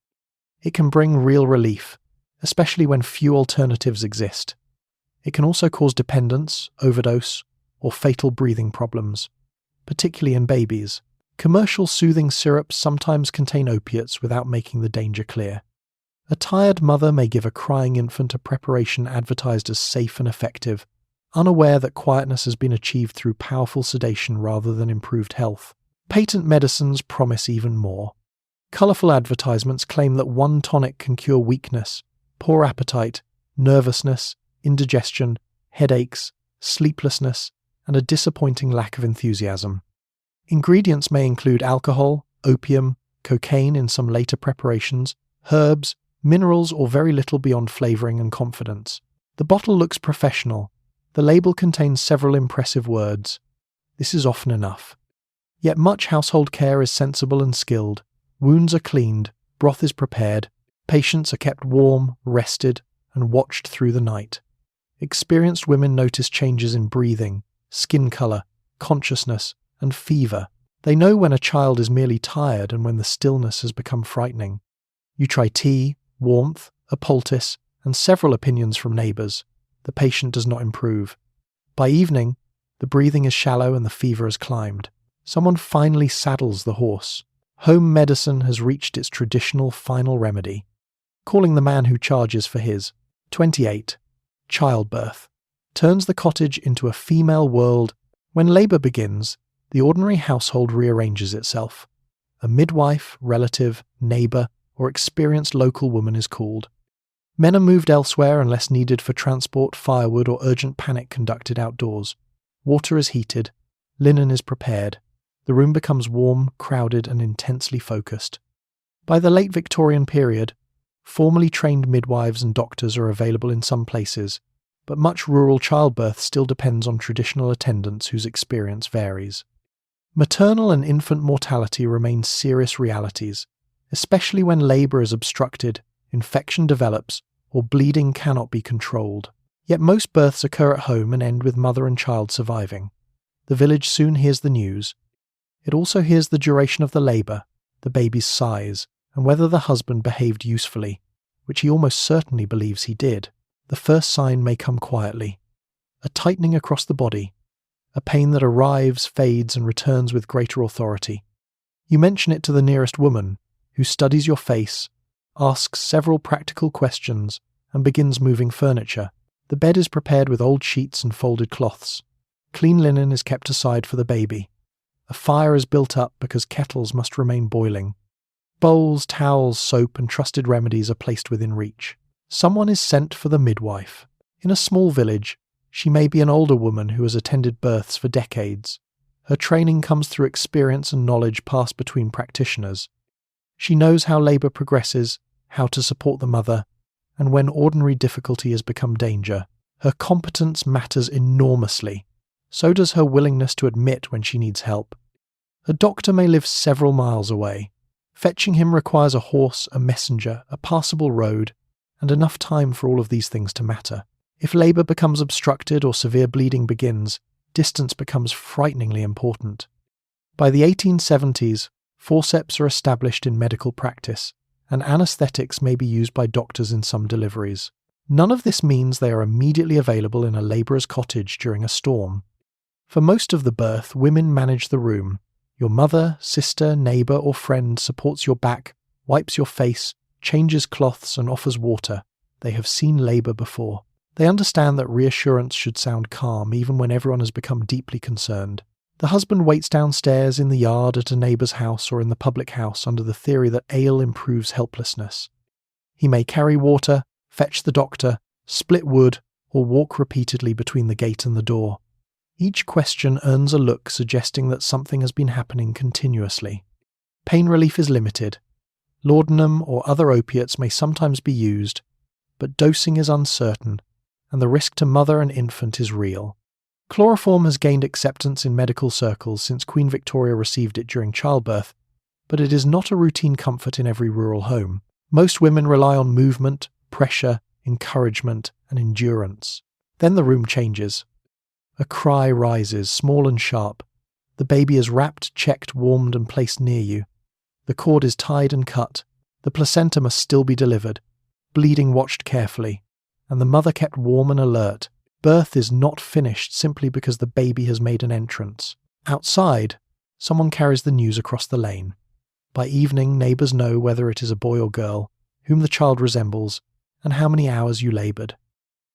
It can bring real relief, especially when few alternatives exist. It can also cause dependence, overdose, or fatal breathing problems, particularly in babies. Commercial soothing syrups sometimes contain opiates without making the danger clear. A tired mother may give a crying infant a preparation advertised as safe and effective, unaware that quietness has been achieved through powerful sedation rather than improved health. Patent medicines promise even more. Colourful advertisements claim that one tonic can cure weakness, poor appetite, nervousness, indigestion, headaches, sleeplessness, and a disappointing lack of enthusiasm. Ingredients may include alcohol, opium, cocaine in some later preparations, herbs, minerals, or very little beyond flavouring and confidence. The bottle looks professional. The label contains several impressive words. This is often enough. Yet much household care is sensible and skilled. Wounds are cleaned, broth is prepared, patients are kept warm, rested, and watched through the night. Experienced women notice changes in breathing, skin colour, consciousness, and fever. They know when a child is merely tired and when the stillness has become frightening. You try tea, warmth, a poultice, and several opinions from neighbours. The patient does not improve. By evening, the breathing is shallow and the fever has climbed. Someone finally saddles the horse. Home medicine has reached its traditional final remedy, calling the man who charges for his. 28. Childbirth. Turns the cottage into a female world. When labour begins, the ordinary household rearranges itself. A midwife, relative, neighbour, or experienced local woman is called. Men are moved elsewhere unless needed for transport, firewood, or urgent panic conducted outdoors. Water is heated. Linen is prepared. The room becomes warm, crowded, and intensely focused. By the late Victorian period, formally trained midwives and doctors are available in some places, but much rural childbirth still depends on traditional attendants whose experience varies. Maternal and infant mortality remain serious realities, especially when labour is obstructed, infection develops, or bleeding cannot be controlled. Yet most births occur at home and end with mother and child surviving. The village soon hears the news. It also hears the duration of the labour, the baby's size, and whether the husband behaved usefully. which he almost certainly believes he did, the first sign may come quietly. A tightening across the body, a pain that arrives, fades, and returns with greater authority. You mention it to the nearest woman, who studies your face, asks several practical questions, and begins moving furniture. The bed is prepared with old sheets and folded cloths. Clean linen is kept aside for the baby. A fire is built up because kettles must remain boiling. Bowls, towels, soap, and trusted remedies are placed within reach. Someone is sent for the midwife. In a small village, she may be an older woman who has attended births for decades. Her training comes through experience and knowledge passed between practitioners. She knows how labour progresses, how to support the mother, and when ordinary difficulty has become danger. Her competence matters enormously. So does her willingness to admit when she needs help. A doctor may live several miles away. Fetching him requires a horse, a messenger, a passable road, and enough time for all of these things to matter. If labour becomes obstructed or severe bleeding begins, distance becomes frighteningly important. By the 1870s, forceps are established in medical practice, and anaesthetics may be used by doctors in some deliveries. None of this means they are immediately available in a labourer's cottage during a storm. For most of the birth, women manage the room. Your mother, sister, neighbour, or friend supports your back, wipes your face, changes cloths, and offers water. They have seen labour before. They understand that reassurance should sound calm even when everyone has become deeply concerned. The husband waits downstairs in the yard at a neighbour's house or in the public house under the theory that ale improves helplessness. He may carry water, fetch the doctor, split wood, or walk repeatedly between the gate and the door. Each question earns a look suggesting that something has been happening continuously. Pain relief is limited. Laudanum or other opiates may sometimes be used, but dosing is uncertain, and the risk to mother and infant is real. Chloroform has gained acceptance in medical circles since Queen Victoria received it during childbirth, but it is not a routine comfort in every rural home. Most women rely on movement, pressure, encouragement, and endurance. Then the room changes. A cry rises, small and sharp. The baby is wrapped, checked, warmed, and placed near you. The cord is tied and cut. The placenta must still be delivered. Bleeding watched carefully, and the mother kept warm and alert. Birth is not finished simply because the baby has made an entrance. Outside, someone carries the news across the lane. By evening, neighbours know whether it is a boy or girl, whom the child resembles, and how many hours you laboured.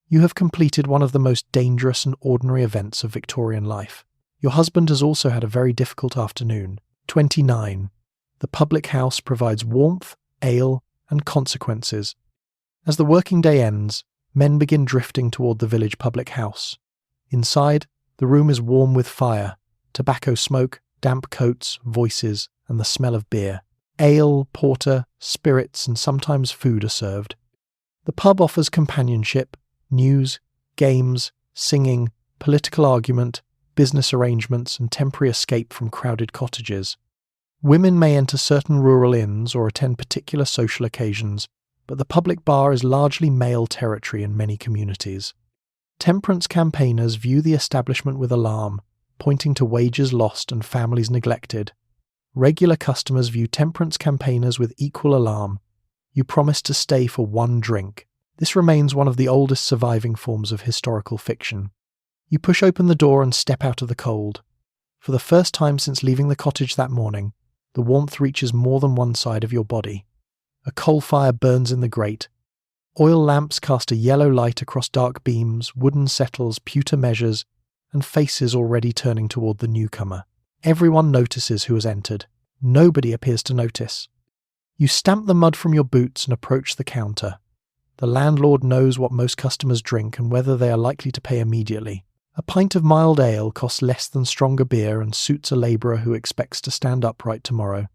You have completed one of the most dangerous and ordinary events of Victorian life. Your husband has also had a very difficult afternoon. 29. The public house provides warmth, ale, and consequences. As the working day ends, men begin drifting toward the village public house. Inside, the room is warm with fire, tobacco smoke, damp coats, voices, and the smell of beer. Ale, porter, spirits, and sometimes food are served. The pub offers companionship, news, games, singing, political argument, business arrangements, and temporary escape from crowded cottages. Women may enter certain rural inns or attend particular social occasions, but the public bar is largely male territory in many communities. Temperance campaigners view the establishment with alarm, pointing to wages lost and families neglected. Regular customers view temperance campaigners with equal alarm. You promise to stay for one drink. This remains one of the oldest surviving forms of historical fiction. You push open the door and step out of the cold. For the first time since leaving the cottage that morning, the warmth reaches more than one side of your body. A coal fire burns in the grate. Oil lamps cast a yellow light across dark beams, wooden settles, pewter measures, and faces already turning toward the newcomer. Everyone notices who has entered. Nobody appears to notice. You stamp the mud from your boots and approach the counter. The landlord knows what most customers drink and whether they are likely to pay immediately. A pint of mild ale costs less than stronger beer and suits a labourer who expects to stand upright tomorrow.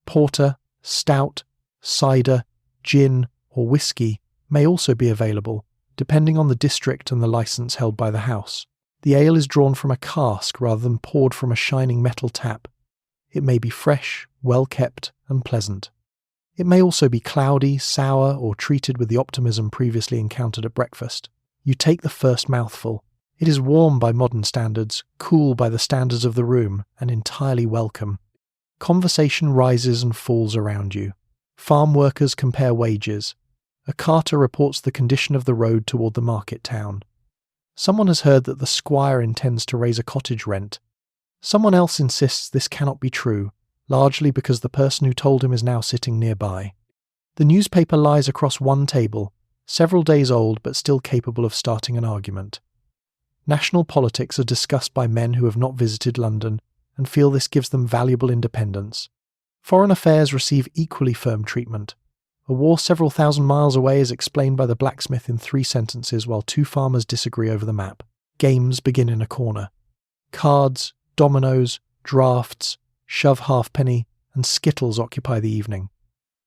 Porter, stout, cider, gin, or whiskey may also be available, depending on the district and the licence held by the house. The ale is drawn from a cask rather than poured from a shining metal tap. It may be fresh, well kept, and pleasant. It may also be cloudy, sour, or treated with the optimism previously encountered at breakfast. You take the first mouthful. It is warm by modern standards, cool by the standards of the room, and entirely welcome. Conversation rises and falls around you. Farm workers compare wages. A A carter reports the condition of the road toward the market town. Someone has heard that the squire intends to raise a cottage rent. Someone else insists this cannot be true, largely because the person who told him is now sitting nearby. The newspaper lies across one table, several days old but still capable of starting an argument. National politics are discussed by men who have not visited London and feel this gives them valuable independence. Foreign affairs receive equally firm treatment. A war several thousand miles away is explained by the blacksmith in 3 sentences while 2 farmers disagree over the map. Games begin in a corner. Cards, dominoes, drafts, shove halfpenny, and skittles occupy the evening.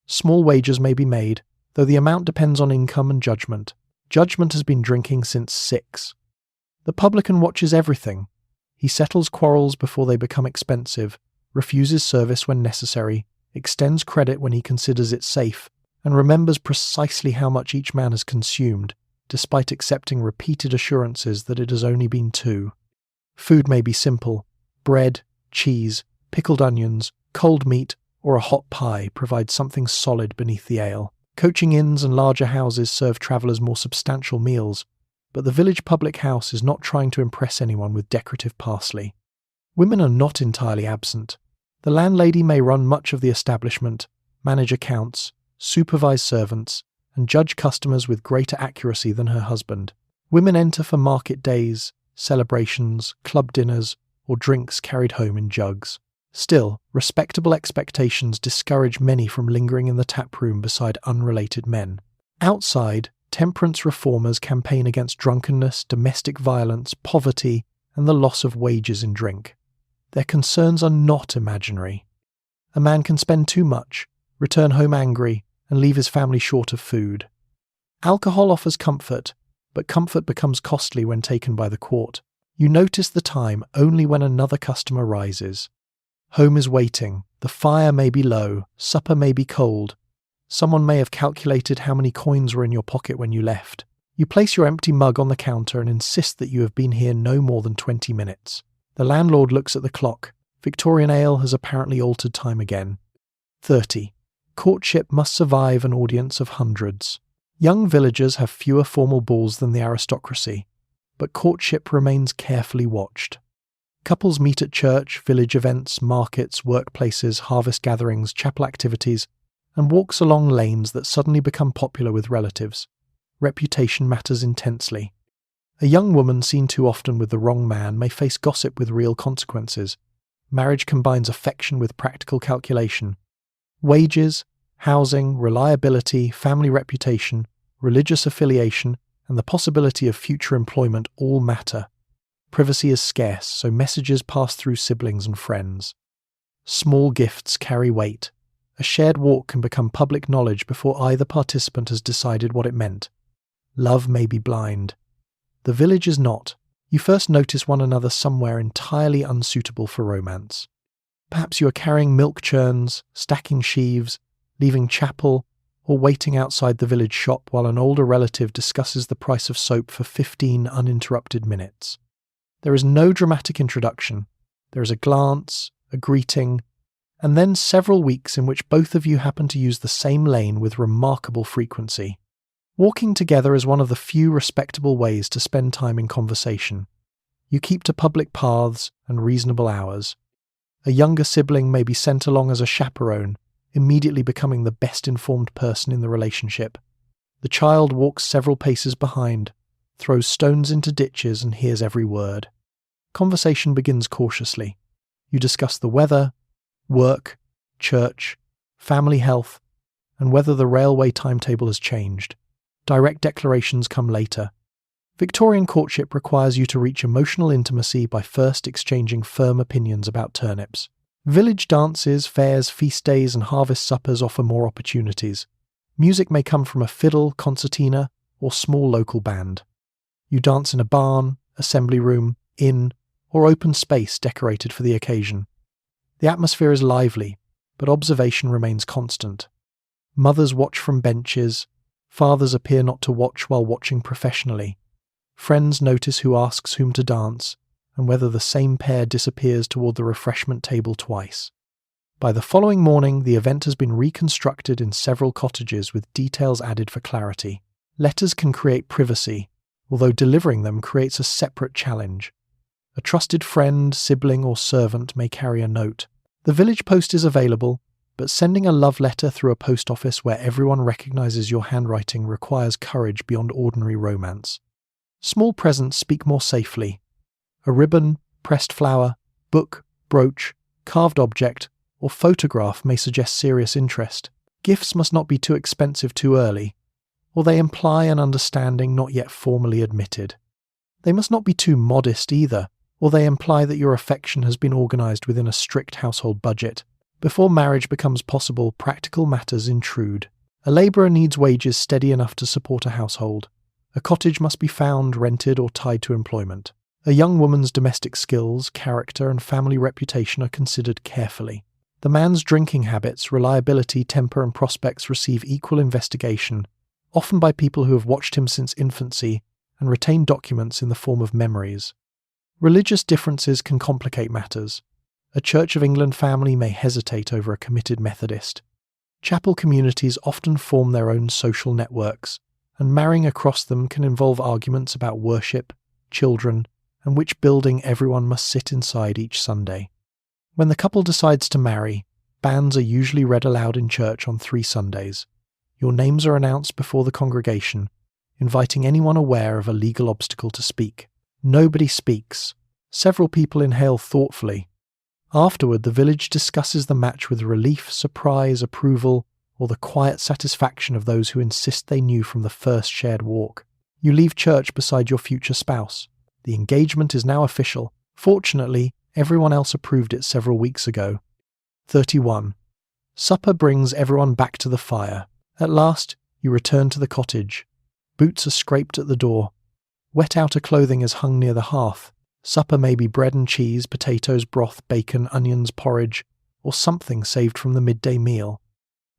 Small wagers may be made, though the amount depends on income and judgment. Judgment has been drinking since 6. The publican watches everything. He settles quarrels before they become expensive, refuses service when necessary, extends credit when he considers it safe, and remembers precisely how much each man has consumed, despite accepting repeated assurances that it has only been 2. Food may be simple. Bread, cheese, pickled onions, cold meat, or a hot pie provide something solid beneath the ale. Coaching inns and larger houses serve travellers more substantial meals, but the village public house is not trying to impress anyone with decorative parsley. Women are not entirely absent. The landlady may run much of the establishment, manage accounts, supervise servants, and judge customers with greater accuracy than her husband. Women enter for market days, celebrations, club dinners, or drinks carried home in jugs. Still, respectable expectations discourage many from lingering in the tap room beside unrelated men. Outside, temperance reformers campaign against drunkenness, domestic violence, poverty, and the loss of wages in drink. Their concerns are not imaginary. A man can spend too much, return home angry, and leave his family short of food. Alcohol offers comfort, but comfort becomes costly when taken by the quart. You notice the time only when another customer rises. Home is waiting, the fire may be low, supper may be cold. Someone may have calculated how many coins were in your pocket when you left. You place your empty mug on the counter and insist that you have been here no more than 20 minutes. The landlord looks at the clock. Victorian ale has apparently altered time again. 30. Courtship must survive an audience of hundreds. Young villagers have fewer formal balls than the aristocracy, but courtship remains carefully watched. Couples meet at church, village events, markets, workplaces, harvest gatherings, chapel activities, and walks along lanes that suddenly become popular with relatives. Reputation matters intensely. A young woman seen too often with the wrong man may face gossip with real consequences. Marriage combines affection with practical calculation. Wages, housing, reliability, family reputation, religious affiliation, and the possibility of future employment all matter. Privacy is scarce, so messages pass through siblings and friends. Small gifts carry weight. A shared walk can become public knowledge before either participant has decided what it meant. Love may be blind. The village is not. You first notice one another somewhere entirely unsuitable for romance. Perhaps you are carrying milk churns, stacking sheaves, leaving chapel, or waiting outside the village shop while an older relative discusses the price of soap for 15 uninterrupted minutes. There is no dramatic introduction. There is a glance, a greeting, and then several weeks in which both of you happen to use the same lane with remarkable frequency. Walking together is one of the few respectable ways to spend time in conversation. You keep to public paths and reasonable hours. A younger sibling may be sent along as a chaperone, immediately becoming the best-informed person in the relationship. The child walks several paces behind, throws stones into ditches and hears every word. Conversation begins cautiously. You discuss the weather, work, church, family health, and whether the railway timetable has changed. Direct declarations come later. Victorian courtship requires you to reach emotional intimacy by first exchanging firm opinions about turnips. Village dances, fairs, feast days, and harvest suppers offer more opportunities. Music may come from a fiddle, concertina, or small local band. You dance in a barn, assembly room, inn, or open space decorated for the occasion. The atmosphere is lively, but observation remains constant. Mothers watch from benches. Fathers appear not to watch while watching professionally. Friends notice who asks whom to dance, and whether the same pair disappears toward the refreshment table twice. By the following morning, the event has been reconstructed in several cottages with details added for clarity. Letters can create privacy, although delivering them creates a separate challenge. A trusted friend, sibling, or servant may carry a note. The village post is available, but sending a love letter through a post office where everyone recognizes your handwriting requires courage beyond ordinary romance. Small presents speak more safely. A ribbon, pressed flower, book, brooch, carved object, or photograph may suggest serious interest. Gifts must not be too expensive too early, or they imply an understanding not yet formally admitted. They must not be too modest either, or they imply that your affection has been organised within a strict household budget. Before marriage becomes possible, practical matters intrude. A labourer needs wages steady enough to support a household. A cottage must be found, rented, or tied to employment. A young woman's domestic skills, character, and family reputation are considered carefully. The man's drinking habits, reliability, temper, and prospects receive equal investigation, often by people who have watched him since infancy and retain documents in the form of memories. Religious differences can complicate matters. A Church of England family may hesitate over a committed Methodist. Chapel communities often form their own social networks, and marrying across them can involve arguments about worship, children, and which building everyone must sit inside each Sunday. When the couple decides to marry, banns are usually read aloud in church on 3 Sundays. Your names are announced before the congregation, inviting anyone aware of a legal obstacle to speak. Nobody speaks. Several people inhale thoughtfully. Afterward, the village discusses the match with relief, surprise, approval, or the quiet satisfaction of those who insist they knew from the first shared walk. You leave church beside your future spouse. The engagement is now official. Fortunately, everyone else approved it several weeks ago. 31. Supper brings everyone back to the fire. At last, you return to the cottage. Boots are scraped at the door. Wet outer clothing is hung near the hearth. Supper may be bread and cheese, potatoes, broth, bacon, onions, porridge, or something saved from the midday meal.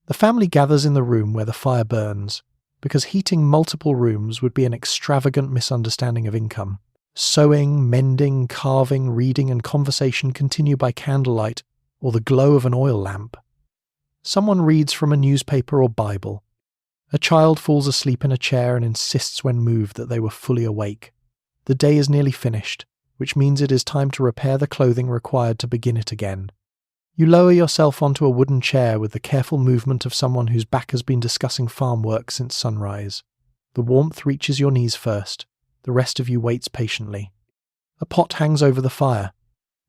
The family gathers in the room where the fire burns, because heating multiple rooms would be an extravagant misunderstanding of income. Sewing, mending, carving, reading, and conversation continue by candlelight or the glow of an oil lamp. Someone reads from a newspaper or Bible. A child falls asleep in a chair and insists when moved that they were fully awake. The day is nearly finished, which means it is time to repair the clothing required to begin it again. You lower yourself onto a wooden chair with the careful movement of someone whose back has been discussing farm work since sunrise. The warmth reaches your knees first. The rest of you waits patiently. A pot hangs over the fire.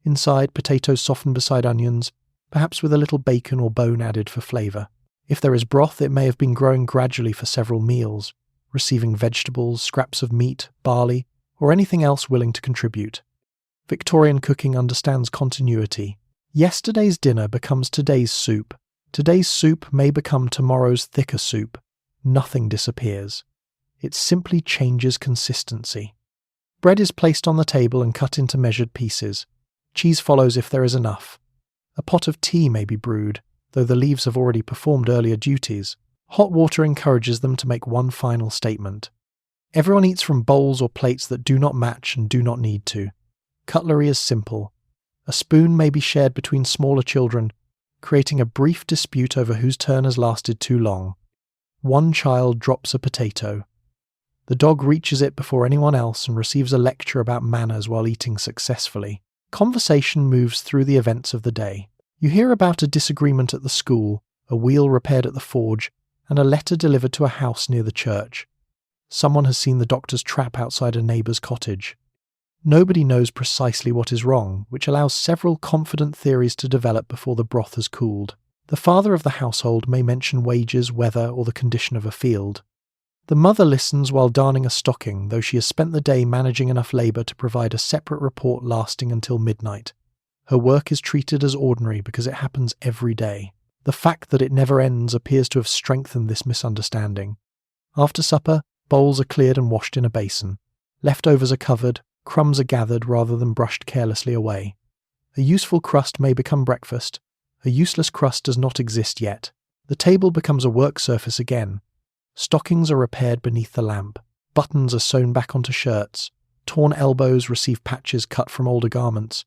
Inside, potatoes soften beside onions, perhaps with a little bacon or bone added for flavour. If there is broth, it may have been growing gradually for several meals, receiving vegetables, scraps of meat, barley, or anything else willing to contribute. Victorian cooking understands continuity. Yesterday's dinner becomes today's soup. Today's soup may become tomorrow's thicker soup. Nothing disappears. It simply changes consistency. Bread is placed on the table and cut into measured pieces. Cheese follows if there is enough. A pot of tea may be brewed, though the leaves have already performed earlier duties. Hot water encourages them to make one final statement. Everyone eats from bowls or plates that do not match and do not need to. Cutlery is simple. A spoon may be shared between smaller children, creating a brief dispute over whose turn has lasted too long. One child drops a potato. The dog reaches it before anyone else and receives a lecture about manners while eating successfully. Conversation moves through the events of the day. You hear about a disagreement at the school, a wheel repaired at the forge, and a letter delivered to a house near the church. Someone has seen the doctor's trap outside a neighbour's cottage. Nobody knows precisely what is wrong, which allows several confident theories to develop before the broth has cooled. The father of the household may mention wages, weather, or the condition of a field. The mother listens while darning a stocking, though she has spent the day managing enough labour to provide a separate report lasting until midnight. Her work is treated as ordinary because it happens every day. The fact that it never ends appears to have strengthened this misunderstanding. After supper, bowls are cleared and washed in a basin. Leftovers are covered, crumbs are gathered rather than brushed carelessly away. A useful crust may become breakfast. A useless crust does not exist yet. The table becomes a work surface again. Stockings are repaired beneath the lamp. Buttons are sewn back onto shirts. Torn elbows receive patches cut from older garments.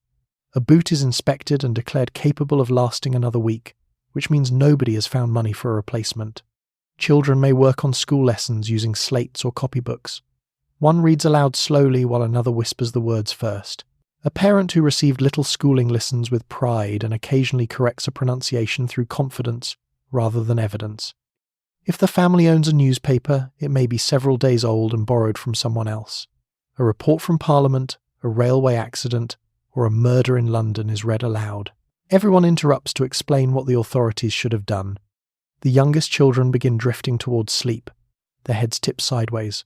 A boot is inspected and declared capable of lasting another week, which means nobody has found money for a replacement. Children may work on school lessons using slates or copybooks. One reads aloud slowly while another whispers the words first. A parent who received little schooling listens with pride and occasionally corrects a pronunciation through confidence rather than evidence. If the family owns a newspaper, it may be several days old and borrowed from someone else. A report from Parliament, a railway accident, or a murder in London is read aloud. Everyone interrupts to explain what the authorities should have done. The youngest children begin drifting towards sleep. Their heads tip sideways.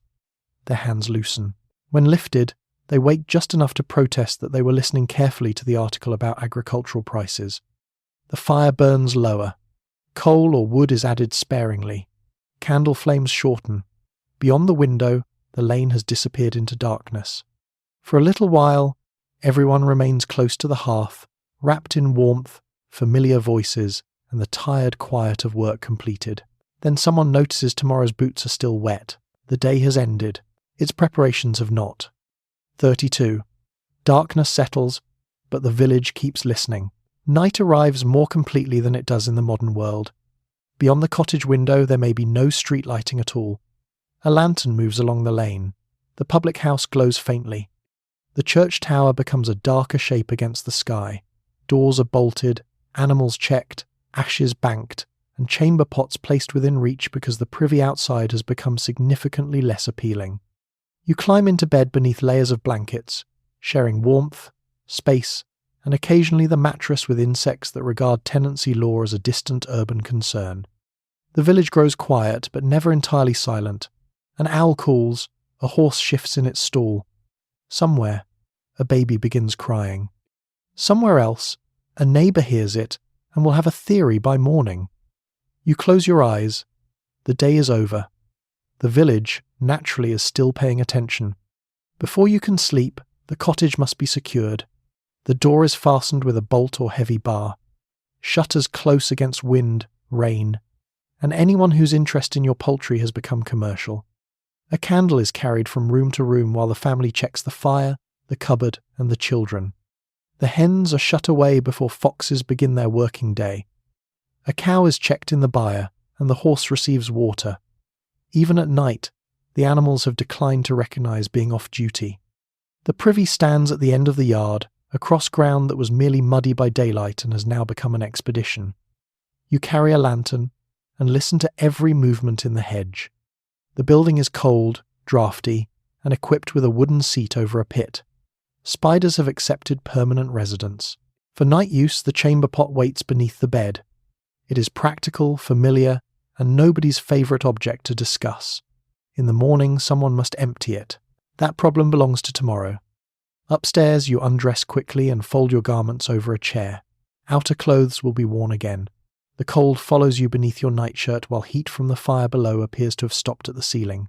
Their hands loosen. When lifted, they wake just enough to protest that they were listening carefully to the article about agricultural prices. The fire burns lower. Coal or wood is added sparingly. Candle flames shorten. Beyond the window, the lane has disappeared into darkness. For a little while, everyone remains close to the hearth, wrapped in warmth, familiar voices, and the tired quiet of work completed. Then someone notices tomorrow's boots are still wet. The day has ended. Its preparations have not. 32. Darkness settles, but the village keeps listening. Night arrives more completely than it does in the modern world. Beyond the cottage window there may be no street lighting at all. A lantern moves along the lane. The public house glows faintly. The church tower becomes a darker shape against the sky. Doors are bolted, animals checked, ashes banked, and chamber pots placed within reach because the privy outside has become significantly less appealing. You climb into bed beneath layers of blankets, sharing warmth, space, and occasionally the mattress with insects that regard tenancy law as a distant urban concern. The village grows quiet, but never entirely silent. An owl calls, a horse shifts in its stall. Somewhere, a baby begins crying. Somewhere else, a neighbour hears it and will have a theory by morning. You close your eyes. The day is over. The village, naturally, is still paying attention. Before you can sleep, the cottage must be secured. The door is fastened with a bolt or heavy bar. Shutters close against wind, rain, and anyone whose interest in your poultry has become commercial. A candle is carried from room to room while the family checks the fire, the cupboard, and the children. The hens are shut away before foxes begin their working day. A cow is checked in the byre, and the horse receives water. Even at night, the animals have declined to recognise being off duty. The privy stands at the end of the yard, across ground that was merely muddy by daylight and has now become an expedition. You carry a lantern and listen to every movement in the hedge. The building is cold, draughty, and equipped with a wooden seat over a pit. Spiders have accepted permanent residence. For night use, the chamber pot waits beneath the bed. It is practical, familiar, and nobody's favourite object to discuss. In the morning, someone must empty it. That problem belongs to tomorrow. Upstairs, you undress quickly and fold your garments over a chair. Outer clothes will be worn again. The cold follows you beneath your nightshirt while heat from the fire below appears to have stopped at the ceiling.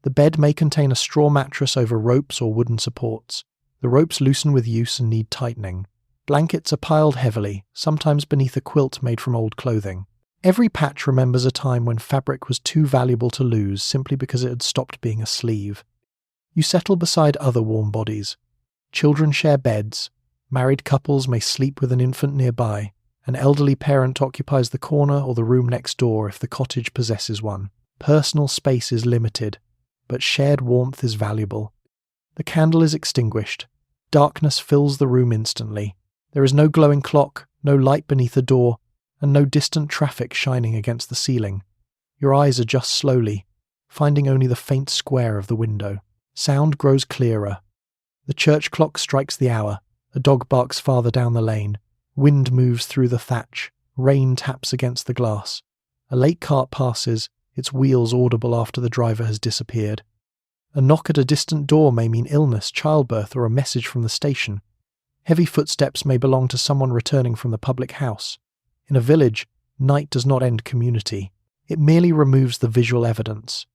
The bed may contain a straw mattress over ropes or wooden supports. The ropes loosen with use and need tightening. Blankets are piled heavily, sometimes beneath a quilt made from old clothing. Every patch remembers a time when fabric was too valuable to lose simply because it had stopped being a sleeve. You settle beside other warm bodies. Children share beds. Married couples may sleep with an infant nearby. An elderly parent occupies the corner or the room next door if the cottage possesses one. Personal space is limited, but shared warmth is valuable. The candle is extinguished. Darkness fills the room instantly. There is no glowing clock, no light beneath the door, and no distant traffic shining against the ceiling. Your eyes adjust slowly, finding only the faint square of the window. Sound grows clearer. The church clock strikes the hour. A dog barks farther down the lane. Wind moves through the thatch. Rain taps against the glass. A late cart passes, its wheels audible after the driver has disappeared. A knock at a distant door may mean illness, childbirth, or a message from the station. Heavy footsteps may belong to someone returning from the public house. In a village, night does not end community. It merely removes the visual evidence.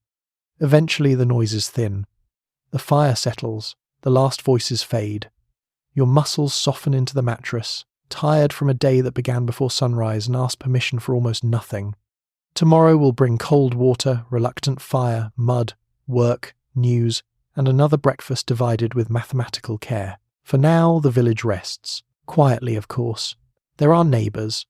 Eventually the noises thin. The fire settles. The last voices fade. Your muscles soften into the mattress, tired from a day that began before sunrise and ask permission for almost nothing. Tomorrow will bring cold water, reluctant fire, mud, work, news, and another breakfast divided with mathematical care. For now, the village rests. Quietly, of course. There are neighbours,